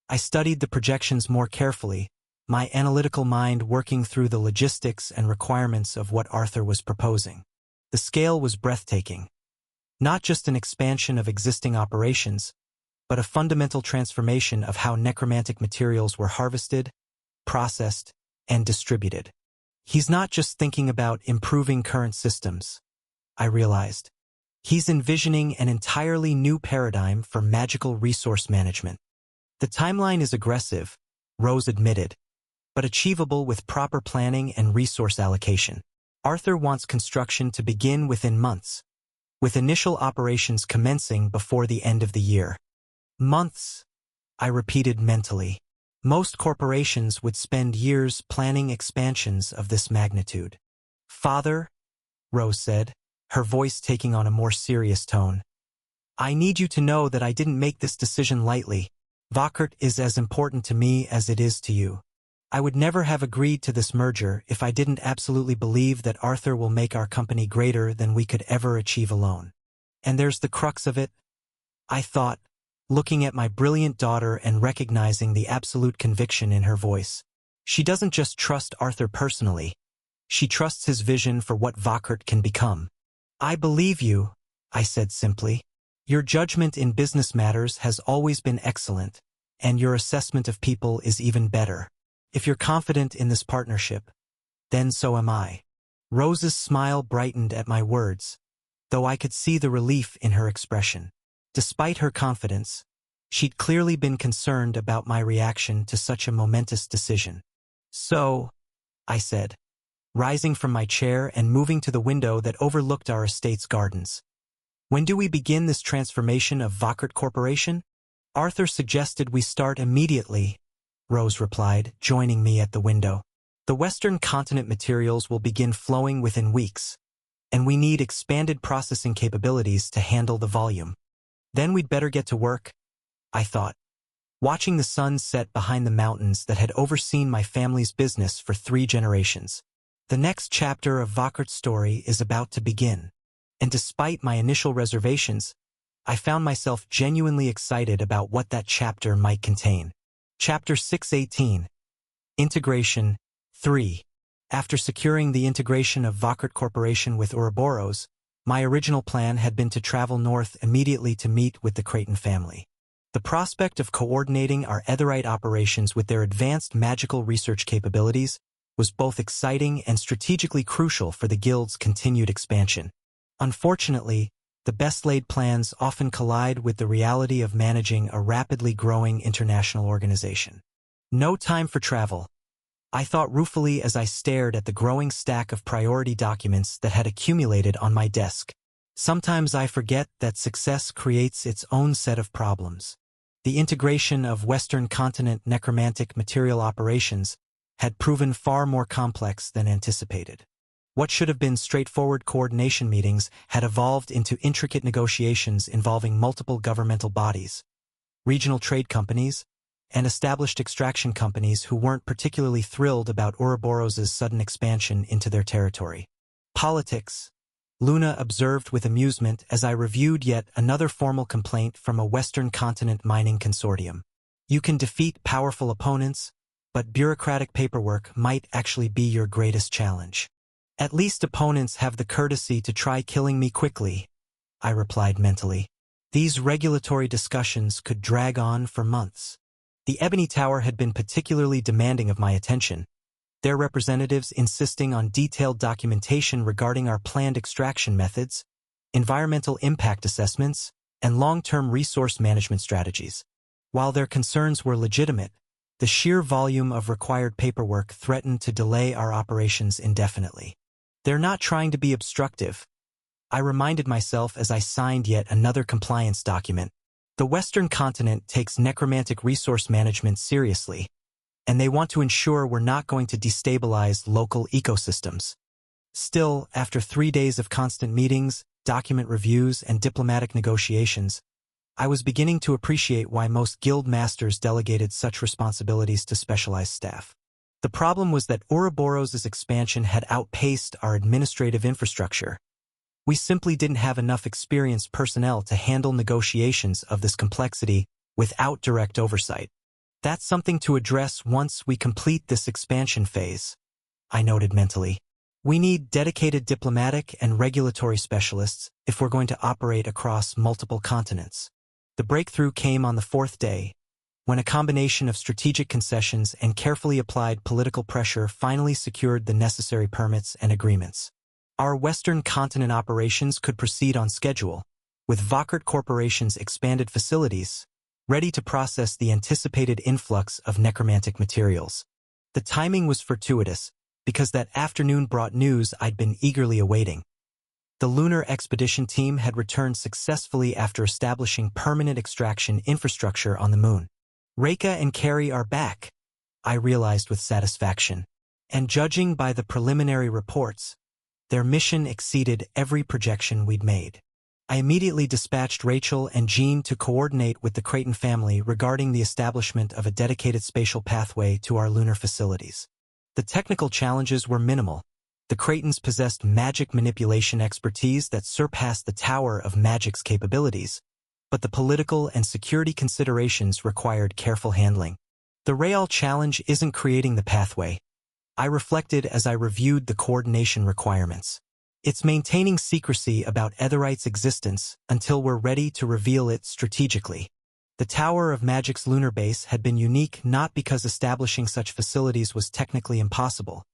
I studied the projections more carefully, my analytical mind working through the logistics and requirements of what Arthur was proposing. The scale was breathtaking. Not just an expansion of existing operations, but a fundamental transformation of how necromantic materials were harvested, processed, and distributed. He's not just thinking about improving current systems, I realized. He's envisioning an entirely new paradigm for magical resource management. The timeline is aggressive, Rose admitted, but achievable with proper planning and resource allocation. Arthur wants construction to begin within months, with initial operations commencing before the end of the year. Months, I repeated mentally. Most corporations would spend years planning expansions of this magnitude. Father, Rose said, her voice taking on a more serious tone, I need you to know that I didn't make this decision lightly. Vauquert is as important to me as it is to you. I would never have agreed to this merger if I didn't absolutely believe that Arthur will make our company greater than we could ever achieve alone. And there's the crux of it, I thought, looking at my brilliant daughter and recognizing the absolute conviction in her voice. She doesn't just trust Arthur personally. She trusts his vision for what Vauquert can become. I believe you, I said simply. Your judgment in business matters has always been excellent, and your assessment of people is even better. If you're confident in this partnership, then so am I. Rose's smile brightened at my words, though I could see the relief in her expression. Despite her confidence, she'd clearly been concerned about my reaction to such a momentous decision. So, I said, rising from my chair and moving to the window that overlooked our estate's gardens. When do we begin this transformation of Vauquert Corporation? Arthur suggested we start immediately, Rose replied, joining me at the window. The Western continent materials will begin flowing within weeks, and we need expanded processing capabilities to handle the volume. Then we'd better get to work, I thought, watching the sun set behind the mountains that had overseen my family's business for 3 generations. The next chapter of Vauquert's story is about to begin, and despite my initial reservations, I found myself genuinely excited about what that chapter might contain. Chapter 618. Integration 3. After securing the integration of Vauquert Corporation with Ouroboros, my original plan had been to travel north immediately to meet with the Creighton family. The prospect of coordinating our Aetheryte operations with their advanced magical research capabilities was both exciting and strategically crucial for the Guild's continued expansion. Unfortunately, the best-laid plans often collide with the reality of managing a rapidly growing international organization. No time for travel, I thought ruefully as I stared at the growing stack of priority documents that had accumulated on my desk. Sometimes I forget that success creates its own set of problems. The integration of Western continent necromantic material operations had proven far more complex than anticipated. What should have been straightforward coordination meetings had evolved into intricate negotiations involving multiple governmental bodies, regional trade companies, and established extraction companies who weren't particularly thrilled about Ouroboros' sudden expansion into their territory. Politics, Luna observed with amusement as I reviewed yet another formal complaint from a Western continent mining consortium. You can defeat powerful opponents, but bureaucratic paperwork might actually be your greatest challenge. At least opponents have the courtesy to try killing me quickly, I replied mentally. These regulatory discussions could drag on for months. The Ebony Tower had been particularly demanding of my attention, their representatives insisting on detailed documentation regarding our planned extraction methods, environmental impact assessments, and long-term resource management strategies. While their concerns were legitimate, the sheer volume of required paperwork threatened to delay our operations indefinitely. They're not trying to be obstructive, I reminded myself as I signed yet another compliance document. The Western continent takes necromantic resource management seriously, and they want to ensure we're not going to destabilize local ecosystems. Still, after 3 days of constant meetings, document reviews, and diplomatic negotiations, I was beginning to appreciate why most guild masters delegated such responsibilities to specialized staff. The problem was that Ouroboros' expansion had outpaced our administrative infrastructure. We simply didn't have enough experienced personnel to handle negotiations of this complexity without direct oversight. That's something to address once we complete this expansion phase, I noted mentally. We need dedicated diplomatic and regulatory specialists if we're going to operate across multiple continents. The breakthrough came on the 4th day, when a combination of strategic concessions and carefully applied political pressure finally secured the necessary permits and agreements. Our Western continent operations could proceed on schedule, with Vokert Corporation's expanded facilities, ready to process the anticipated influx of necromantic materials. The timing was fortuitous, because that afternoon brought news I'd been eagerly awaiting. The lunar expedition team had returned successfully after establishing permanent extraction infrastructure on the moon. Reika and Carrie are back, I realized with satisfaction. And judging by the preliminary reports, their mission exceeded every projection we'd made. I immediately dispatched Rachel and Jean to coordinate with the Creighton family regarding the establishment of a dedicated spatial pathway to our lunar facilities. The technical challenges were minimal. The Creightons possessed magic manipulation expertise that surpassed the Tower of Magic's capabilities, but the political and security considerations required careful handling. The Real challenge isn't creating the pathway, I reflected as I reviewed the coordination requirements. It's maintaining secrecy about Aetheryte's existence until we're ready to reveal it strategically. The Tower of Magic's lunar base had been unique not because establishing such facilities was technically impossible,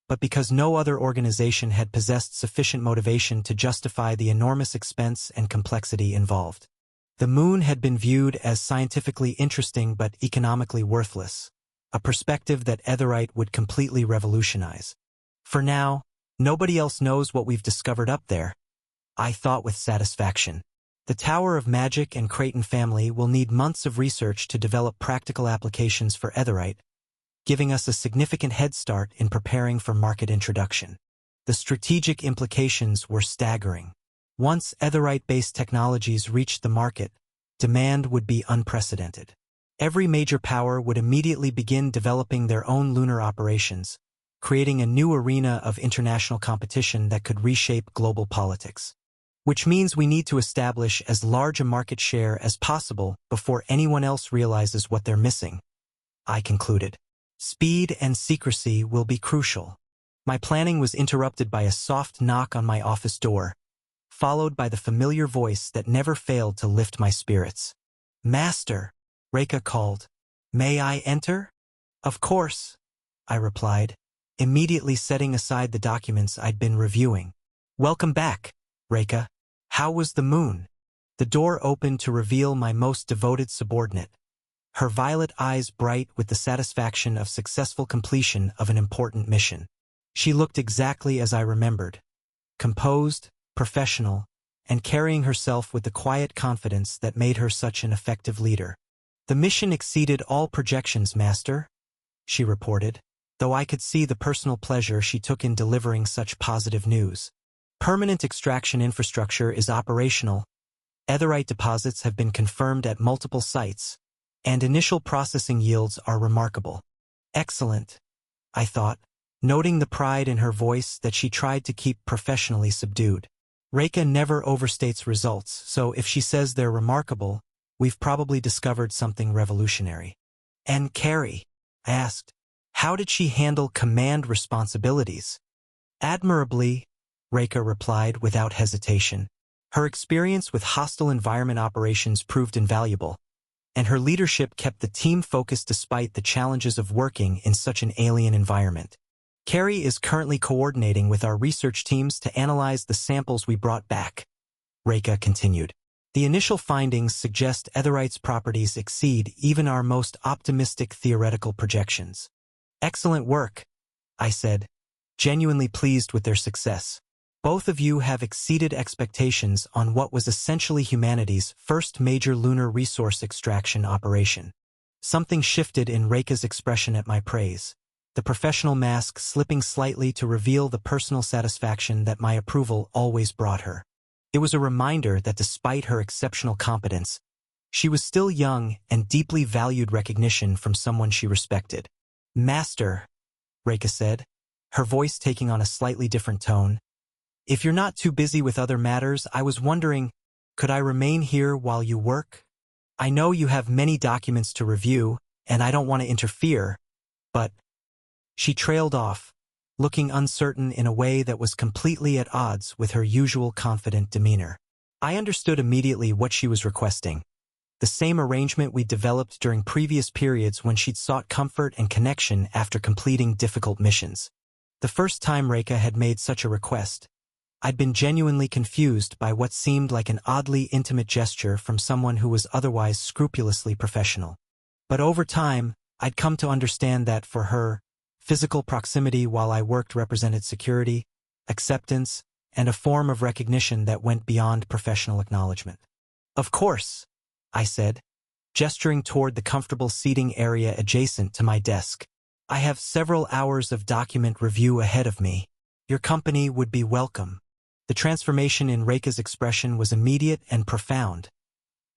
but because no other organization had possessed sufficient motivation to justify the enormous expense and complexity involved. The moon had been viewed as scientifically interesting but economically worthless, a perspective that Aetheryte would completely revolutionize. For now, nobody else knows what we've discovered up there, I thought with satisfaction. The Tower of Magic and Creighton family will need months of research to develop practical applications for Aetheryte, giving us a significant head start in preparing for market introduction. The strategic implications were staggering. Once Aetheryte-based technologies reached the market, demand would be unprecedented. Every major power would immediately begin developing their own lunar operations, creating a new arena of international competition that could reshape global politics. Which means we need to establish as large a market share as possible before anyone else realizes what they're missing, I concluded. Speed and secrecy will be crucial. My planning was interrupted by a soft knock on my office door, followed by the familiar voice that never failed to lift my spirits. "Master," Reika called. "May I enter?" "Of course," I replied, immediately setting aside the documents I'd been reviewing. "Welcome back, Reika. How was the moon?" The door opened to reveal my most devoted subordinate, her violet eyes bright with the satisfaction of successful completion of an important mission. She looked exactly as I remembered, composed, professional, and carrying herself with the quiet confidence that made her such an effective leader. The mission exceeded all projections, Master, she reported, though I could see the personal pleasure she took in delivering such positive news. Permanent extraction infrastructure is operational, etherite deposits have been confirmed at multiple sites, and initial processing yields are remarkable. Excellent, I thought, noting the pride in her voice that she tried to keep professionally subdued. Reika never overstates results, so if she says they're remarkable, we've probably discovered something revolutionary. And Carrie, I asked, how did she handle command responsibilities? Admirably, Reika replied without hesitation. Her experience with hostile environment operations proved invaluable, and her leadership kept the team focused despite the challenges of working in such an alien environment. Carrie is currently coordinating with our research teams to analyze the samples we brought back, Reika continued. The initial findings suggest etherite's properties exceed even our most optimistic theoretical projections. Excellent work, I said, genuinely pleased with their success. Both of you have exceeded expectations on what was essentially humanity's first major lunar resource extraction operation. Something shifted in Reika's expression at my praise, the professional mask slipping slightly to reveal the personal satisfaction that my approval always brought her. It was a reminder that despite her exceptional competence, she was still young and deeply valued recognition from someone she respected. Master, Reika said, her voice taking on a slightly different tone, if you're not too busy with other matters, I was wondering, could I remain here while you work? I know you have many documents to review, and I don't want to interfere, but... She trailed off, looking uncertain in a way that was completely at odds with her usual confident demeanor. I understood immediately what she was requesting. The same arrangement we developed during previous periods when she'd sought comfort and connection after completing difficult missions. The first time Reika had made such a request, I'd been genuinely confused by what seemed like an oddly intimate gesture from someone who was otherwise scrupulously professional. But over time, I'd come to understand that for her, physical proximity while I worked represented security, acceptance, and a form of recognition that went beyond professional acknowledgement. Of course, I said, gesturing toward the comfortable seating area adjacent to my desk. I have several hours of document review ahead of me. Your company would be welcome. The transformation in Reika's expression was immediate and profound,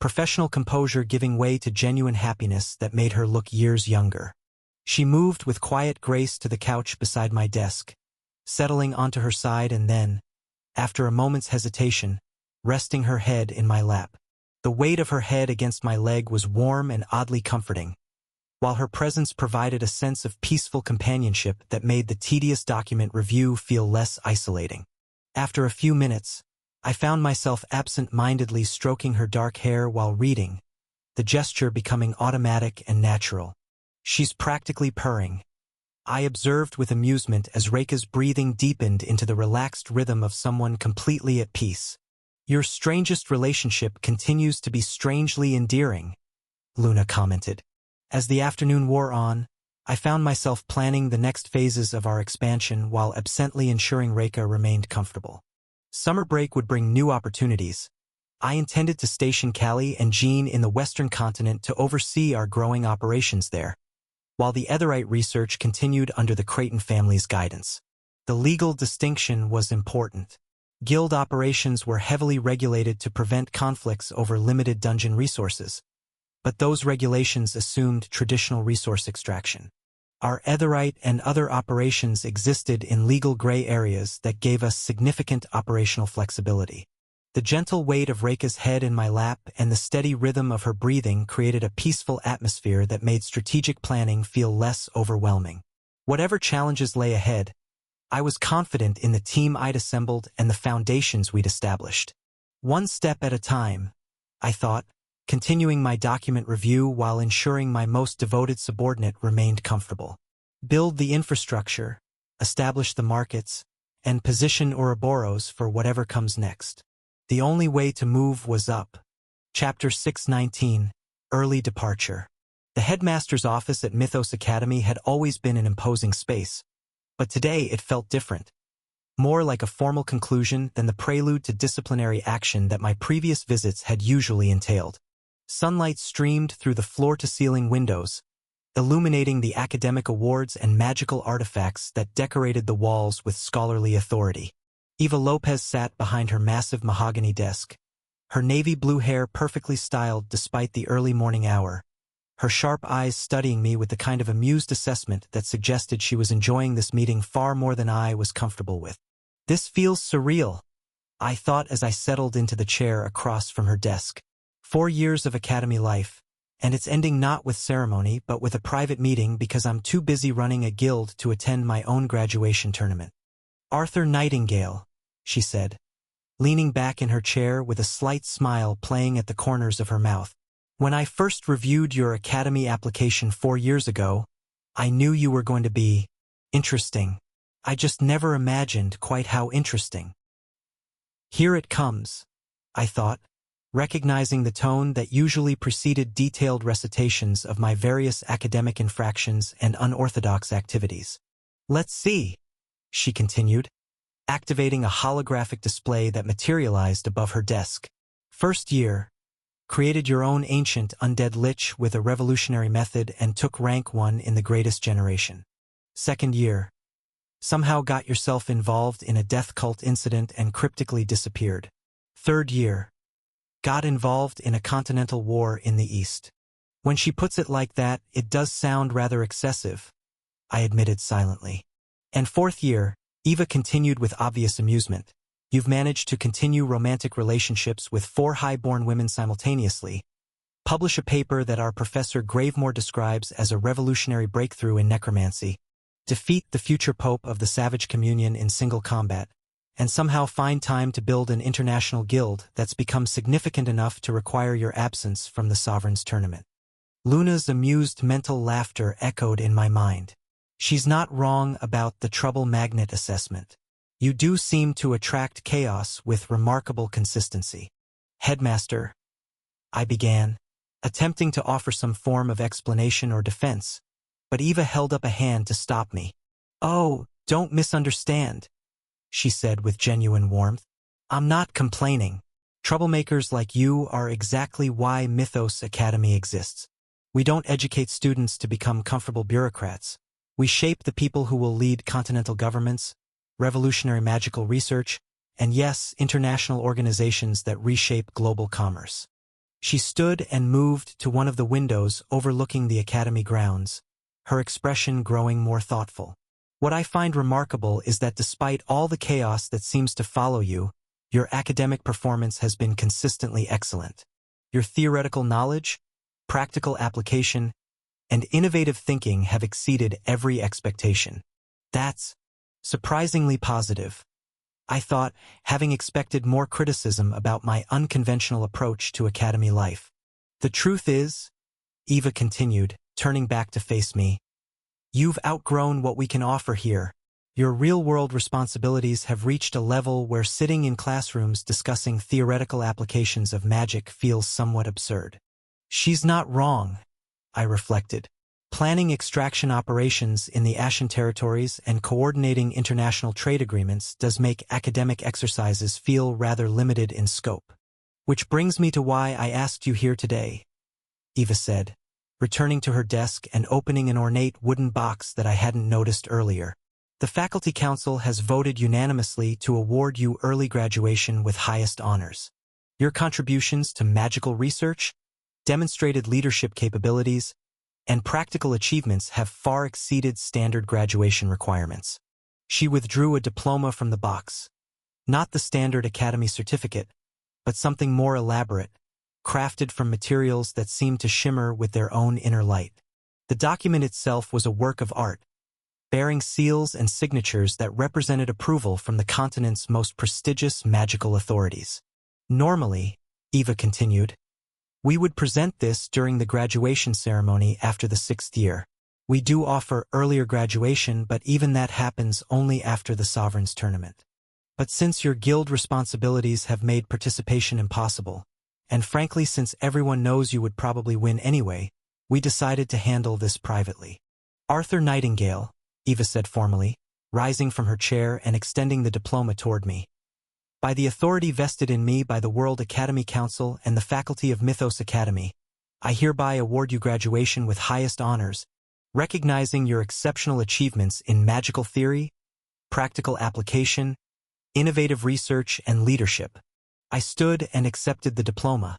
professional composure giving way to genuine happiness that made her look years younger. She moved with quiet grace to the couch beside my desk, settling onto her side and then, after a moment's hesitation, resting her head in my lap. The weight of her head against my leg was warm and oddly comforting, while her presence provided a sense of peaceful companionship that made the tedious document review feel less isolating. After a few minutes, I found myself absent-mindedly stroking her dark hair while reading, the gesture becoming automatic and natural. She's practically purring, I observed with amusement as Reika's breathing deepened into the relaxed rhythm of someone completely at peace. Your strangest relationship continues to be strangely endearing, Luna commented. As the afternoon wore on, I found myself planning the next phases of our expansion while absently ensuring Reika remained comfortable. Summer break would bring new opportunities. I intended to station Callie and Jean in the Western continent to oversee our growing operations there, while the Etherite research continued under the Creighton family's guidance. The legal distinction was important. Guild operations were heavily regulated to prevent conflicts over limited dungeon resources, but those regulations assumed traditional resource extraction. Our Etherite and other operations existed in legal gray areas that gave us significant operational flexibility. The gentle weight of Reika's head in my lap and the steady rhythm of her breathing created a peaceful atmosphere that made strategic planning feel less overwhelming. Whatever challenges lay ahead, I was confident in the team I'd assembled and the foundations we'd established. One step at a time, I thought, continuing my document review while ensuring my most devoted subordinate remained comfortable. Build the infrastructure, establish the markets, and position Ouroboros for whatever comes next. The only way to move was up. Chapter 619, Early Departure. The headmaster's office at Mythos Academy had always been an imposing space, but today it felt different. More like a formal conclusion than the prelude to disciplinary action that my previous visits had usually entailed. Sunlight streamed through the floor-to-ceiling windows, illuminating the academic awards and magical artifacts that decorated the walls with scholarly authority. Eva Lopez sat behind her massive mahogany desk, her navy blue hair perfectly styled despite the early morning hour, her sharp eyes studying me with the kind of amused assessment that suggested she was enjoying this meeting far more than I was comfortable with. "This feels surreal," I thought as I settled into the chair across from her desk. 4 years of academy life, and it's ending not with ceremony but with a private meeting because I'm too busy running a guild to attend my own graduation tournament. "Arthur Nightingale," she said, leaning back in her chair with a slight smile playing at the corners of her mouth. "When I first reviewed your academy application 4 years ago, I knew you were going to be interesting. I just never imagined quite how interesting." Here it comes, I thought, recognizing the tone that usually preceded detailed recitations of my various academic infractions and unorthodox activities. "Let's see," she continued, activating a holographic display that materialized above her desk. "First year, created your own ancient undead lich with a revolutionary method and took rank 1 in the greatest generation. Second year, somehow got yourself involved in a death cult incident and cryptically disappeared. Third year, got involved in a continental war in the East." When she puts it like that, it does sound rather excessive, I admitted silently. "And fourth year," Eva continued with obvious amusement, "you've managed to continue romantic relationships with 4 high-born women simultaneously, publish a paper that our Professor Gravemore describes as a revolutionary breakthrough in necromancy, defeat the future Pope of the Savage Communion in single combat, and somehow find time to build an international guild that's become significant enough to require your absence from the Sovereign's tournament." Luna's amused mental laughter echoed in my mind. "She's not wrong about the trouble magnet assessment. You do seem to attract chaos with remarkable consistency." "Headmaster," I began, attempting to offer some form of explanation or defense, but Eva held up a hand to stop me. "Oh, don't misunderstand," she said with genuine warmth. "I'm not complaining. Troublemakers like you are exactly why Mythos Academy exists. We don't educate students to become comfortable bureaucrats. We shape the people who will lead continental governments, revolutionary magical research, and yes, international organizations that reshape global commerce." She stood and moved to one of the windows overlooking the academy grounds, her expression growing more thoughtful. "What I find remarkable is that despite all the chaos that seems to follow you, your academic performance has been consistently excellent. Your theoretical knowledge, practical application, and innovative thinking have exceeded every expectation. That's surprisingly positive," I thought, having expected more criticism about my unconventional approach to academy life. "The truth is," Eva continued, turning back to face me, "you've outgrown what we can offer here. Your real-world responsibilities have reached a level where sitting in classrooms discussing theoretical applications of magic feels somewhat absurd." She's not wrong, I reflected. Planning extraction operations in the Ashen territories and coordinating international trade agreements does make academic exercises feel rather limited in scope. "Which brings me to why I asked you here today," Eva said, returning to her desk and opening an ornate wooden box that I hadn't noticed earlier. "The Faculty Council has voted unanimously to award you early graduation with highest honors. Your contributions to magical research, demonstrated leadership capabilities, and practical achievements have far exceeded standard graduation requirements." She withdrew a diploma from the box. Not the standard academy certificate, but something more elaborate, crafted from materials that seemed to shimmer with their own inner light. The document itself was a work of art, bearing seals and signatures that represented approval from the continent's most prestigious magical authorities. "Normally," Eva continued, "we would present this during the graduation ceremony after the 6th year. We do offer earlier graduation, but even that happens only after the Sovereign's tournament. But since your guild responsibilities have made participation impossible, and frankly since everyone knows you would probably win anyway, we decided to handle this privately." "Arthur Nightingale," Eva said formally, rising from her chair and extending the diploma toward me. "By the authority vested in me by the World Academy Council and the Faculty of Mythos Academy, I hereby award you graduation with highest honors, recognizing your exceptional achievements in magical theory, practical application, innovative research, and leadership. I stood and accepted the diploma,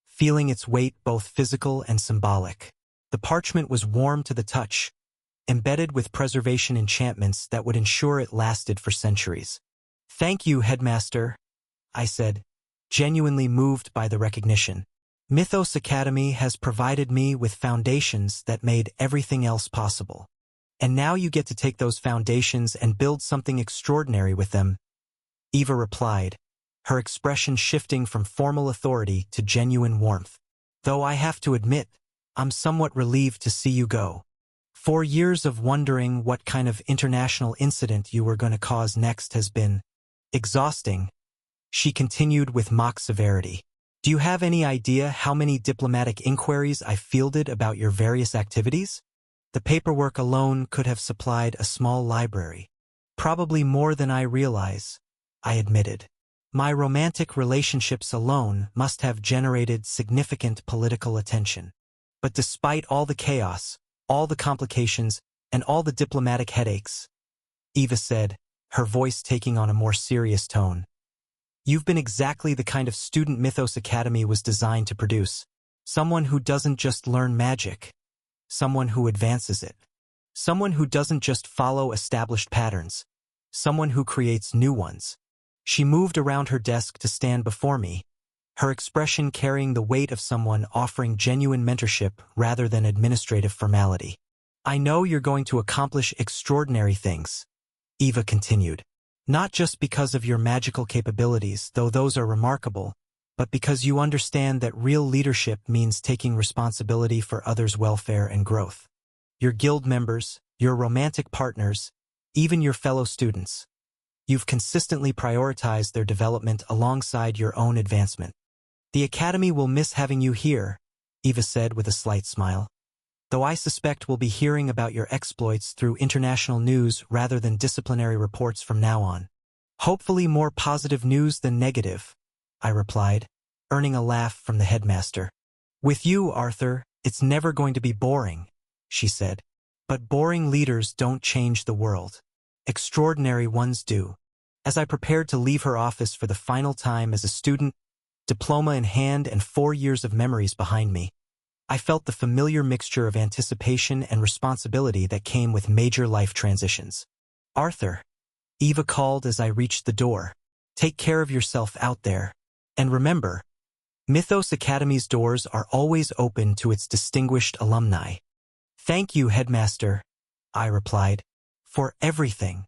feeling its weight both physical and symbolic. The parchment was warm to the touch, embedded with preservation enchantments that would ensure it lasted for centuries. "Thank you, Headmaster," I said, genuinely moved by the recognition. Mythos Academy has provided me with foundations that made everything else possible. And now you get to take those foundations and build something extraordinary with them, Eva replied, her expression shifting from formal authority to genuine warmth. "Though I have to admit, I'm somewhat relieved to see you go. 4 years of wondering what kind of international incident you were going to cause next has been exhausting," she continued with mock severity. "Do you have any idea how many diplomatic inquiries I fielded about your various activities? The paperwork alone could have supplied a small library. Probably more than I realize," I admitted. "My romantic relationships alone must have generated significant political attention. But despite all the chaos, all the complications, and all the diplomatic headaches," Eva said, her voice taking on a more serious tone, "you've been exactly the kind of student Mythos Academy was designed to produce. Someone who doesn't just learn magic, someone who advances it. Someone who doesn't just follow established patterns, someone who creates new ones." She moved around her desk to stand before me, her expression carrying the weight of someone offering genuine mentorship rather than administrative formality. "I know you're going to accomplish extraordinary things," Eva continued. "Not just because of your magical capabilities, though those are remarkable, but because you understand that real leadership means taking responsibility for others' welfare and growth. Your guild members, your romantic partners, even your fellow students. You've consistently prioritized their development alongside your own advancement. The Academy will miss having you here," Eva said with a slight smile. "Though I suspect we'll be hearing about your exploits through international news rather than disciplinary reports from now on. Hopefully more positive news than negative," I replied, earning a laugh from the headmaster. "With you, Arthur, it's never going to be boring," she said. "But boring leaders don't change the world. Extraordinary ones do." As I prepared to leave her office for the final time as a student, diploma in hand and 4 years of memories behind me, I felt the familiar mixture of anticipation and responsibility that came with major life transitions. "Arthur," Eva called as I reached the door, "take care of yourself out there. And remember, Mythos Academy's doors are always open to its distinguished alumni." "Thank you, Headmaster," I replied, "for everything."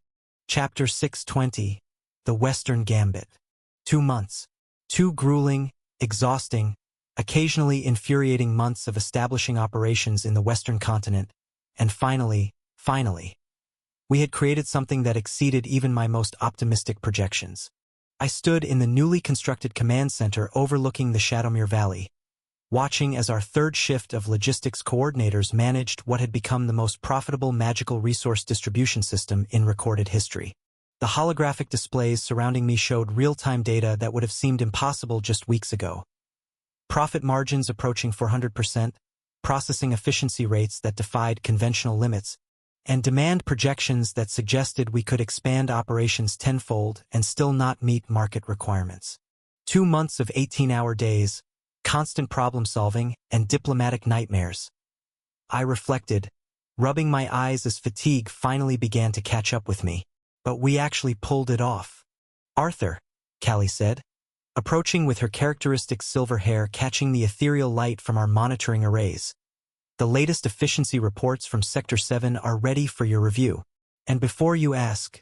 Chapter 620, The Western Gambit. 2 months. 2 grueling, exhausting, occasionally infuriating months of establishing operations in the Western continent, and finally, we had created something that exceeded even my most optimistic projections. I stood in the newly constructed command center overlooking the Shadowmere Valley, watching as our third shift of logistics coordinators managed what had become the most profitable magical resource distribution system in recorded history. The holographic displays surrounding me showed real-time data that would have seemed impossible just weeks ago. Profit margins approaching 400%, processing efficiency rates that defied conventional limits, and demand projections that suggested we could expand operations tenfold and still not meet market requirements. 2 months of 18-hour days, constant problem-solving, and diplomatic nightmares. I reflected, rubbing my eyes as fatigue finally began to catch up with me. But we actually pulled it off. "Arthur," Callie said, approaching with her characteristic silver hair catching the ethereal light from our monitoring arrays. "The latest efficiency reports from Sector 7 are ready for your review. And before you ask,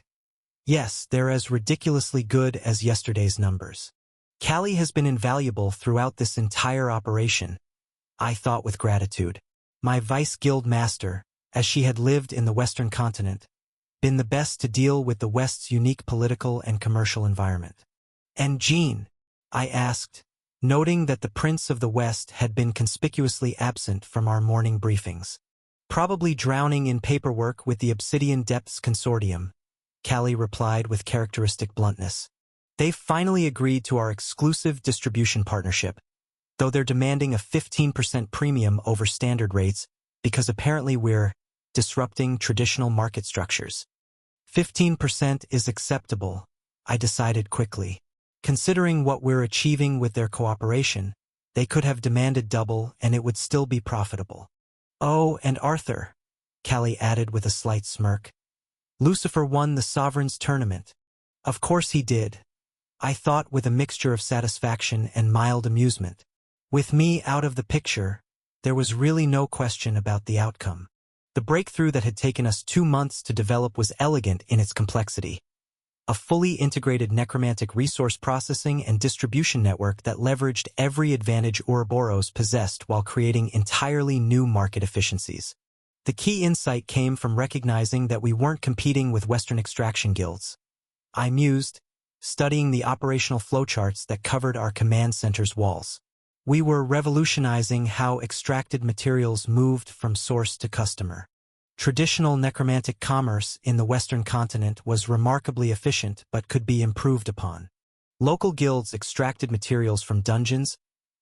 yes, they're as ridiculously good as yesterday's numbers." Callie has been invaluable throughout this entire operation, I thought with gratitude. My vice guild master, as she had lived in the Western continent, been the best to deal with the West's unique political and commercial environment. "And Jean?" I asked, noting that the Prince of the West had been conspicuously absent from our morning briefings. "Probably drowning in paperwork with the Obsidian Depths Consortium," Callie replied with characteristic bluntness. "They've finally agreed to our exclusive distribution partnership. though they're demanding a 15% premium over standard rates because apparently we're disrupting traditional market structures. 15% is acceptable, I decided quickly. Considering what we're achieving with their cooperation, they could have demanded double and it would still be profitable. Oh, and Arthur, Callie added with a slight smirk. Lucifer won the Sovereign's tournament. Of course he did, I thought with a mixture of satisfaction and mild amusement. With me out of the picture, there was really no question about the outcome. The breakthrough that had taken us 2 months to develop was elegant in its complexity. A fully integrated necromantic resource processing and distribution network that leveraged every advantage Ouroboros possessed while creating entirely new market efficiencies. The key insight came from recognizing that we weren't competing with Western extraction guilds. I mused, studying the operational flowcharts that covered our command center's walls. We were revolutionizing how extracted materials moved from source to customer. Traditional necromantic commerce in the Western continent was remarkably efficient but could be improved upon. Local guilds extracted materials from dungeons,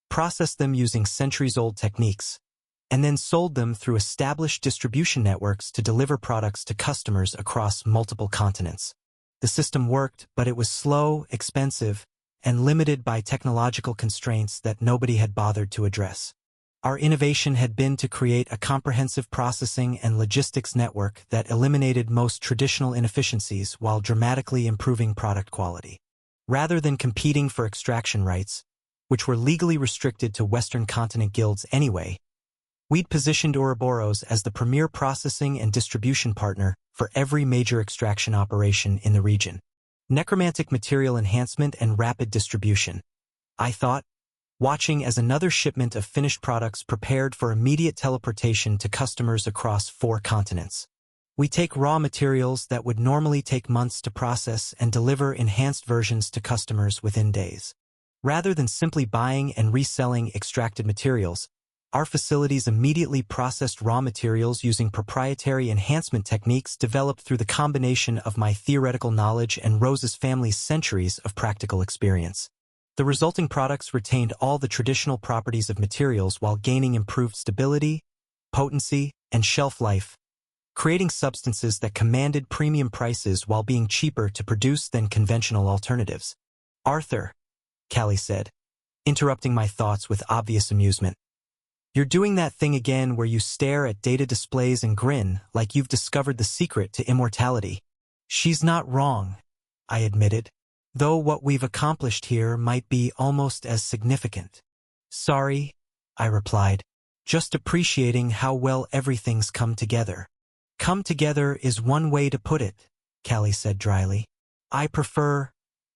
processed them using centuries-old techniques, and then sold them through established distribution networks to deliver products to customers across multiple continents. The system worked, but it was slow, expensive, and limited by technological constraints that nobody had bothered to address. Our innovation had been to create a comprehensive processing and logistics network that eliminated most traditional inefficiencies while dramatically improving product quality. Rather than competing for extraction rights, which were legally restricted to Western continent guilds anyway, we'd positioned Ouroboros as the premier processing and distribution partner for every major extraction operation in the region. Necromantic material enhancement and rapid distribution, I thought, watching as another shipment of finished products prepared for immediate teleportation to customers across 4 continents. We take raw materials that would normally take months to process and deliver enhanced versions to customers within days. Rather than simply buying and reselling extracted materials, our facilities immediately processed raw materials using proprietary enhancement techniques developed through the combination of my theoretical knowledge and Rose's family's centuries of practical experience. The resulting products retained all the traditional properties of materials while gaining improved stability, potency, and shelf life, creating substances that commanded premium prices while being cheaper to produce than conventional alternatives. Arthur, Callie said, interrupting my thoughts with obvious amusement. You're doing that thing again where you stare at data displays and grin like you've discovered the secret to immortality. She's not wrong, I admitted, though what we've accomplished here might be almost as significant. Sorry, I replied, just appreciating how well everything's come together. Come together is one way to put it, Callie said dryly. I prefer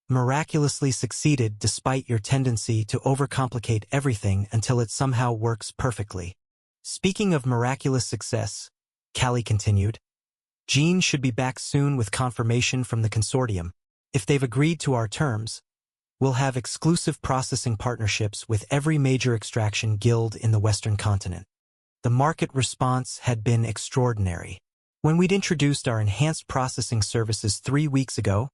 miraculously succeeded despite your tendency to overcomplicate everything until it somehow works perfectly. Speaking of miraculous success, Callie continued, Jean should be back soon with confirmation from the consortium. If they've agreed to our terms, we'll have exclusive processing partnerships with every major extraction guild in the Western continent. The market response had been extraordinary. When we'd introduced our enhanced processing services 3 weeks ago,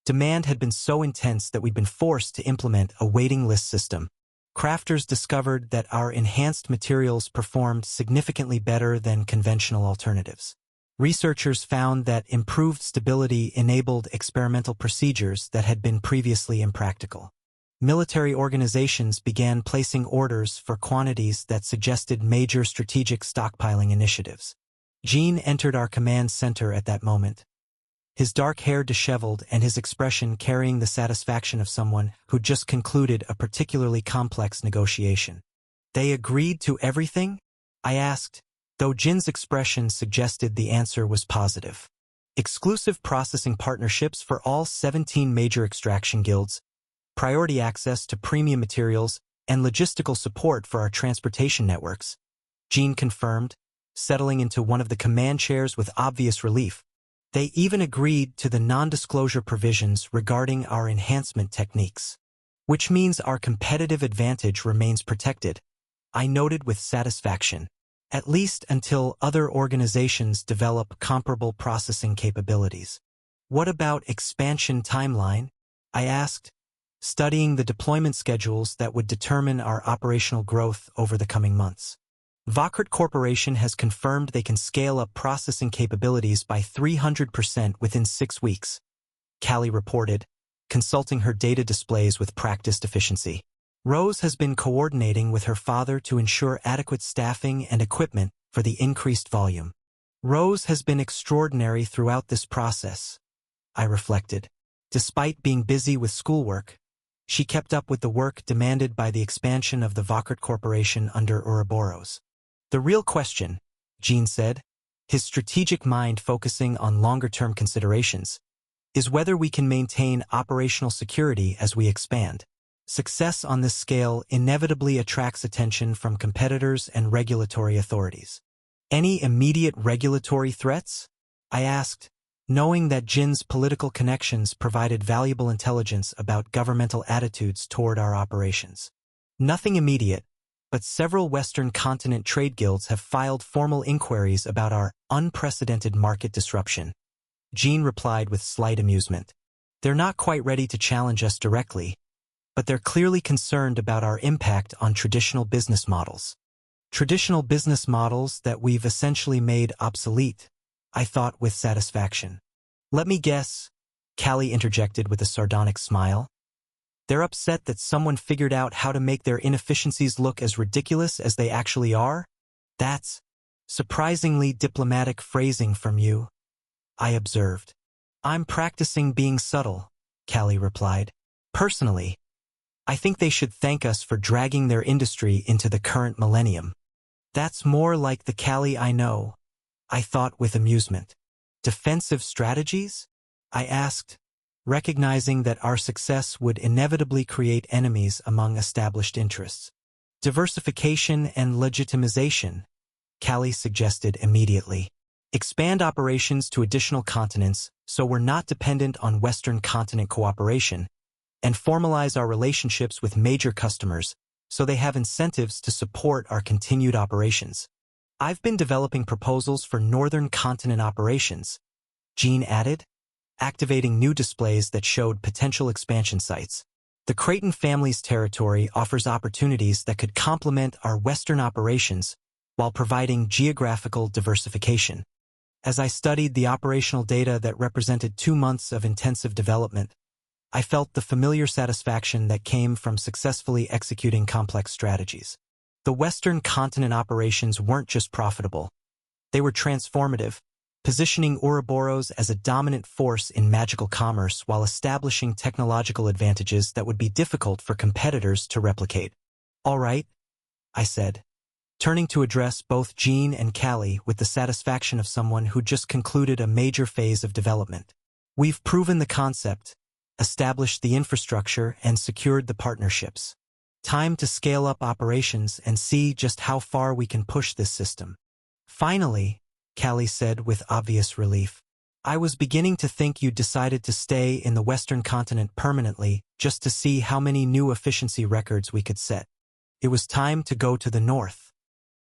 demand had been so intense that we'd been forced to implement a waiting list system. Crafters discovered that our enhanced materials performed significantly better than conventional alternatives. Researchers found that improved stability enabled experimental procedures that had been previously impractical. Military organizations began placing orders for quantities that suggested major strategic stockpiling initiatives. Jean entered our command center at that moment, his dark hair disheveled and his expression carrying the satisfaction of someone who'd just concluded a particularly complex negotiation. They agreed to everything? I asked, though Jin's expression suggested the answer was positive. Exclusive processing partnerships for all 17 major extraction guilds, priority access to premium materials, and logistical support for our transportation networks, Jean confirmed, settling into one of the command chairs with obvious relief. They even agreed to the non-disclosure provisions regarding our enhancement techniques, which means our competitive advantage remains protected, I noted with satisfaction, at least until other organizations develop comparable processing capabilities. What about expansion timeline? I asked, studying the deployment schedules that would determine our operational growth over the coming months. Vakert Corporation has confirmed they can scale up processing capabilities by 300% within 6 weeks, Callie reported, consulting her data displays with practiced efficiency. Rose has been coordinating with her father to ensure adequate staffing and equipment for the increased volume. Rose has been extraordinary throughout this process, I reflected. Despite being busy with schoolwork, she kept up with the work demanded by the expansion of the Vakert Corporation under Ouroboros. The real question, Jean said, his strategic mind focusing on longer-term considerations, is whether we can maintain operational security as we expand. Success on this scale inevitably attracts attention from competitors and regulatory authorities. Any immediate regulatory threats? I asked, knowing that Jin's political connections provided valuable intelligence about governmental attitudes toward our operations. Nothing immediate, but several Western continent trade guilds have filed formal inquiries about our unprecedented market disruption. Jean replied with slight amusement. They're not quite ready to challenge us directly, but they're clearly concerned about our impact on traditional business models. Traditional business models that we've essentially made obsolete, I thought with satisfaction. Let me guess, Callie interjected with a sardonic smile. They're upset that someone figured out how to make their inefficiencies look as ridiculous as they actually are? That's surprisingly diplomatic phrasing from you, I observed. I'm practicing being subtle, Callie replied. Personally, I think they should thank us for dragging their industry into the current millennium. That's more like the Callie I know, I thought with amusement. Defensive strategies? I asked, recognizing that our success would inevitably create enemies among established interests. Diversification and legitimization, Callie suggested immediately. Expand operations to additional continents so we're not dependent on Western continent cooperation, and formalize our relationships with major customers so they have incentives to support our continued operations. I've been developing proposals for Northern continent operations, Jean added, activating new displays that showed potential expansion sites. The Creighton family's territory offers opportunities that could complement our Western operations while providing geographical diversification. As I studied the operational data that represented 2 months of intensive development, I felt the familiar satisfaction that came from successfully executing complex strategies. The Western continent operations weren't just profitable. They were transformative, positioning Ouroboros as a dominant force in magical commerce while establishing technological advantages that would be difficult for competitors to replicate. All right, I said, turning to address both Jean and Callie with the satisfaction of someone who just concluded a major phase of development. We've proven the concept, established the infrastructure, and secured the partnerships. Time to scale up operations and see just how far we can push this system. Finally, Callie said with obvious relief, I was beginning to think you'd decided to stay in the Western continent permanently just to see how many new efficiency records we could set. It was time to go to the north.